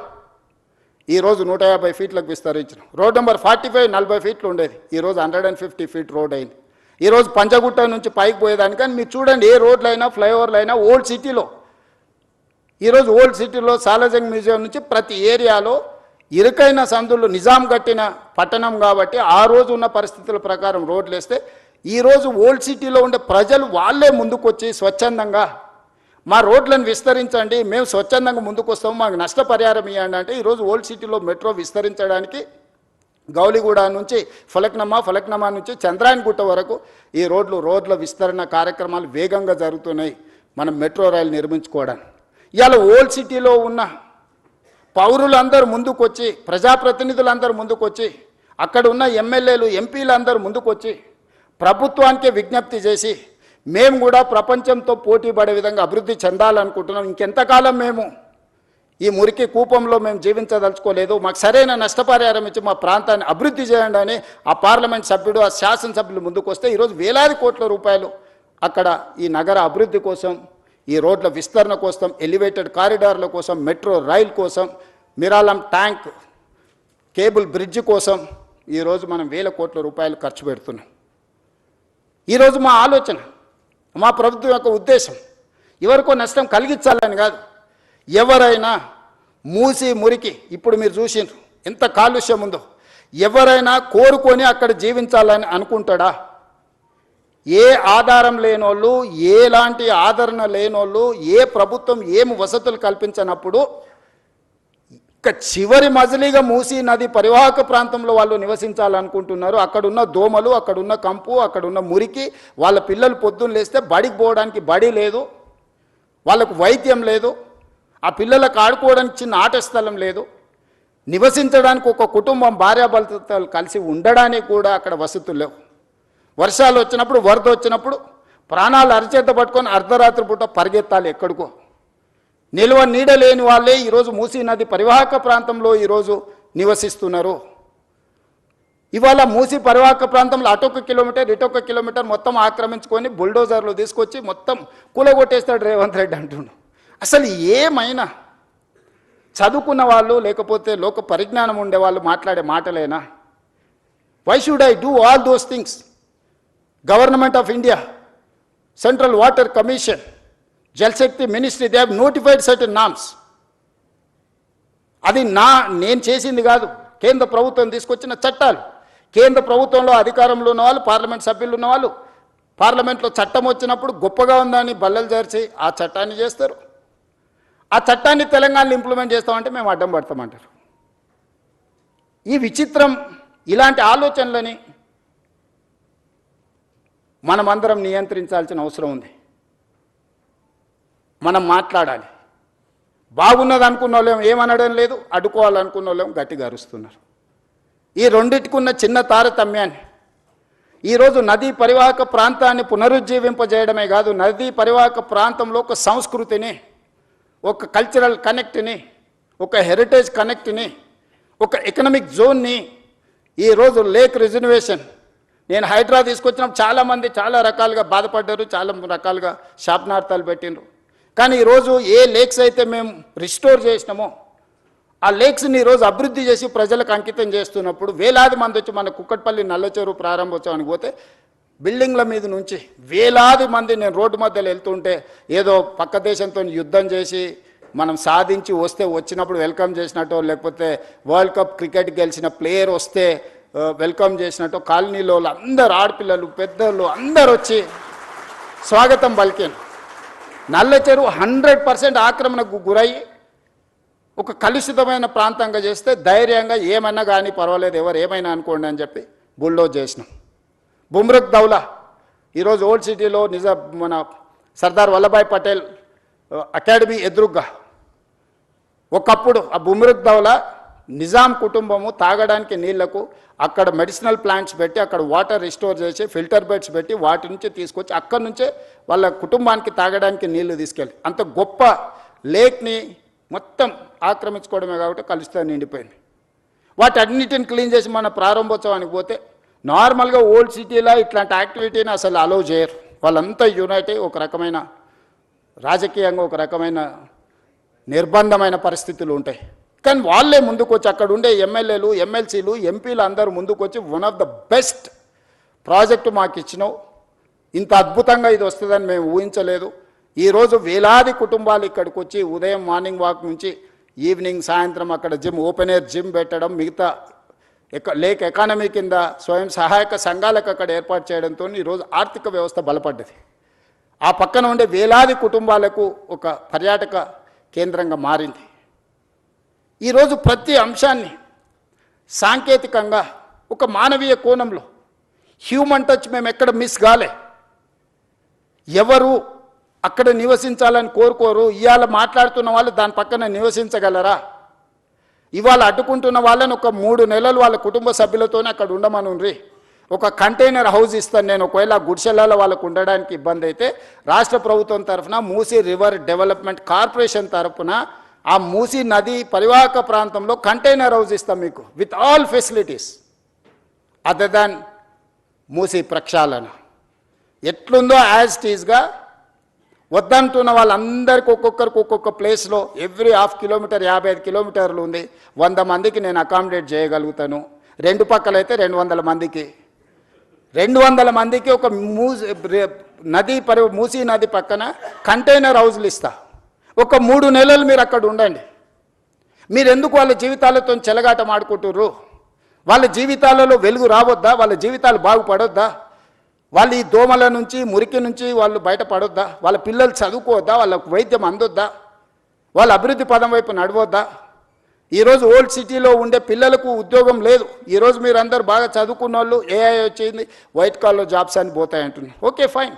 ఈరోజు 150 ఫీట్లకు విస్తరించిన రోడ్ నెంబర్ 45 40 ఫీట్లు ఉండేది. ఈరోజు 150 ఫీట్ రోడ్ అయింది. ఈరోజు పంజగుట్ట నుంచి పైకి పోయేదానికి. కానీ మీరు చూడండి, ఏ రోడ్లు అయినా, ఫ్లైఓవర్లు అయినా ఓల్డ్ సిటీలో, ఈరోజు ఓల్డ్ సిటీలో సాలార్జంగ్ మ్యూజియం నుంచి ప్రతి ఏరియాలో ఇరుకైన సందులు, నిజాం కట్టిన పట్టణం కాబట్టి ఆ రోజు ఉన్న పరిస్థితుల ప్రకారం రోడ్లు వేస్తే ఈరోజు ఓల్డ్ సిటీలో ఉండే ప్రజలు వాళ్ళే ముందుకొచ్చి స్వచ్ఛందంగా మా రోడ్లను విస్తరించండి, మేము స్వచ్ఛందంగా ముందుకు వస్తాము, మాకు నష్టపరిహారం ఇవ్వండి అంటే ఈరోజు ఓల్డ్ సిటీలో మెట్రో విస్తరించడానికి గౌలిగూడ నుంచి ఫలక్నమా నుంచి చంద్రాయణగుట్ట వరకు ఈ రోడ్ల విస్తరణ కార్యక్రమాలు వేగంగా జరుగుతున్నాయి. మనం మెట్రో రైలు నిర్మించుకోవడానికి ఇవాళ ఓల్డ్ సిటీలో ఉన్న పౌరులందరూ ముందుకొచ్చి, ప్రజాప్రతినిధులందరూ ముందుకొచ్చి, అక్కడ ఉన్న ఎమ్మెల్యేలు, ఎంపీలు అందరూ ముందుకొచ్చి ప్రభుత్వానికే విజ్ఞప్తి చేసి మేము కూడా ప్రపంచంతో పోటీ పడే విధంగా అభివృద్ధి చెందాలనుకుంటున్నాం. ఇంకెంతకాలం మేము ఈ మురికి కూపంలో మేము జీవించదలుచుకోలేదు, మాకు సరైన నష్టపరిహారం ఇచ్చి మా ప్రాంతాన్ని అభివృద్ధి చేయండి అని ఆ పార్లమెంట్ సభ్యుడు, ఆ శాసనసభ్యులు ముందుకు వస్తే ఈరోజు వేలాది కోట్ల రూపాయలు అక్కడ ఈ నగర అభివృద్ధి కోసం, ఈ రోడ్ల విస్తరణ కోసం, ఎలివేటెడ్ కారిడార్ల కోసం, మెట్రో రైల్ కోసం, మిరాలం ట్యాంక్ కేబుల్ బ్రిడ్జ్ కోసం ఈరోజు మనం వేల కోట్ల రూపాయలు ఖర్చు పెడుతున్నాం. ఈరోజు మా ఆలోచన, మా ప్రభుత్వం యొక్క ఉద్దేశం ఎవరికో నష్టం కలిగించాలని కాదు. ఎవరైనా మూసి మురికి, ఇప్పుడు మీరు చూసిండ్రు ఎంత కాలుష్యం ఉందో, ఎవరైనా కోరుకొని అక్కడ జీవించాలని అనుకుంటాడా? ఏ ఆధారం లేనోళ్ళు, ఎలాంటి ఆదరణ లేనోళ్ళు, ఏ ప్రభుత్వం ఏం వసతులు కల్పించినప్పుడు ఇక చివరి మజిలీగా మూసీ నది పరివాహక ప్రాంతంలో వాళ్ళు నివసించాలనుకుంటున్నారు. అక్కడున్న దోమలు, అక్కడున్న కంపు, అక్కడున్న మురికి, వాళ్ళ పిల్లలు పొద్దున్న లేస్తే బడికి పోవడానికి బడి లేదు, వాళ్ళకు వైద్యం లేదు, ఆ పిల్లలకు ఆడుకోవడానికి చిన్న ఆట స్థలం లేదు, నివసించడానికి ఒక కుటుంబం భార్యాభర్తలు కలిసి ఉండడానికి కూడా అక్కడ వసతులు లేవు. వర్షాలు వచ్చినప్పుడు, వరద వచ్చినప్పుడు ప్రాణాలు అరిచేత పట్టుకొని అర్ధరాత్రి పూట పరిగెత్తాలి ఎక్కడికో. నిల్వ నీడ లేని వాళ్ళే ఈరోజు మూసీ నది పరివాహక ప్రాంతంలో ఈరోజు నివసిస్తున్నారు. ఇవాళ మూసీ పరివాహక ప్రాంతంలో అటొక కిలోమీటర్ ఇటొక కిలోమీటర్ మొత్తం ఆక్రమించుకొని బుల్డోజర్లు తీసుకొచ్చి మొత్తం కూలగొట్టేస్తాడు రేవంత్ రెడ్డి అంటుండు. అసలు ఏమైనా చదువుకున్న వాళ్ళు, లేకపోతే లోక పరిజ్ఞానం ఉండే వాళ్ళు మాట్లాడే మాటలేనా? Why should I do all those things? Government of India, central water commission, Jal Shakti ministry, they have notified certain norms. అది నేను చేసింది కాదు, కేంద్ర ప్రభుత్వం తీసుకొచ్చిన చట్టాలు. కేంద్ర ప్రభుత్వంలో అధికారంలో ఉన్న వాళ్ళు, పార్లమెంట్ సభ్యులు ఉన్న వాళ్ళు పార్లమెంట్లో చట్టం వచ్చినప్పుడు గొప్పగా ఉందని బల్లలు జరిచి ఆ చట్టాన్ని చేస్తారు. ఆ చట్టాన్ని తెలంగాణలో ఇంప్లిమెంట్ చేస్తామంటే మేము అడ్డం పడతామంటారు. ఈ విచిత్రం, ఇలాంటి ఆలోచనలని మనమందరం నియంత్రించాల్సిన అవసరం ఉంది. మనం మాట్లాడాలి. బాగున్నది అనుకున్న వాళ్ళేమో ఏమనడం లేదు, అడ్డుకోవాలనుకున్న వాళ్ళేమో గట్టిగా అరుస్తున్నారు. ఈ రెండింటికున్న చిన్న తారతమ్యాన్ని ఈరోజు నదీ పరివాహక ప్రాంతాన్ని పునరుజ్జీవింపజేయడమే కాదు, నదీ పరివాహక ప్రాంతంలో ఒక సంస్కృతిని, ఒక కల్చరల్ కనెక్ట్ని, ఒక హెరిటేజ్ కనెక్ట్ని, ఒక ఎకనామిక్ జోన్ని ఈరోజు లేక్ రిజర్వేషన్. నేను హైడ్రా తీసుకొచ్చినప్పుడు చాలామంది చాలా రకాలుగా బాధపడ్డారు, చాలా రకాలుగా శాపనార్థాలు పెట్టిండ్రు. కానీ ఈరోజు ఏ లేక్స్ అయితే మేము రిస్టోర్ చేసినామో ఆ లేక్స్ని ఈరోజు అభివృద్ధి చేసి ప్రజలకు అంకితం చేస్తున్నప్పుడు వేలాది మంది వచ్చి మన కుక్కట్పల్లి నల్లచెరువు ప్రారంభోత్సవానికి పోతే బిల్డింగ్ల మీద నుంచి వేలాది మంది నేను రోడ్డు మధ్యలో వెళ్తుంటే ఏదో పక్క దేశంతో యుద్ధం చేసి మనం సాధించి వస్తే వచ్చినప్పుడు వెల్కమ్ చేసినట్టు, లేకపోతే వరల్డ్ కప్ క్రికెట్ గెలిచిన ప్లేయర్ వస్తే వెల్కమ్ చేసినట్టు కాలనీలో అందరు ఆడపిల్లలు పెద్దలు అందరు వచ్చి స్వాగతం పలికాను. నల్ల చెరువు 100% ఆక్రమణకు గురయ్యి ఒక కలుషితమైన ప్రాంతంగా చేస్తే ధైర్యంగా ఏమన్నా కానీ పర్వాలేదు, ఎవరు ఏమైనా అనుకోండి అని చెప్పి బుల్డోజ్ చేసినాం. బుమ్రక్ దౌలా ఈరోజు ఓల్డ్ సిటీలో మన సర్దార్ వల్లభాయ్ పటేల్ అకాడమీ ఎదురుగ్గా ఒకప్పుడు ఆ బుమ్రక్ దౌలా నిజాం కుటుంబము తాగడానికి నీళ్లకు అక్కడ మెడిసినల్ ప్లాంట్స్ పెట్టి అక్కడ వాటర్ రిస్టోర్ చేసి ఫిల్టర్ బెడ్స్ పెట్టి వాటి నుంచి తీసుకొచ్చి అక్కడి నుంచే వాళ్ళ కుటుంబానికి తాగడానికి నీళ్లు తీసుకెళ్ళి అంత గొప్ప లేక్ని మొత్తం ఆక్రమించుకోవడమే కాబట్టి కలుషితం నిండిపోయింది. వాటి అన్నిటిని క్లీన్ చేసి మన ప్రారంభోత్సవానికి పోతే నార్మల్గా ఓల్డ్ సిటీలో ఇట్లాంటి యాక్టివిటీని అసలు అలౌ చేయరు. వాళ్ళంతా యునైట్ అయ్యి ఒక రకమైన రాజకీయంగా ఒక రకమైన నిర్బంధమైన పరిస్థితులు ఉంటాయి. కానీ వాళ్ళే ముందుకు వచ్చి అక్కడ ఉండే ఎమ్మెల్యేలు ఎమ్మెల్సీలు ఎంపీలు అందరూ ముందుకు వచ్చి one of the best project మాకు ఇచ్చినావు, ఇంత అద్భుతంగా ఇది వస్తుందని మేము ఊహించలేదు. ఈరోజు వేలాది కుటుంబాలు ఇక్కడికి వచ్చి ఉదయం మార్నింగ్ వాక్ నుంచి ఈవినింగ్ సాయంత్రం అక్కడ జిమ్ ఓపెన్ ఎయిర్ జిమ్ పెట్టడం, మిగతా లేక్ ఎకానమీ కింద స్వయం సహాయక సంఘాలకు అక్కడ ఏర్పాటు చేయడంతో ఈరోజు ఆర్థిక వ్యవస్థ బలపడ్డది. ఆ పక్కన ఉండే వేలాది కుటుంబాలకు ఒక పర్యాటక కేంద్రంగా మారింది. ఈరోజు ప్రతి అంశాన్ని సాంకేతికంగా ఒక మానవీయ కోణంలో హ్యూమన్ టచ్ మేము ఎక్కడ మిస్ కాలే. ఎవరు అక్కడ నివసించాలని కోరుకోరు. ఇవాళ మాట్లాడుతున్న వాళ్ళు దాని పక్కన నివసించగలరా? ఇవాళ అడ్డుకుంటున్న వాళ్ళని ఒక 3 నెలలు వాళ్ళ కుటుంబ సభ్యులతోనే అక్కడ ఉండమనుండ్రి. ఒక కంటైనర్ హౌస్ ఇస్తాను నేను, ఒకవేళ గుడిసెలలో వాళ్ళకు ఉండడానికి ఇబ్బంది అయితే రాష్ట్ర ప్రభుత్వం తరఫున మూసీ రివర్ డెవలప్మెంట్ కార్పొరేషన్ తరఫున ఆ మూసీ నది పరివాహక ప్రాంతంలో కంటైనర్ హౌస్ ఇస్తాం మీకు with all facilities other than Musi ప్రక్షాళన. ఎట్లుందో యాజ్ టీజ్గా వద్దంటున్న వాళ్ళందరికీ ఒక్కొక్కరికి ఒక్కొక్క ప్లేస్లో ఎవ్రీ 1/2 కిలోమీటర్ 55 కిలోమీటర్లు ఉంది. 100 మందికి నేను అకామిడేట్ చేయగలుగుతాను. 2 పక్కలైతే 200 మందికి 200 మందికి ఒక మూసీ నది పక్కన కంటైనర్ హౌస్లు ఇస్తా. ఒక 3 నెలలు మీరు అక్కడ ఉండండి. మీరు ఎందుకు వాళ్ళ జీవితాలతో చెలగాట మాడుకుంటుర్రు? వాళ్ళ జీవితాలలో వెలుగు రావద్దా? వాళ్ళ జీవితాలు బాగుపడొద్దా? వాళ్ళు ఈ దోమల నుంచి మురికి నుంచి వాళ్ళు బయటపడొద్దా? వాళ్ళ పిల్లలు చదువుకోవద్దా? వాళ్ళకు వైద్యం అందొద్దా? వాళ్ళ అభివృద్ధి పదం వైపు నడవద్దా? ఈరోజు ఓల్డ్ సిటీలో ఉండే పిల్లలకు ఉద్యోగం లేదు. ఈరోజు మీరు అందరు బాగా చదువుకున్న వాళ్ళు ఏఐ వచ్చింది వైట్ కాలర్ జాబ్స్ అని పోతాయంటున్నారు. ఓకే ఫైన్,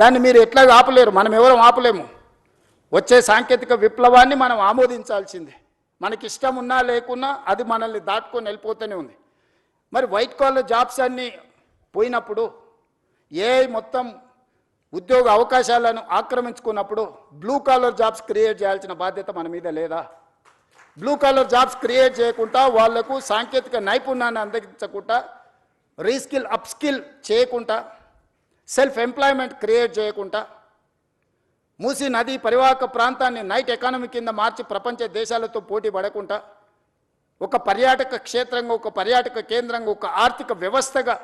దాన్ని మీరు ఎట్లాగా ఆపలేరు, మనం ఎవరం ఆపలేము. వచ్చే సాంకేతిక విప్లవాన్ని మనం ఆమోదించాల్సిందే. మనకి ఇష్టం ఉన్నా లేకున్నా అది మనల్ని దాటుకొని వెళ్ళిపోతూనే ఉంది. మరి వైట్ కాలర్ జాబ్స్ అన్నీ పోయినప్పుడు ఏఐ మొత్తం ఉద్యోగ అవకాశాలను ఆక్రమించుకున్నప్పుడు బ్లూ కాలర్ జాబ్స్ క్రియేట్ చేయాల్సిన బాధ్యత మన మీద లేదా? బ్లూ కాలర్ జాబ్స్ క్రియేట్ చేయకుండా వాళ్లకు సాంకేతిక నైపుణ్యాన్ని అందించకుండా రీస్కిల్ అప్స్కిల్ చేయకుండా సెల్ఫ్ ఎంప్లాయ్మెంట్ క్రియేట్ చేయకుండా మూసీ నది పరివాహక ప్రాంతాన్ని నైట్ ఎకానమీ కింద మార్చి ప్రపంచ దేశాలతో పోటీ పడకుండా ఒక పర్యాటక క్షేత్రంగా ఒక పర్యాటక కేంద్రంగా ఒక ఆర్థిక వ్యవస్థగా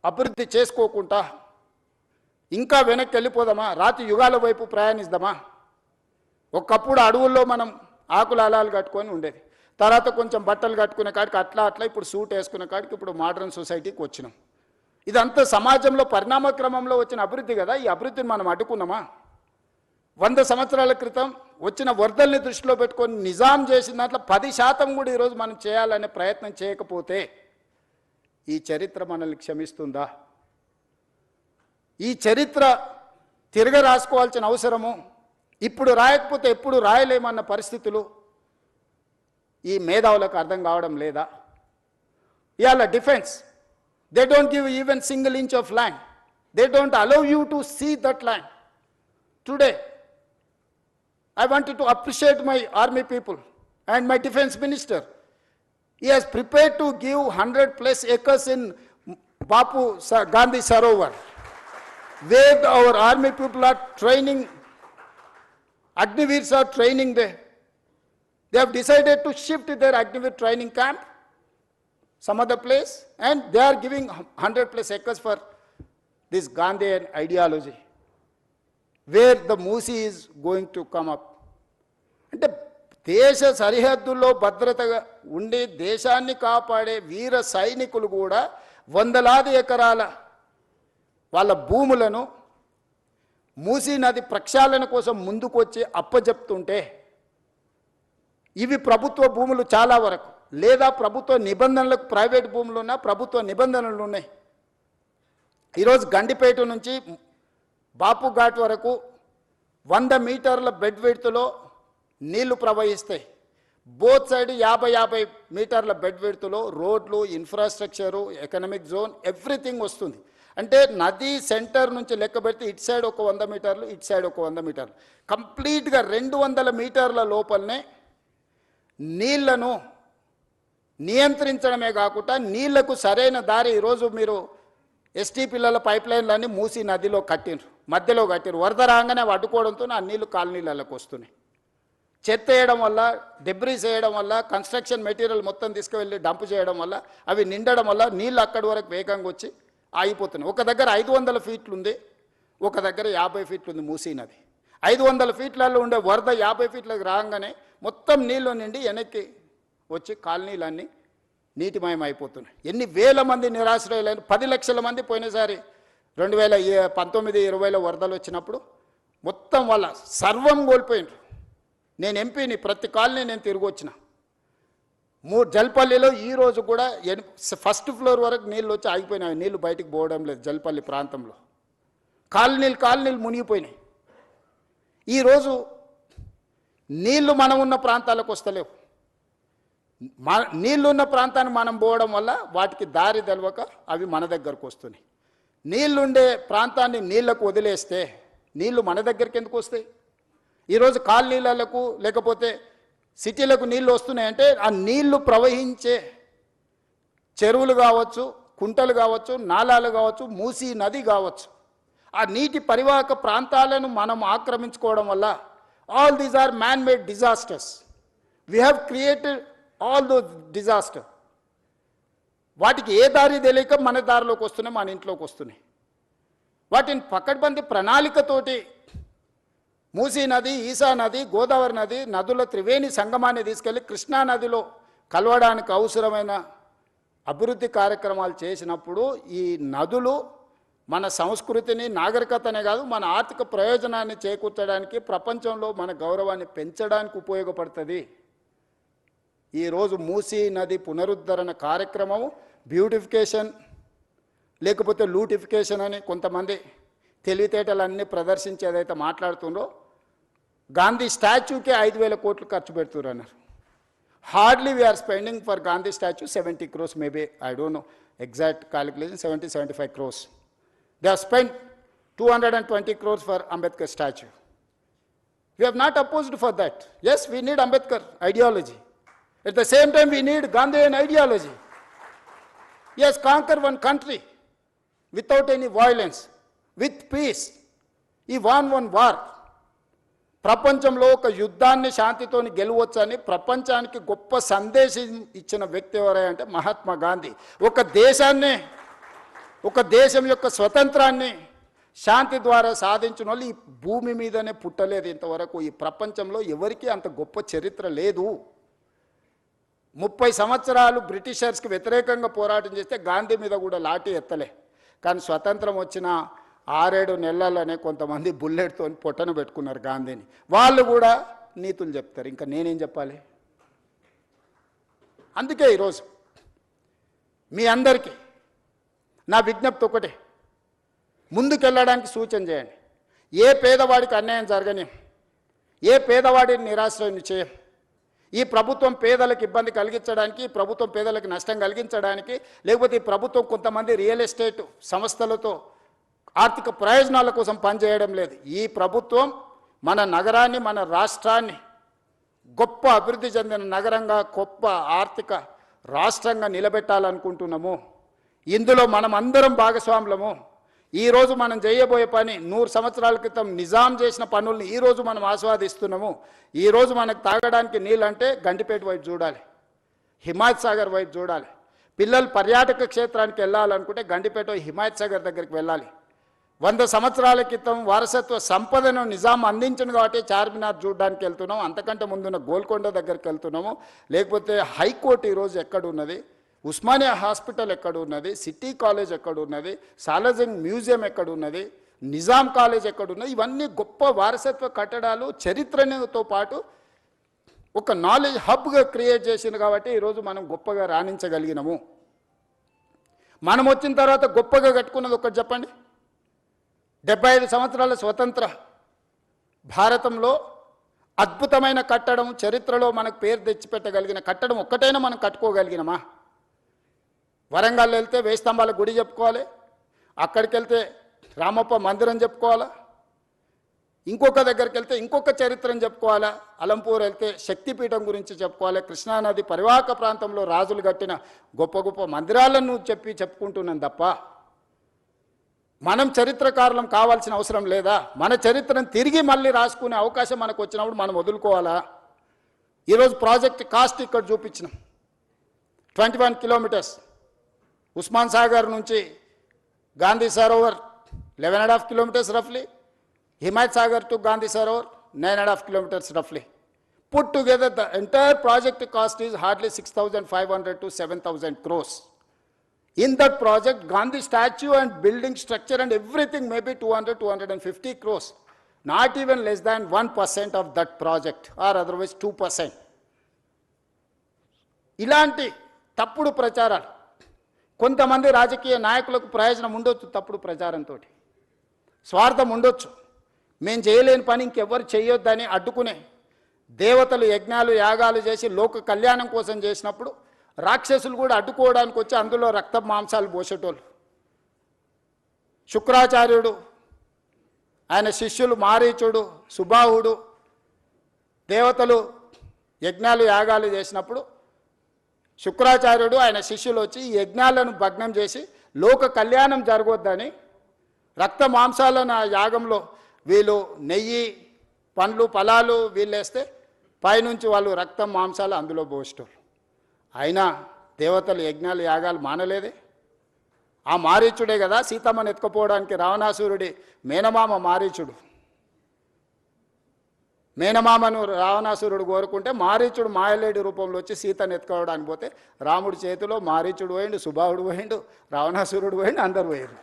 అభివృద్ధి చేసుకోకుండా ఇంకా వెనక్కి వెళ్ళిపోదామా? రాతి యుగాల వైపు ప్రయాణిద్దామా? ఒకప్పుడు అడవుల్లో మనం ఆకుల అలాలు కట్టుకొని ఉండేది, తర్వాత కొంచెం బట్టలు కట్టుకునే కాడికి అట్లా ఇప్పుడు సూట్ వేసుకునే కాడికి ఇప్పుడు మోడర్న్ సొసైటీకి వచ్చినాం. ఇదంతా సమాజంలో పరిణామ క్రమంలో వచ్చిన అభివృద్ధి కదా. ఈ అభివృద్ధిని మనం అడ్డుకున్నామా? 100 సంవత్సరాల క్రితం వచ్చిన వరదల్ని దృష్టిలో పెట్టుకొని నిజాం చేసిన దాంట్లో 10% కూడా ఈరోజు మనం చేయాలనే ప్రయత్నం చేయకపోతే ఈ చరిత్ర మనల్ని క్షమిస్తుందా? ఈ చరిత్ర తిరగ రాసుకోవాల్సిన అవసరము, ఇప్పుడు రాయకపోతే ఎప్పుడు రాయలేమన్న పరిస్థితులు ఈ మేధావులకు అర్థం కావడం లేదా? ఇవాళ defence, they don't give even single inch of land, they don't allow you to see that land. Today I wanted to appreciate my army people and my defense minister. He has prepared to give 100+ acres in Gandhi Sarovar, where our army people are training, Agniveers are training there. They have decided to shift their Agniveer training camp some other place, and they are giving 100+ acres for this Gandhian ideology, where the Musi is going to come up. అంటే దేశ సరిహద్దుల్లో భద్రతగా ఉండి దేశాన్ని కాపాడే వీర సైనికులు కూడా వందలాది ఎకరాల వాళ్ళ భూములను మూసీ నది ప్రక్షాళన కోసం ముందుకొచ్చి అప్పజెప్తుంటే, ఇవి ప్రభుత్వ భూములు చాలా వరకు, లేదా ప్రభుత్వ నిబంధనలకు ప్రైవేట్ భూములు ఉన్నా ప్రభుత్వ నిబంధనలు ఉన్నాయి. ఈరోజు గండిపేట నుంచి బాపు ఘాట్ వరకు 100 మీటర్ల బెడ్ విడ్త్లో నీళ్లు ప్రవహిస్తాయి. బోత్ సైడ్ 50 మీటర్ల బెడ్ విడ్త్లో రోడ్లు, ఇన్ఫ్రాస్ట్రక్చరు, ఎకనామిక్ జోన్, ఎవ్రీథింగ్ వస్తుంది. అంటే నది సెంటర్ నుంచి లెక్క పెడితే ఇటు సైడ్ ఒక 100 మీటర్లు, ఇటు సైడ్ ఒక 100 మీటర్లు, కంప్లీట్గా 200 మీటర్ల లోపలనే నీళ్లను నియంత్రించడమే కాకుండా నీళ్లకు సరైన దారి. ఈరోజు మీరు ఎస్టీ పిల్లల పైప్ లైన్లన్నీ మూసీ నదిలో కట్టిండ్రు, మధ్యలో కట్టిరు. వరద రాగానే అడ్డుకోవడంతో ఆ నీళ్లు కాలనీలకు వస్తున్నాయి. చెత్త వేయడం వల్ల, డెబ్రీస్ వేయడం వల్ల, కన్స్ట్రక్షన్ మెటీరియల్ మొత్తం తీసుకువెళ్ళి డంప్ చేయడం వల్ల అవి నిండడం వల్ల నీళ్ళు అక్కడి వరకు వేగంగా వచ్చి ఆగిపోతున్నాయి. ఒక దగ్గర 500 ఫీట్లు ఉంది, ఒక దగ్గర 50 ఫీట్లు ఉంది మూసీ నది. 500 ఫీట్లలో ఉండే వరద 50 ఫీట్లకు రాగానే మొత్తం నీళ్ళు నిండి వెనక్కి వచ్చి కాలనీలన్నీ నీటిమయం అయిపోతున్నాయి. ఎన్ని వేల మంది నిరాశ్రయులైన, 10 లక్షల మంది పోయినసారి 2019-20లో వరదలు వచ్చినప్పుడు మొత్తం వాళ్ళ సర్వం కోల్పోయినారు. నేను ఎంపీని, ప్రతి కాలనీ నేను తిరిగి వచ్చిన. జల్పల్లిలో ఈరోజు కూడా ఫస్ట్ ఫ్లోర్ వరకు నీళ్ళు వచ్చి ఆగిపోయినాయి, నీళ్ళు బయటికి పోవడం లేదు. జల్పల్లి ప్రాంతంలో కాలనీలు మునిగిపోయినాయి. ఈరోజు నీళ్లు మనం ఉన్న ప్రాంతాలకు వస్తలేవు. నీళ్లున్న ప్రాంతాన్ని మనం పోవడం వల్ల వాటికి దారి తెలవక అవి మన దగ్గరకు వస్తున్నాయి. నీళ్లుండే ప్రాంతాన్ని నీళ్లకు వదిలేస్తే నీళ్లు మన దగ్గరికి ఎందుకు వస్తాయి? ఈరోజు కాలనీలకు లేకపోతే సిటీలకు నీళ్లు వస్తున్నాయంటే ఆ నీళ్లు ప్రవహించే చెరువులు కావచ్చు, కుంటలు కావచ్చు, నాలాలు కావచ్చు, మూసీ నది కావచ్చు, ఆ నీటి పరివాహక ప్రాంతాలను మనం ఆక్రమించుకోవడం వల్ల all these are man made disasters. We have created all those disaster. వాటికి ఏ దారి తెలియక మన దారిలోకి వస్తున్నాయి, మన ఇంట్లోకి వస్తున్నాయి. వాటిని పకడ్బందీ ప్రణాళికతోటి మూసీ నది, ఈసా నది, గోదావరి నది నదుల త్రివేణి సంగమాన్ని తీసుకెళ్ళి కృష్ణా నదిలో కలవడానికి అవసరమైన అభివృద్ధి కార్యక్రమాలు చేసినప్పుడు ఈ నదులు మన సంస్కృతిని, నాగరికతనే కాదు మన ఆర్థిక ప్రయోజనాన్ని చేకూర్చడానికి, ప్రపంచంలో మన గౌరవాన్ని పెంచడానికి ఉపయోగపడుతుంది. ఈరోజు మూసీ నది పునరుద్ధరణ కార్యక్రమం బ్యూటిఫికేషన్ లేకపోతే లూటిఫికేషన్ అని కొంతమంది తెలివితేటలన్నీ ప్రదర్శించి ఏదైతే మాట్లాడుతుందో, గాంధీ స్టాచ్యూకే 5,000 కోట్లు ఖర్చు పెడుతున్నారు అన్నారు. Hardly we are spending for Gandhi statue 70 crores, maybe I don't know exact calculation, 70-75 crores. They have spent 220 crores for Ambedkar statue. We have not opposed for that. Yes, we need Ambedkar ideology. At the same time, we need Gandhian ideology. Yes, conquer one country without any violence, with peace. He won one war. ప్రపంచంలో ఒక యుద్ధాన్ని శాంతితోని గెలవచ్చని ప్రపంచానికి గొప్ప సందేశం ఇచ్చిన వ్యక్తి ఎవరంటే మహాత్మా గాంధీ. ఒక దేశం యొక్క స్వతంత్రాన్ని శాంతి ద్వారా సాధించిన వాళ్ళు ఈ భూమి మీదనే పుట్టలేదు ఇంతవరకు. ఈ ప్రపంచంలో ఎవరికీ అంత గొప్ప చరిత్ర లేదు. 30 సంవత్సరాలు బ్రిటిషర్స్కి వ్యతిరేకంగా పోరాటం చేస్తే గాంధీ మీద కూడా లాఠీ ఎత్తలే. కానీ స్వతంత్రం వచ్చిన 6-7 నెలలనే కొంతమంది బుల్లెట్తో పొట్టన పెట్టుకున్నారు గాంధీని. వాళ్ళు కూడా నీతులు చెప్తారు, ఇంకా నేనేం చెప్పాలి? అందుకే ఈరోజు మీ అందరికీ నా విజ్ఞప్తి ఒకటే, ముందుకెళ్ళడానికి సూచన చేయండి. ఏ పేదవాడికి అన్యాయం జరగని, ఏ పేదవాడిని నిరాశ్రయం చేయం. ఈ ప్రభుత్వం పేదలకు ఇబ్బంది కలిగించడానికి, ఈ ప్రభుత్వం పేదలకు నష్టం కలిగించడానికి, లేకపోతే ఈ ప్రభుత్వం కొంతమంది రియల్ ఎస్టేట్ సంస్థలతో ఆర్థిక ప్రయోజనాల కోసం పనిచేయడం లేదు. ఈ ప్రభుత్వం మన నగరాన్ని, మన రాష్ట్రాన్ని గొప్ప అభివృద్ధి చెందిన నగరంగా, గొప్ప ఆర్థిక రాష్ట్రంగా నిలబెట్టాలనుకుంటున్నాము. ఇందులో మనం అందరం భాగస్వాములము. ఈరోజు మనం చేయబోయే పని 100 సంవత్సరాల క్రితం నిజాం చేసిన పనుల్ని ఈరోజు మనం ఆస్వాదిస్తున్నాము. ఈరోజు మనకు తాగడానికి నీళ్ళు అంటే గండిపేట వైపు చూడాలి, హిమాయత్ సాగర్ వైపు చూడాలి. పిల్లలు పర్యాటక క్షేత్రానికి వెళ్ళాలనుకుంటే గండిపేట హిమాయత్ సాగర్ దగ్గరికి వెళ్ళాలి. 100 సంవత్సరాల క్రితం వారసత్వ సంపదను నిజాం అందించింది కాబట్టి చార్మినార్ చూడడానికి వెళ్తున్నాం, అంతకంటే ముందున్న గోల్కొండ దగ్గరికి వెళ్తున్నాము. లేకపోతే హైకోర్టు ఈరోజు ఎక్కడ ఉన్నది, ఉస్మానియా హాస్పిటల్ ఎక్కడ ఉన్నది, సిటీ కాలేజ్ ఎక్కడ ఉన్నది, సాలార్జంగ్ మ్యూజియం ఎక్కడ ఉన్నది, నిజాం కాలేజ్ ఎక్కడ ఉన్నది. ఇవన్నీ గొప్ప వారసత్వ కట్టడాలు, చరిత్రతో పాటు ఒక నాలెడ్జ్ హబ్గా క్రియేట్ చేసింది కాబట్టి ఈరోజు మనం గొప్పగా రాణించగలిగినాము. మనం వచ్చిన తర్వాత గొప్పగా కట్టుకున్నది ఒకటి చెప్పండి. 75 సంవత్సరాల స్వతంత్ర భారతంలో అద్భుతమైన కట్టడం, చరిత్రలో మనకు పేరు తెచ్చిపెట్టగలిగిన కట్టడం ఒక్కటైనా మనం కట్టుకోగలిగినమా? వరంగల్ వెళ్తే వేయి స్తంభాల గుడి చెప్పుకోవాలి, అక్కడికి వెళ్తే రామప్ప మందిరం చెప్పుకోవాలా, ఇంకొక దగ్గరికి వెళ్తే ఇంకొక చరిత్రను చెప్పుకోవాలా, అలంపూర్ వెళ్తే శక్తిపీఠం గురించి చెప్పుకోవాలి, కృష్ణానది పరివాహక ప్రాంతంలో రాజులు కట్టిన గొప్ప గొప్ప మందిరాలను చెప్పుకుంటున్నాం తప్ప మనం చరిత్రకారులం కావాల్సిన అవసరం లేదా? మన చరిత్రను తిరిగి మళ్ళీ రాసుకునే అవకాశం మనకు వచ్చినప్పుడు మనం వదులుకోవాలా? ఈరోజు ప్రాజెక్ట్ కాస్ట్ ఇక్కడ చూపించినాం. 21 కిలోమీటర్స్ ఉస్మాన్ సాగర్ నుంచి Gandhi Sarovar 11.5 kilometers roughly, Himayat Sagar to Gandhi Sarovar 9.5 kilometers roughly. Put together the entire project cost is hardly 6,500 to 7,000 crores. In that project, Gandhi statue and building structure and everything may be 200-250 crores. Not even less than 1% of that project, or otherwise 2%. ఇలాంటి తప్పుడు ప్రచారాలు కొంతమంది రాజకీయ నాయకులకు ప్రయోజనం ఉండొచ్చు, తప్పుడు ప్రచారంతో స్వార్థం ఉండొచ్చు. మేము చేయలేని పని ఇంకెవ్వరు చేయొద్దని అడ్డుకునే దేవతలు యజ్ఞాలు యాగాలు చేసి లోక కళ్యాణం కోసం చేసినప్పుడు రాక్షసులు కూడా అడ్డుకోవడానికి వచ్చి అందులో రక్త మాంసాలు పోసేటోళ్ళు. శుక్రాచార్యుడు, ఆయన శిష్యులు మారీచుడు, సుబాహుడు దేవతలు యజ్ఞాలు యాగాలు చేసినప్పుడు శుక్రాచార్యుడు ఆయన శిష్యులు వచ్చి ఈ యజ్ఞాలను భగ్నం చేసి లోక కళ్యాణం జరగొద్దని రక్త మాంసాలను ఆ యాగంలో వీళ్ళు నెయ్యి పండ్లు ఫలాలు వీళ్ళేస్తే పైనుంచి వాళ్ళు రక్తం మాంసాలు అందులో పోసేటోళ్ళు. అయినా దేవతలు యజ్ఞాలు యాగాలు మానలేదే. ఆ మారీచుడే కదా సీతమ్మను ఎత్తుకుపోవడానికి రావణాసురుడి మేనమామ మారీచుడు. మేనమామను రావణాసురుడు కోరుకుంటే మారీచుడు మాయలేడి రూపంలో వచ్చి సీతను ఎత్తుకోవడానికి పోతే రాముడి చేతిలో మారీచుడు పోయిండు, సుబాహుడు పోయిండు, రావణాసురుడు పోయిండు, అందరు పోయారు.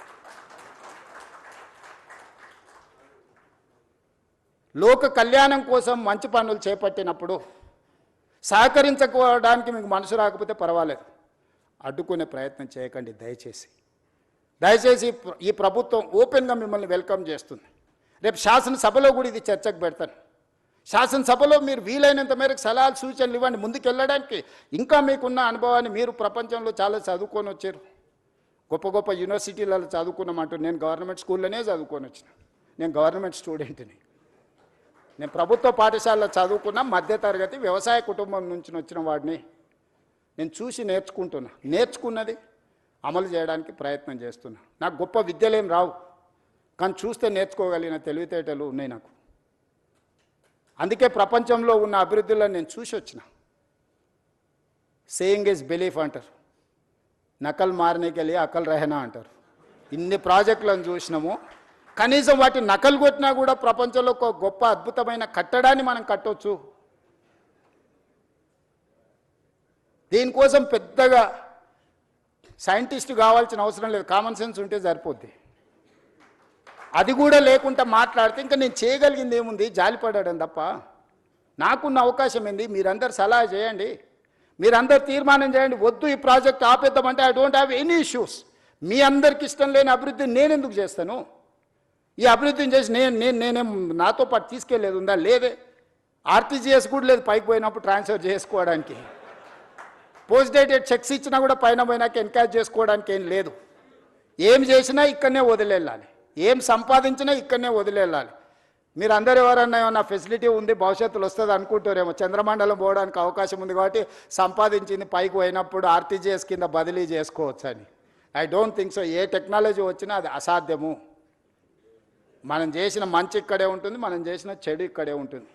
లోక కళ్యాణం కోసం మంచి పనులు చేపట్టినప్పుడు సహకరించుకోవడానికి మీకు మనసు రాకపోతే పర్వాలేదు, అడ్డుకునే ప్రయత్నం చేయకండి దయచేసి. దయచేసి ఈ ప్రభుత్వం ఓపెన్గా మిమ్మల్ని వెల్కమ్ చేస్తుంది. రేపు శాసనసభలో కూడా ఇది చర్చకు పెడతాను. శాసనసభలో మీరు వీలైనంత మేరకు సలహాలు సూచనలు ఇవ్వండి ముందుకెళ్ళడానికి. ఇంకా మీకున్న అనుభవాన్ని, మీరు ప్రపంచంలో చాలా చదువుకొని వచ్చారు, గొప్ప గొప్ప యూనివర్సిటీలలో చదువుకున్నామంటూ. నేను గవర్నమెంట్ స్కూల్లోనే చదువుకొని వచ్చిన, నేను గవర్నమెంట్ స్టూడెంట్ని. నేను ప్రభుత్వ పాఠశాలలో చదువుకున్న మధ్యతరగతి వ్యవసాయ కుటుంబం నుంచి వచ్చిన వాడిని. నేను చూసి నేర్చుకున్నది అమలు చేయడానికి ప్రయత్నం చేస్తున్నా. నాకు గొప్ప విద్యలేం రావు, కానీ చూస్తే నేర్చుకోగలిగిన తెలివితేటలు ఉన్నాయి నాకు. అందుకే ప్రపంచంలో ఉన్న అభివృద్ధిలో నేను చూసి వచ్చిన. సేయింగ్ ఈజ్ బిలీఫ్ అంటారు, నకల్ మారనేకి వెళ్ళి అకల్ రహనా అంటారు. ఇన్ని ప్రాజెక్టులను చూసినాము, కనీసం వాటి నకలు కొట్టినా కూడా ప్రపంచంలో ఒక గొప్ప అద్భుతమైన కట్టడాన్ని మనం కట్టవచ్చు. దీనికోసం పెద్దగా సైంటిస్ట్ కావాల్సిన అవసరం లేదు, కామన్ సెన్స్ ఉంటే సరిపోద్ది. అది కూడా లేకుండా మాట్లాడితే ఇంకా నేను చేయగలిగింది ఏముంది, జాలిపడడం తప్ప. నాకున్న అవకాశం ఏంది, మీరందరు సలహా చేయండి, మీరందరు తీర్మానం చేయండి. వద్దు ఈ ప్రాజెక్ట్ ఆపేద్దామంటే I don't have any issues. మీ అందరికి ఇష్టం లేని అభివృద్ధి నేను ఎందుకు చేస్తాను? ఈ అభివృద్ధిని చేసి నేనేం నాతో పాటు తీసుకెళ్ళేది ఉందా? లేదే. ఆర్టీజీఎస్ కూడా లేదు పైకి పోయినప్పుడు ట్రాన్స్ఫర్ చేసుకోవడానికి. పోస్ట్ డేటెడ్ చెక్స్ ఇచ్చినా కూడా పైన పోయినాక ఎన్కరేజ్ చేసుకోవడానికి ఏం లేదు. ఏం చేసినా ఇక్కడనే వదిలేళ్ళాలి, ఏం సంపాదించినా ఇక్కడనే వదిలేళ్ళాలి. మీరు అందరు ఎవరన్నా ఏమన్నా ఫెసిలిటీ ఉంది భవిష్యత్తులో వస్తుంది అనుకుంటారేమో. చంద్రమండలం పోవడానికి అవకాశం ఉంది కాబట్టి సంపాదించింది పైకి పోయినప్పుడు ఆర్టీజీఎస్ కింద బదిలీ చేసుకోవచ్చు అని. I don't think so. A technology వచ్చినా అది అసాధ్యము. మనం చేసిన మంచి ఇక్కడే ఉంటుంది, మనం చేసిన చెడు ఇక్కడే ఉంటుంది.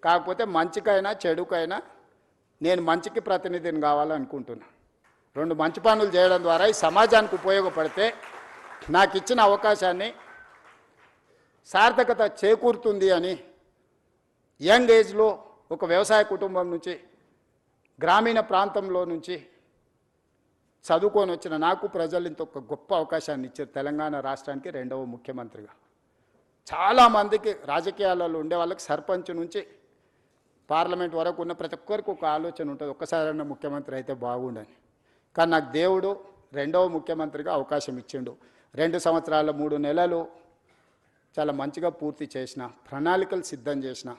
కాకపోతే మంచికైనా చెడుకైనా నేను మంచికి ప్రతినిధిని కావాలనుకుంటున్నా. 2 మంచి పనులు చేయడం ద్వారా ఈ సమాజానికి ఉపయోగపడితే నాకు ఇచ్చిన అవకాశాన్ని సార్థకత చేకూరుతుంది అని యంగ్ ఏజ్లో ఒక వ్యవసాయ కుటుంబం నుంచి, గ్రామీణ ప్రాంతంలో నుంచి చదువుకొని వచ్చిన నాకు ప్రజలు ఇంత ఒక గొప్ప అవకాశాన్ని ఇచ్చారు. తెలంగాణ రాష్ట్రానికి 2వ ముఖ్యమంత్రిగా. చాలామందికి రాజకీయాలలో ఉండే వాళ్ళకి సర్పంచ్ నుంచి పార్లమెంట్ వరకు ఉన్న ప్రతి ఒక్కరికి ఒక ఆలోచన ఉంటుంది, ఒక్కసారైనా ముఖ్యమంత్రి అయితే బాగుండని. కానీ నాకు దేవుడు 2వ ముఖ్యమంత్రిగా అవకాశం ఇచ్చిండు. 2 సంవత్సరాల 3 నెలలు చాలా మంచిగా పూర్తి చేసిన, ప్రణాళికలు సిద్ధం చేసిన.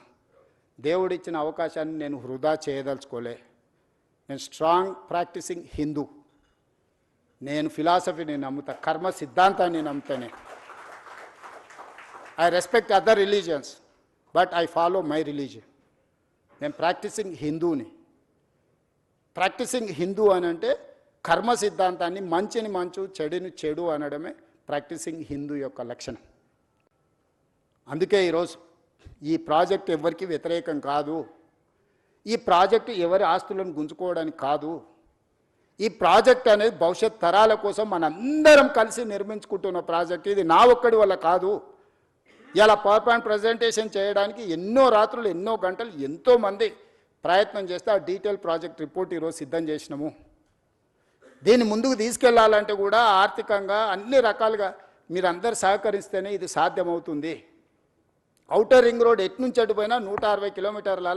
దేవుడిచ్చిన అవకాశాన్ని నేను వృధా చేయదలుచుకోలే. నేను స్ట్రాంగ్ ప్రాక్టీసింగ్ హిందూ. నేను ఫిలాసఫీని నమ్ముతా, కర్మ సిద్ధాంతాన్ని నమ్ముతానే. I respect other religions but I follow my religion. నేను ప్రాక్టీసింగ్ హిందూని. ప్రాక్టీసింగ్ హిందూ అని అంటే కర్మ సిద్ధాంతాన్ని, మంచిని మంచు చెడుని చెడు అనడమే ప్రాక్టీసింగ్ హిందూ యొక్క లక్షణం. అందుకే ఈరోజు ఈ ప్రాజెక్ట్ ఎవరికి వ్యతిరేకం కాదు. ఈ ప్రాజెక్టు ఎవరి ఆస్తులను గుంజుకోవడానికి కాదు. ఈ ప్రాజెక్ట్ అనేది భవిష్యత్ తరాల కోసం మనందరం కలిసి నిర్మించుకుంటున్న ప్రాజెక్ట్. ఇది నా ఒక్కడి వల్ల కాదు. ఇలా పవర్ పాయింట్ ప్రజెంటేషన్ చేయడానికి ఎన్నో రాత్రులు, ఎన్నో గంటలు, ఎంతోమంది ప్రయత్నం చేస్తే ఆ డీటెయిల్ ప్రాజెక్ట్ రిపోర్ట్ ఈరోజు సిద్ధం చేసినాము. దీన్ని ముందుకు తీసుకెళ్లాలంటే కూడా ఆర్థికంగా అన్ని రకాలుగా మీరందరూ సహకరిస్తేనే ఇది సాధ్యమవుతుంది. ఔటర్ రింగ్ రోడ్ ఎటు నుంచి అటు పోయినా 160 కిలోమీటర్ల,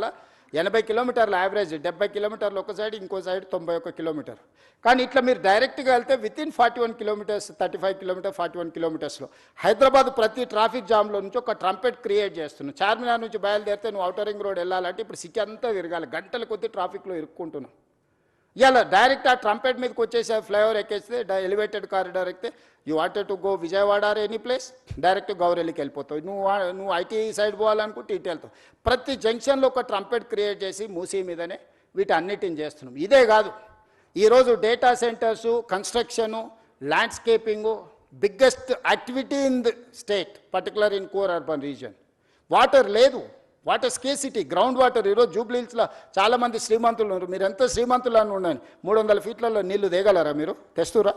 80 కిలోమీటర్ల యావరేజ్, 70 కిలోమీటర్లు ఒక సైడ్, ఇంకో సైడ్ 91 కిలోమీటర్. కానీ ఇట్లా మీరు డైరెక్ట్గా వెళ్తే వితిన్ 41 కిలోమీటర్స్, 35 కిలోమీటర్, 41 కిలోమీటర్స్లో హైదరాబాద్ ప్రతి ట్రాఫిక్ జామ్లో నుంచి ఒక ట్రంపెట్ క్రియేట్ చేస్తున్నావు. చార్మినార్ నుంచి బయలుదేరితే నువ్వు ఔటర్ రింగ్ రోడ్ వెళ్ళాలంటే ఇప్పుడు సిటీ అంతా తిరగాలి, గంటల కొద్ది ట్రాఫిక్లో ఇరుక్కుంటున్నావు. ఇలా డైరెక్ట్ ఆ ట్రంపెట్ మీదకి వచ్చేసి ఫ్లైఓవర్ ఎక్కేస్తే ఎలివేటెడ్ కారిడార్ ఎక్కితే you wanted to go Vijayawada or any place, direct గౌరెల్లికి వెళ్ళిపోతావు. నువ్వు ఐటీ సైడ్ పోవాలనుకుంటే ఇటు వెళ్తావు. ప్రతి జంక్షన్లో ఒక ట్రంపెట్ క్రియేట్ చేసి మూసీ మీదనే వీటన్నిటిని చేస్తున్నాం. ఇదే కాదు, ఈరోజు data centers, construction, landscaping biggest activity in the state, particular in core urban region. Water లేదు, వాటర్ స్కేసిటీ, గ్రౌండ్ వాటర్. ఈరోజు జూబ్లీ హిల్స్లో చాలామంది శ్రీమంతులు ఉన్నారు. మీరు ఎంత శ్రీమంతులు అని ఉండండి, 300 ఫీట్లలో నీళ్లు దిగలరా? మీరు తెస్తురా?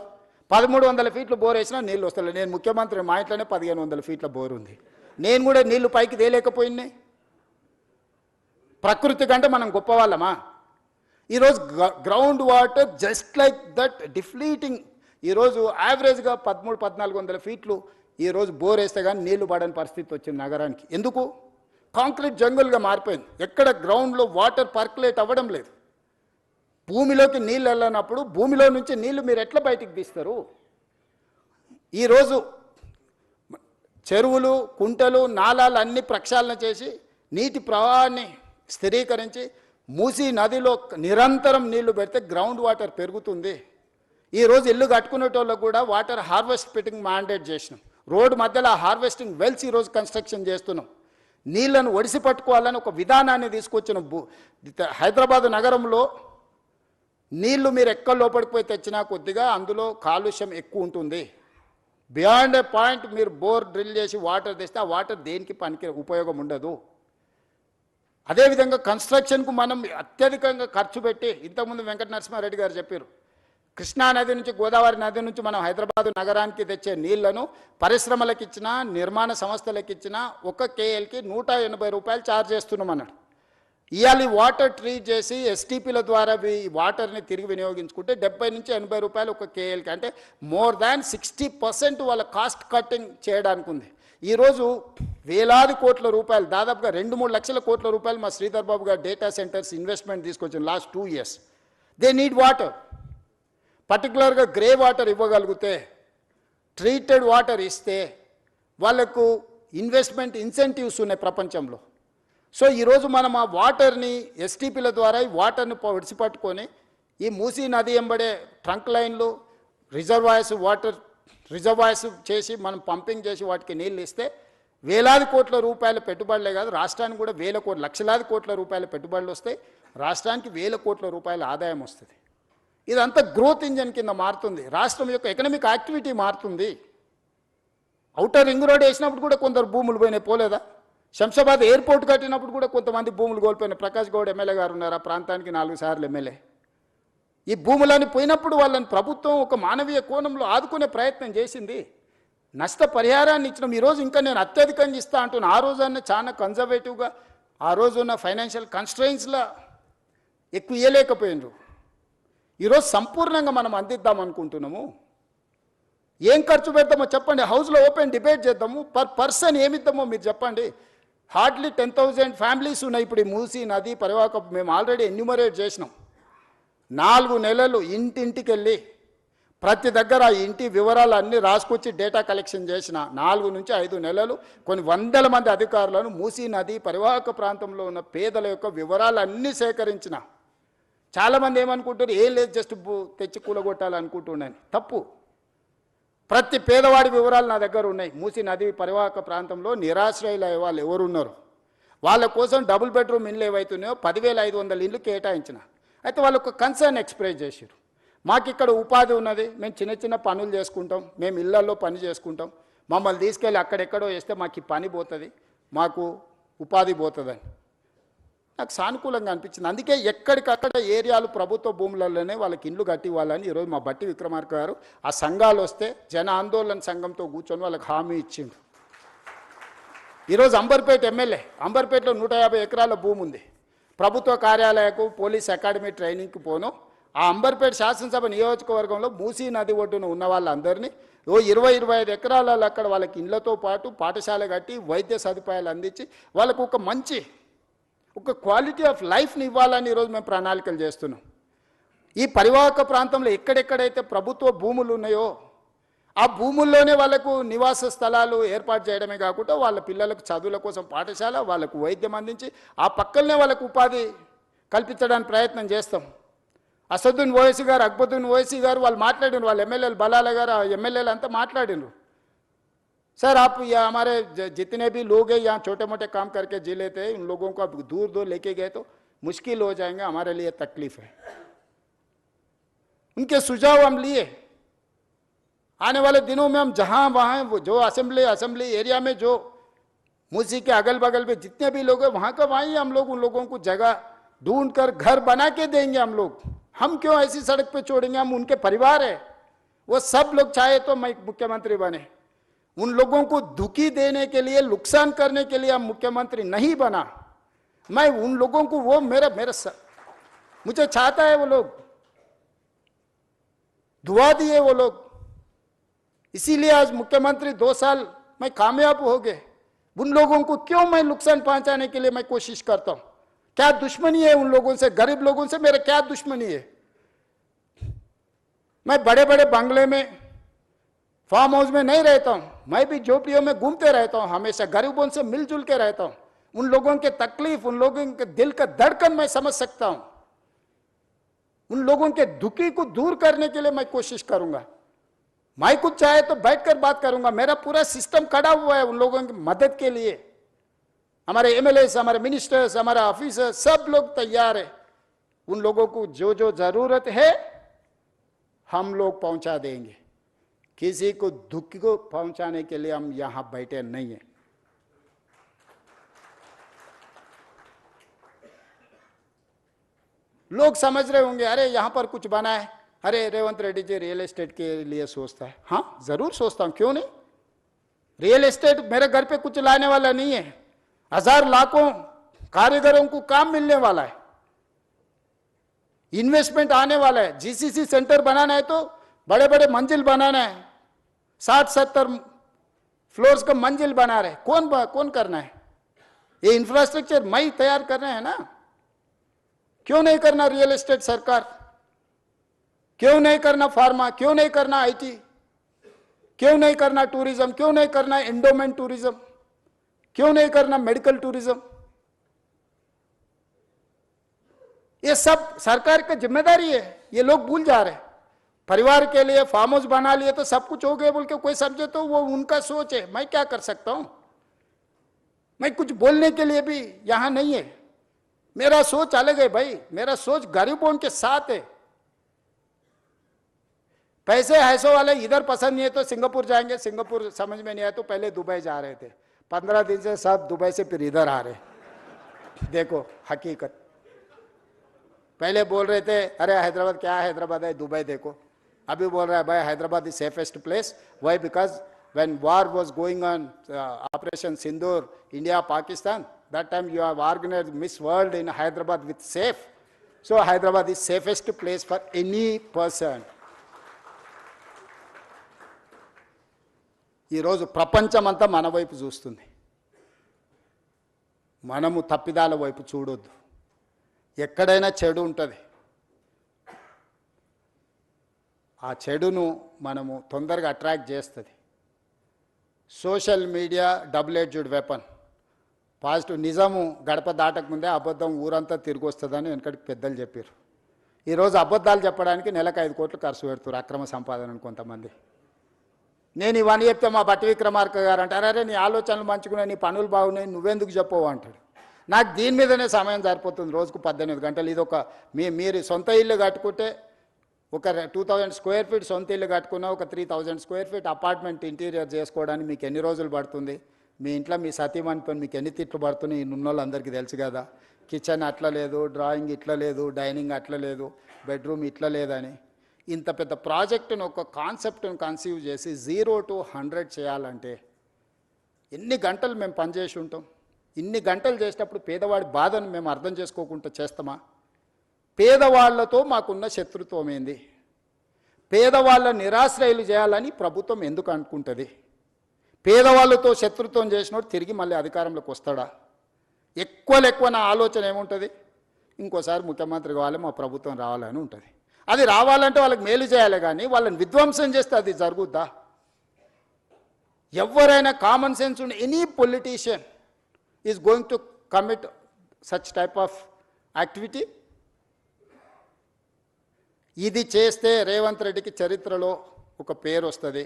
1300 ఫీట్లు బోర్ వేసినా నీళ్ళు వస్తలేదు. నేను ముఖ్యమంత్రి, మా ఇంట్లోనే 1500 ఫీట్ల బోర్ ఉంది. నేను కూడా నీళ్లు పైకి తేలేకపోయినాయి. ప్రకృతి కంటే మనం గొప్పవాళ్ళమా? ఈరోజు ground water just like that depleting. ఈరోజు యావరేజ్గా 1300-1400 ఫీట్లు ఈరోజు బోర్ వేస్తే కానీ నీళ్లు పడని పరిస్థితి వచ్చింది నగరానికి. ఎందుకు? కాంక్రీట్ జంగుల్గా మారిపోయింది. ఎక్కడ గ్రౌండ్లో వాటర్ పర్కులేట్ అవ్వడం లేదు. భూమిలోకి నీళ్ళు వెళ్ళినప్పుడు భూమిలో నుంచి నీళ్లు మీరు ఎట్లా బయటికి తీస్తారు? ఈరోజు చెరువులు, కుంటలు, నాలాలు అన్ని ప్రక్షాళన చేసి నీటి ప్రవాహాన్ని స్థిరీకరించి మూసీ నదిలో నిరంతరం నీళ్లు పెడితే గ్రౌండ్ వాటర్ పెరుగుతుంది. ఈరోజు ఇల్లు కట్టుకునేటోళ్ళకు కూడా వాటర్ హార్వెస్టింగ్ మ్యాండేట్ చేసినాం. రోడ్డు మధ్యలో హార్వెస్టింగ్ వెల్స్ ఈరోజు కన్స్ట్రక్షన్ చేస్తున్నాం. నీళ్లను ఒడిసి పట్టుకోవాలని ఒక విధానాన్ని తీసుకొచ్చిన హైదరాబాద్ నగరంలో నీళ్లు మీరు ఎక్కడ లోపలికి పోయి తెచ్చినా కొద్దిగా అందులో కాలుష్యం ఎక్కువ ఉంటుంది. బియాండ్ ఏ పాయింట్ మీరు బోర్ డ్రిల్ చేసి వాటర్ తెస్తే ఆ వాటర్ దేనికి పనికి ఉపయోగం ఉండదు. అదేవిధంగా కన్స్ట్రక్షన్కు మనం అత్యధికంగా ఖర్చు పెట్టి, ఇంతకుముందు వెంకట నరసింహారెడ్డి గారు చెప్పారు, కృష్ణా నది నుంచి, గోదావరి నది నుంచి మనం హైదరాబాద్ నగరానికి తెచ్చే నీళ్లను పరిశ్రమలకు ఇచ్చినా, నిర్మాణ సంస్థలకు ఇచ్చినా 1 KLకి 180 రూపాయలు ఛార్జ్ చేస్తున్నాం అన్నాడు. ఇవాళ వాటర్ ట్రీట్ చేసి ఎస్టీపీల ద్వారా ఈ వాటర్ని తిరిగి వినియోగించుకుంటే 70 నుంచి 80 రూపాయలు 1 KLకి, అంటే మోర్ దాన్ 60% వాళ్ళ కాస్ట్ కట్టింగ్ చేయడానికి ఉంది. ఈరోజు వేలాది కోట్ల రూపాయలు, దాదాపుగా 2-3 లక్షల కోట్ల రూపాయలు మా శ్రీధర్ బాబు గారు డేటా సెంటర్స్ ఇన్వెస్ట్మెంట్ తీసుకొచ్చిన last 2 years. They need water. పర్టికులర్గా గ్రే వాటర్ ఇవ్వగలిగితే, ట్రీటెడ్ వాటర్ ఇస్తే వాళ్ళకు ఇన్వెస్ట్మెంట్ ఇన్సెంటివ్స్ ఉన్నాయి ప్రపంచంలో. సో ఈరోజు మనం ఆ వాటర్ని ఎస్టీపీల ద్వారా ఈ వాటర్ని విడిచిపట్టుకొని ఈ మూసీ నది ఎంబడే ట్రంక్ లైన్లు, రిజర్వాయర్స్, వాటర్ రిజర్వాయర్స్ చేసి మనం పంపింగ్ చేసి వాటికి నీళ్ళు ఇస్తే వేలాది కోట్ల రూపాయల పెట్టుబడులే కాదు, రాష్ట్రానికి కూడా లక్షలాది కోట్ల రూపాయల పెట్టుబడులు వస్తాయి. రాష్ట్రానికి 1000 కోట్ల రూపాయల ఆదాయం వస్తుంది. ఇదంతా గ్రోత్ ఇంజన్ కింద మారుతుంది, రాష్ట్రం యొక్క ఎకనామిక్ యాక్టివిటీ మారుతుంది. అవుటర్ రింగ్ రోడ్ వేసినప్పుడు కూడా కొందరు భూములు పోయినాయి, పోలేదా? శంషాబాద్ ఎయిర్పోర్ట్ కట్టినప్పుడు కూడా కొంతమంది భూములు కోల్పోయినాయి. ప్రకాష్ గౌడ్ ఎమ్మెల్యే గారు ఉన్నారు, ఆ ప్రాంతానికి 4 సార్లు ఎమ్మెల్యే. ఈ భూములని పోయినప్పుడు వాళ్ళని ప్రభుత్వం ఒక మానవీయ కోణంలో ఆదుకునే ప్రయత్నం చేసింది, నష్టపరిహారాన్ని ఇచ్చినాం. ఈరోజు ఇంకా నేను అత్యధికంగా ఇస్తా అంటున్నా. ఆ రోజన్నా చాలా కన్జర్వేటివ్గా ఆ రోజున్న ఫైనాన్షియల్ కన్స్ట్రెయిన్స్లో ఎక్కువ ఇవ్వలేకపోయినారు. ఈరోజు సంపూర్ణంగా మనం అందిద్దాం అనుకుంటున్నాము. ఏం ఖర్చు పెడతామో చెప్పండి, హౌస్లో ఓపెన్ డిబేట్ చేద్దాము. పర్ పర్సన్ ఏమిద్దామో మీరు చెప్పండి. హార్డ్లీ 10,000 ఫ్యామిలీస్ ఉన్నాయి ఇప్పుడు ఈ మూసీ నది పరివాహక. మేము ఆల్రెడీ ఎన్యూమరేట్ చేసినాం. 4 నెలలు ఇంటింటికి వెళ్ళి ప్రతి దగ్గర ఆ ఇంటి వివరాలు అన్నీ రాసుకొచ్చి డేటా కలెక్షన్ చేసిన 4 నుంచి 5 నెలలు కొన్ని వందల మంది అధికారులను మూసీ నది పరివాహక ప్రాంతంలో ఉన్న పేదల యొక్క వివరాలు అన్నీ సేకరించిన. చాలామంది ఏమనుకుంటారు, ఏం లేదు జస్ట్ తెచ్చి కూలగొట్టాలనుకుంటున్నాను. తప్పు. ప్రతి పేదవాడి వివరాలు నా దగ్గర ఉన్నాయి. మూసీ నది పరివాహక ప్రాంతంలో నిరాశ్రయుల వాళ్ళు ఎవరున్నారు, వాళ్ళ కోసం డబుల్ బెడ్రూమ్ ఇండ్లు ఏవైతున్నాయో 10,500 ఇండ్లు కేటాయించిన. అయితే వాళ్ళకు కన్సర్న్ ఎక్స్ప్రెస్ చేశారు, మాకు ఇక్కడ ఉపాధి ఉన్నది, మేము చిన్న చిన్న పనులు చేసుకుంటాం, మేము ఇళ్లలో పని చేసుకుంటాం, మమ్మల్ని తీసుకెళ్ళి అక్కడెక్కడో వేస్తే మాకు ఈ పని పోతుంది, మాకు ఉపాధి పోతుందని నాకు సానుకూలంగా అనిపించింది. అందుకే ఎక్కడికక్కడ ఏరియాలు ప్రభుత్వ భూములలోనే వాళ్ళకి ఇండ్లు కట్టి ఇవ్వాలని ఈరోజు మా బట్టి విక్రమార్క గారు ఆ సంఘాలు వస్తే జన ఆందోళన సంఘంతో కూర్చొని వాళ్ళకి హామీ ఇచ్చిండు. ఈరోజు అంబర్పేట ఎమ్మెల్యే, అంబర్పేటలో 150 ఎకరాల భూమి ఉంది. ప్రభుత్వ కార్యాలయకు పోలీస్ అకాడమీ ట్రైనింగ్కి పోను. ఆ అంబర్పేట శాసనసభ నియోజకవర్గంలో మూసీ నది ఒడ్డున ఉన్న వాళ్ళందరినీ 20-25 ఎకరాలలో అక్కడ వాళ్ళకి ఇళ్లతో పాటు పాఠశాల కట్టి వైద్య సదుపాయాలు అందించి వాళ్ళకు ఒక మంచి ఒక క్వాలిటీ ఆఫ్ లైఫ్ని ఇవ్వాలని ఈరోజు మేము ప్రణాళికలు చేస్తున్నాం. ఈ పరివాహక ప్రాంతంలో ఎక్కడెక్కడైతే ప్రభుత్వ భూములు ఉన్నాయో ఆ భూముల్లోనే వాళ్ళకు నివాస స్థలాలు ఏర్పాటు చేయడమే కాకుండా వాళ్ళ పిల్లలకు చదువుల కోసం పాఠశాల, వాళ్ళకు వైద్యం అందించి ఆ పక్కనే వాళ్ళకు ఉపాధి కల్పించడానికి ప్రయత్నం చేస్తాం. असदुद्दीन ओवैसी गाరు, अकबरुद्दीन ओवैसी गाరు వాళ్ళు మాట్లాడినారు, వాళ్ళ ఎమ్మెల్యేలు బలాల గారు ఎమ్మెల్యేలు అంతా మాట్లాడినారు. सर आप यहाँ हमारे जितने भी लोग हैं यहाँ छोटे मोटे काम करके जी लेते हैं, उन लोगों को आप दूर दूर लेके गए तो मुश्किल हो जाएंगे, हमारे लिए तकलीफ है. उनके सुझाव हम लिए. आने वाले दिनों में हम जहाँ वहाँ जो असेंबली एरिया में जो मूसी के अगल बगल में जितने भी लोग हैं वहाँ का वहीं हम लोग उन लोगों को जगह ढूंढ कर घर बना के देंगे. हम लोग, हम क्यों ऐसी सड़क पे छोड़ेंगे, हम उनके परिवार है. वो सब लोग चाहे तो मैं मुख्यमंत्री बने, उन लोगों को दुखी देने के लिए, नुकसान करने के लिए हम मुख्यमंत्री नहीं बना. मैं उन लोगों को वो मेरा मुझे चाहता है, वो लोग दुआ दिए वो लोग, इसीलिए आज मुख्यमंत्री 2 साल मैं कामयाब हो गए. उन लोगों को क्यों मैं नुकसान पहुंचाने के लिए मैं कोशिश करता हूं. क्या दुश्मनी है उन लोगों से, गरीब लोगों से मेरा क्या दुश्मनी है. मैं बड़े बड़े बंगले में फार्म हाउस में नहीं रहता हूं, मैं भी झोपड़ियों में घूमते रहता हूं, हमेशा गरीबों से मिलजुल के रहता हूं. उन लोगों के तकलीफ, उन लोगों के दिल का धड़कन मैं समझ सकता हूं. उन लोगों के दुखी को दूर करने के लिए मैं कोशिश करूंगा. मैं कुछ चाहे तो बैठकर बात करूंगा. मेरा पूरा सिस्टम खड़ा हुआ है उन लोगों की मदद के लिए. हमारे एमएलएस, हमारे मिनिस्टर्स, हमारे ऑफिसर्स सब लोग तैयार है. उन लोगों को जो जो जरूरत है हम लोग पहुंचा देंगे. किसी को दुख को पहुंचाने के लिए हम यहां बैठे नहीं है. लोग समझ रहे होंगे अरे यहां पर कुछ बना है, अरे रेवंत रेड्डी जी रियल एस्टेट के लिए सोचता है. हाँ जरूर सोचता हूं, क्यों नहीं. रियल एस्टेट मेरे घर पे कुछ लाने वाला नहीं है. 1000 लाखों कारीगरों को काम मिलने वाला है, इन्वेस्टमेंट आने वाला है. जीसीसी सेंटर बनाना है तो बड़े बड़े मंजिल बनाना है, 60-70 फ्लोर्स का मंजिल बना रहे. कौन करना है ये इंफ्रास्ट्रक्चर, मैं तैयार करना है ना. क्यों नहीं करना रियल एस्टेट सरकार, क्यों नहीं करना फार्मा, क्यों नहीं करना आईटी, क्यों नहीं करना टूरिज्म, क्यों नहीं करना एंडोमेंट टूरिज्म, क्यों नहीं करना मेडिकल टूरिज्म. ये सब सरकार की जिम्मेदारी है, ये लोग भूल जा रहे. परिवार के लिए फार्म हाउस बना लिए तो सब कुछ हो गया बोल के कोई समझे तो वो उनका सोच है. मैं क्या कर सकता हूं, मैं कुछ बोलने के लिए भी यहां नहीं है. मेरा सोच अलग है भाई, मेरा सोच गरीबों के साथ है. पैसे ऐसो वाले इधर पसंद नहीं है तो सिंगापुर जाएंगे, सिंगापुर समझ में नहीं आया तो पहले दुबई जा रहे थे, 15 दिन से सब दुबई से फिर इधर आ रहे। देखो हकीकत, पहले बोल रहे थे अरे हैदराबाद क्या है, हैदराबाद है, दुबई देखो। अभी बोल रहा है भाई Hyderabad is safest place. Why? Because when war was going on, Operation Sindoor, India, Pakistan, that time you have organized Miss World in Hyderabad with safe. So Hyderabad is safest place for any person. ఈ రోజు ప్రపంచమంతా మన వైపు చూస్తుంది, మనము తప్పిదాల వైపు చూడొద్దు. ఎక్కడైనా చెడు ఉంటుంది, ఆ చెడును మనము తొందరగా అట్రాక్ట్ చేస్తుంది. Social media double edged weapon. Positive నిజము గడప దాటకముందే అబద్ధం ఊరంతా తిరిగి వస్తుందని వెనకటికి పెద్దలు చెప్పారు. ఈరోజు అబద్ధాలు చెప్పడానికి నెలకు 5 కోట్లు ఖర్చు పెడుతున్నారు అక్రమ సంపాదనను కొంతమంది. నేను ఇవన్నీ చెప్తే మా బట్టి విక్రమార్క గారు అంటారు అరే నీ ఆలోచనలు మంచుకున్నాయి, నీ పనులు బాగున్నాయి, నువ్వెందుకు చెప్పవు అంటాడు. నాకు దీని మీదనే సమయం సరిపోతుంది, రోజుకు 18 గంటలు. ఇది ఒక మీరు సొంత ఇల్లు కట్టుకుంటే ఒక 2000 స్క్వేర్ ఫీట్ సొంత ఇల్లు కట్టుకున్నా ఒక 3000 స్క్వేర్ ఫీట్ అపార్ట్మెంట్ ఇంటీరియర్ చేసుకోవడానికి మీకు ఎన్ని రోజులు పడుతుంది? మీ ఇంట్లో మీ సతీమణితో మీకు ఎన్ని తిట్లు పడుతున్నాయి ఉన్నోళ్ళు అందరికీ తెలుసు కదా. కిచెన్ అట్లా లేదు, డ్రాయింగ్ ఇట్లా లేదు, డైనింగ్ అట్లా లేదు, బెడ్రూమ్ ఇట్లా లేదని. ఇంత పెద్ద ప్రాజెక్టును ఒక కాన్సెప్ట్ను కన్సీవ్ చేసి 0 to 100 చేయాలంటే ఎన్ని గంటలు మేము పనిచేసి ఉంటాం? ఇన్ని గంటలు చేసేటప్పుడు పేదవాడి బాధను మేము అర్థం చేసుకోకుండా చేస్తామా? పేదవాళ్లతో మాకున్న శత్రుత్వం ఏంది? పేదవాళ్ళ నిరాశ్రయులు చేయాలని ప్రభుత్వం ఎందుకు అనుకుంటుంది? పేదవాళ్ళతో శత్రుత్వం చేసినోడు తిరిగి మళ్ళీ అధికారంలోకి వస్తాడా? ఎక్కువ నా ఆలోచన ఏముంటుంది? ఇంకోసారి ముఖ్యమంత్రి కావాలి, మా ప్రభుత్వం రావాలని ఉంటుంది. అది రావాలంటే వాళ్ళకి మేలు చేయాలి, కానీ వాళ్ళని విధ్వంసం చేస్తే అది జరుగుద్దా? ఎవరైనా కామన్ సెన్స్ ఉన్న any politician is going to commit such type of activity. ఇది చేస్తే రేవంత్ రెడ్డికి చరిత్రలో ఒక పేరు వస్తుంది,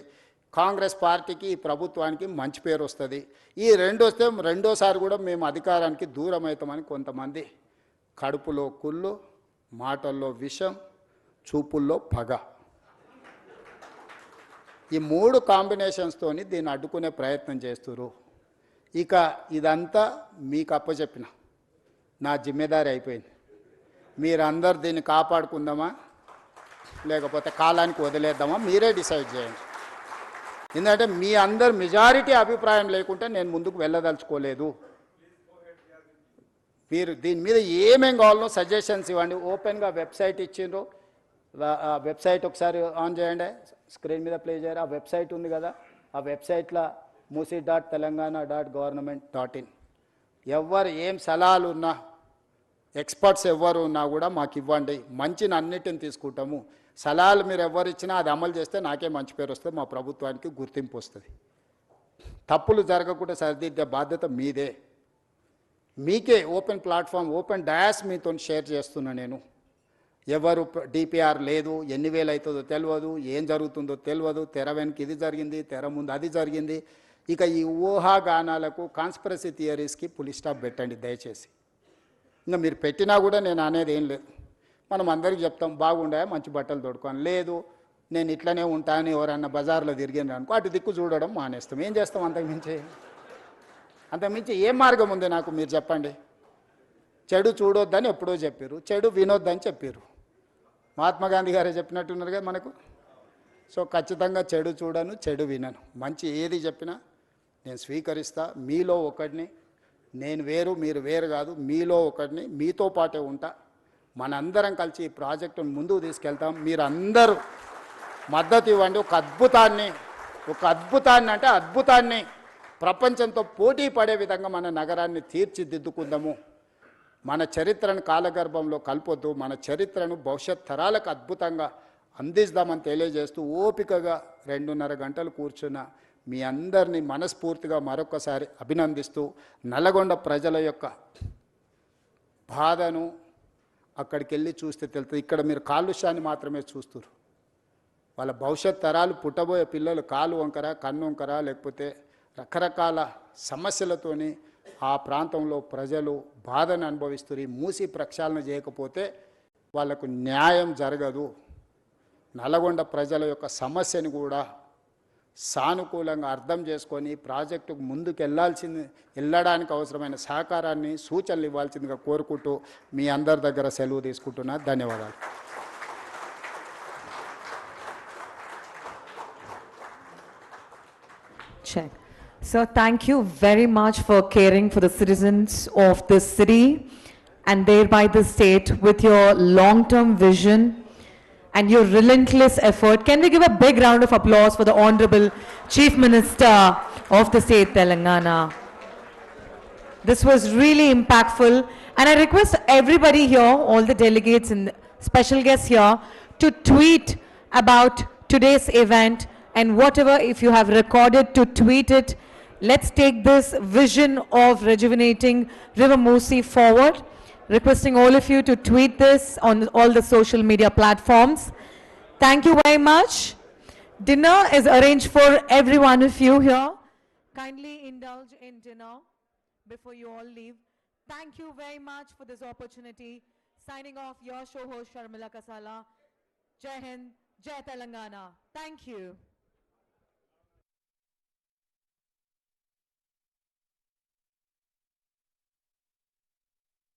కాంగ్రెస్ పార్టీకి ఈ ప్రభుత్వానికి మంచి పేరు వస్తుంది. ఈ వస్తే రెండోసారి కూడా మేము అధికారానికి దూరం అవుతామని కొంతమంది కడుపులో కుళ్ళు, మాటల్లో విషం, చూపుల్లో పగ, ఈ 3 కాంబినేషన్స్తోని దీన్ని అడ్డుకునే ప్రయత్నం చేస్తున్నారు. ఇక ఇదంతా మీకు అప్పచెప్పిన నా జిమ్మేదారి అయిపోయింది. మీరందరు దీన్ని కాపాడుకుందామా లేకపోతే కాలానికి వదిలేద్దామా మీరే డిసైడ్ చేయండి. ఎందుకంటే మీ అందరు మెజారిటీ అభిప్రాయం లేకుంటే నేను ముందుకు వెళ్ళదలుచుకోలేదు. మీరు దీని మీద ఏమేం కావాలో సజెషన్స్ ఇవ్వండి. ఓపెన్గా వెబ్సైట్ ఇచ్చిండ్రు, ఆ వెబ్సైట్ ఒకసారి ఆన్ చేయండి, స్క్రీన్ మీద ప్లే చేయరు. ఆ వెబ్సైట్ ఉంది కదా, ఆ వెబ్సైట్లో musi.telangana.government.in ఎవరు ఏం సలహాలు ఉన్నా, ఎక్స్పర్ట్స్ ఎవరు ఉన్నా కూడా మాకు ఇవ్వండి. మంచిని అన్నిటిని తీసుకుంటాము. సలహాలు మీరు ఎవరు ఇచ్చినా అది అమలు చేస్తే నాకే మంచి పేరు వస్తుంది, మా ప్రభుత్వానికి గుర్తింపు వస్తుంది. తప్పులు జరగకుండా సరిదిద్దే బాధ్యత మీదే. మీకే ఓపెన్ ప్లాట్ఫామ్, ఓపెన్ డయాస్ మీతో షేర్ చేస్తున్నా నేను. ఎవరు డిపిఆర్ లేదు, ఎన్ని వేలు అవుతుందో తెలియదు, ఏం జరుగుతుందో తెలియదు, తెర వెనక ఇది జరిగింది, తెర ముందు అది జరిగింది. ఇక ఈ ఊహాగానాలకు, కాన్స్పిరసీ థియరీస్కి పులి స్టాప్ పెట్టండి దయచేసి. ఇంకా మీరు పెట్టినా కూడా నేను అనేది ఏం లేదు. మనం అందరికీ చెప్తాం బాగుండే మంచి బట్టలు తొడుకోని, లేదు నేను ఇట్లనే ఉంటాను ఎవరన్నా బజార్లో తిరిగినారు అనుకో అటు దిక్కు చూడడం మానేస్తాం. ఏం చేస్తాం? అంతకుమించి ఏం మార్గం ఉంది నాకు మీరు చెప్పండి. చెడు చూడొద్దని ఎప్పుడో చెప్పారు, చెడు వినొద్దని చెప్పారు. మహాత్మా గాంధీ గారే చెప్పినట్టున్నారు కదా మనకు. సో ఖచ్చితంగా చెడు చూడను, చెడు వినను. మంచి ఏది చెప్పినా నేను స్వీకరిస్తా. మీలో ఒకడిని, నేను వేరు మీరు వేరు కాదు, మీలో ఒకడిని, మీతో పాటే ఉంటా. మనందరం కలిసి ఈ ప్రాజెక్టును ముందుకు తీసుకెళ్తాం. మీరందరూ మద్దతు ఇవ్వండి. ఒక అద్భుతాన్ని అంటే అద్భుతాన్ని ప్రపంచంతో పోటీ పడే విధంగా మన నగరాన్ని తీర్చిదిద్దుకుందాము. మన చరిత్రను కాలగర్భంలో కలపొద్దు, మన చరిత్రను భవిష్యత్ తరాలకు అద్భుతంగా అందిస్తామని తెలియజేస్తూ ఓపికగా 2.5 గంటలు కూర్చున్న మీ అందరినీ మనస్ఫూర్తిగా మరొకసారి అభినందిస్తూ, నల్లగొండ ప్రజల యొక్క బాధను అక్కడికి వెళ్ళి చూస్తే తెలుస్తుంది. ఇక్కడ మీరు కాలుష్యాన్ని మాత్రమే చూస్తారు. వాళ్ళ భవిష్యత్ తరాలు పుట్టబోయే పిల్లలు కాలు వంకర, కన్ను వంకర, లేకపోతే రకరకాల సమస్యలతోని ఆ ప్రాంతంలో ప్రజలు బాధను అనుభవిస్తారు. ఈ మూసి ప్రక్షాళన చేయకపోతే వాళ్లకు న్యాయం జరగదు. నల్గొండ ప్రజల యొక్క సమస్యను కూడా సానుకూలంగా అర్థం చేసుకొని ప్రాజెక్టుకు ముందుకు వెళ్ళడానికి అవసరమైన సహకారాన్ని సూచనలు ఇవ్వాల్సిందిగా కోరుకుంటూ మీ అందరి దగ్గర సెలవు తీసుకుంటున్నా. ధన్యవాదాలు. Check. Sir, thank you very much for caring for the citizens of this city and thereby the state with your long-term vision and your relentless effort. Can we give a big round of applause for the Honorable Chief Minister of the state Telangana? This was really impactful, and I request everybody here, all the delegates and special guests here, to tweet about today's event, and whatever, if you have recorded, to tweet it. Let's take this vision of rejuvenating River Musi forward. Requesting all of you to tweet this on all the social media platforms. Thank you very much. Dinner is arranged for every one of you here. Kindly indulge in dinner before you all leave. Thank you very much for this opportunity. Signing off, your show host Sharmila Kasala. Jai Hind, Jai Telangana. Thank you.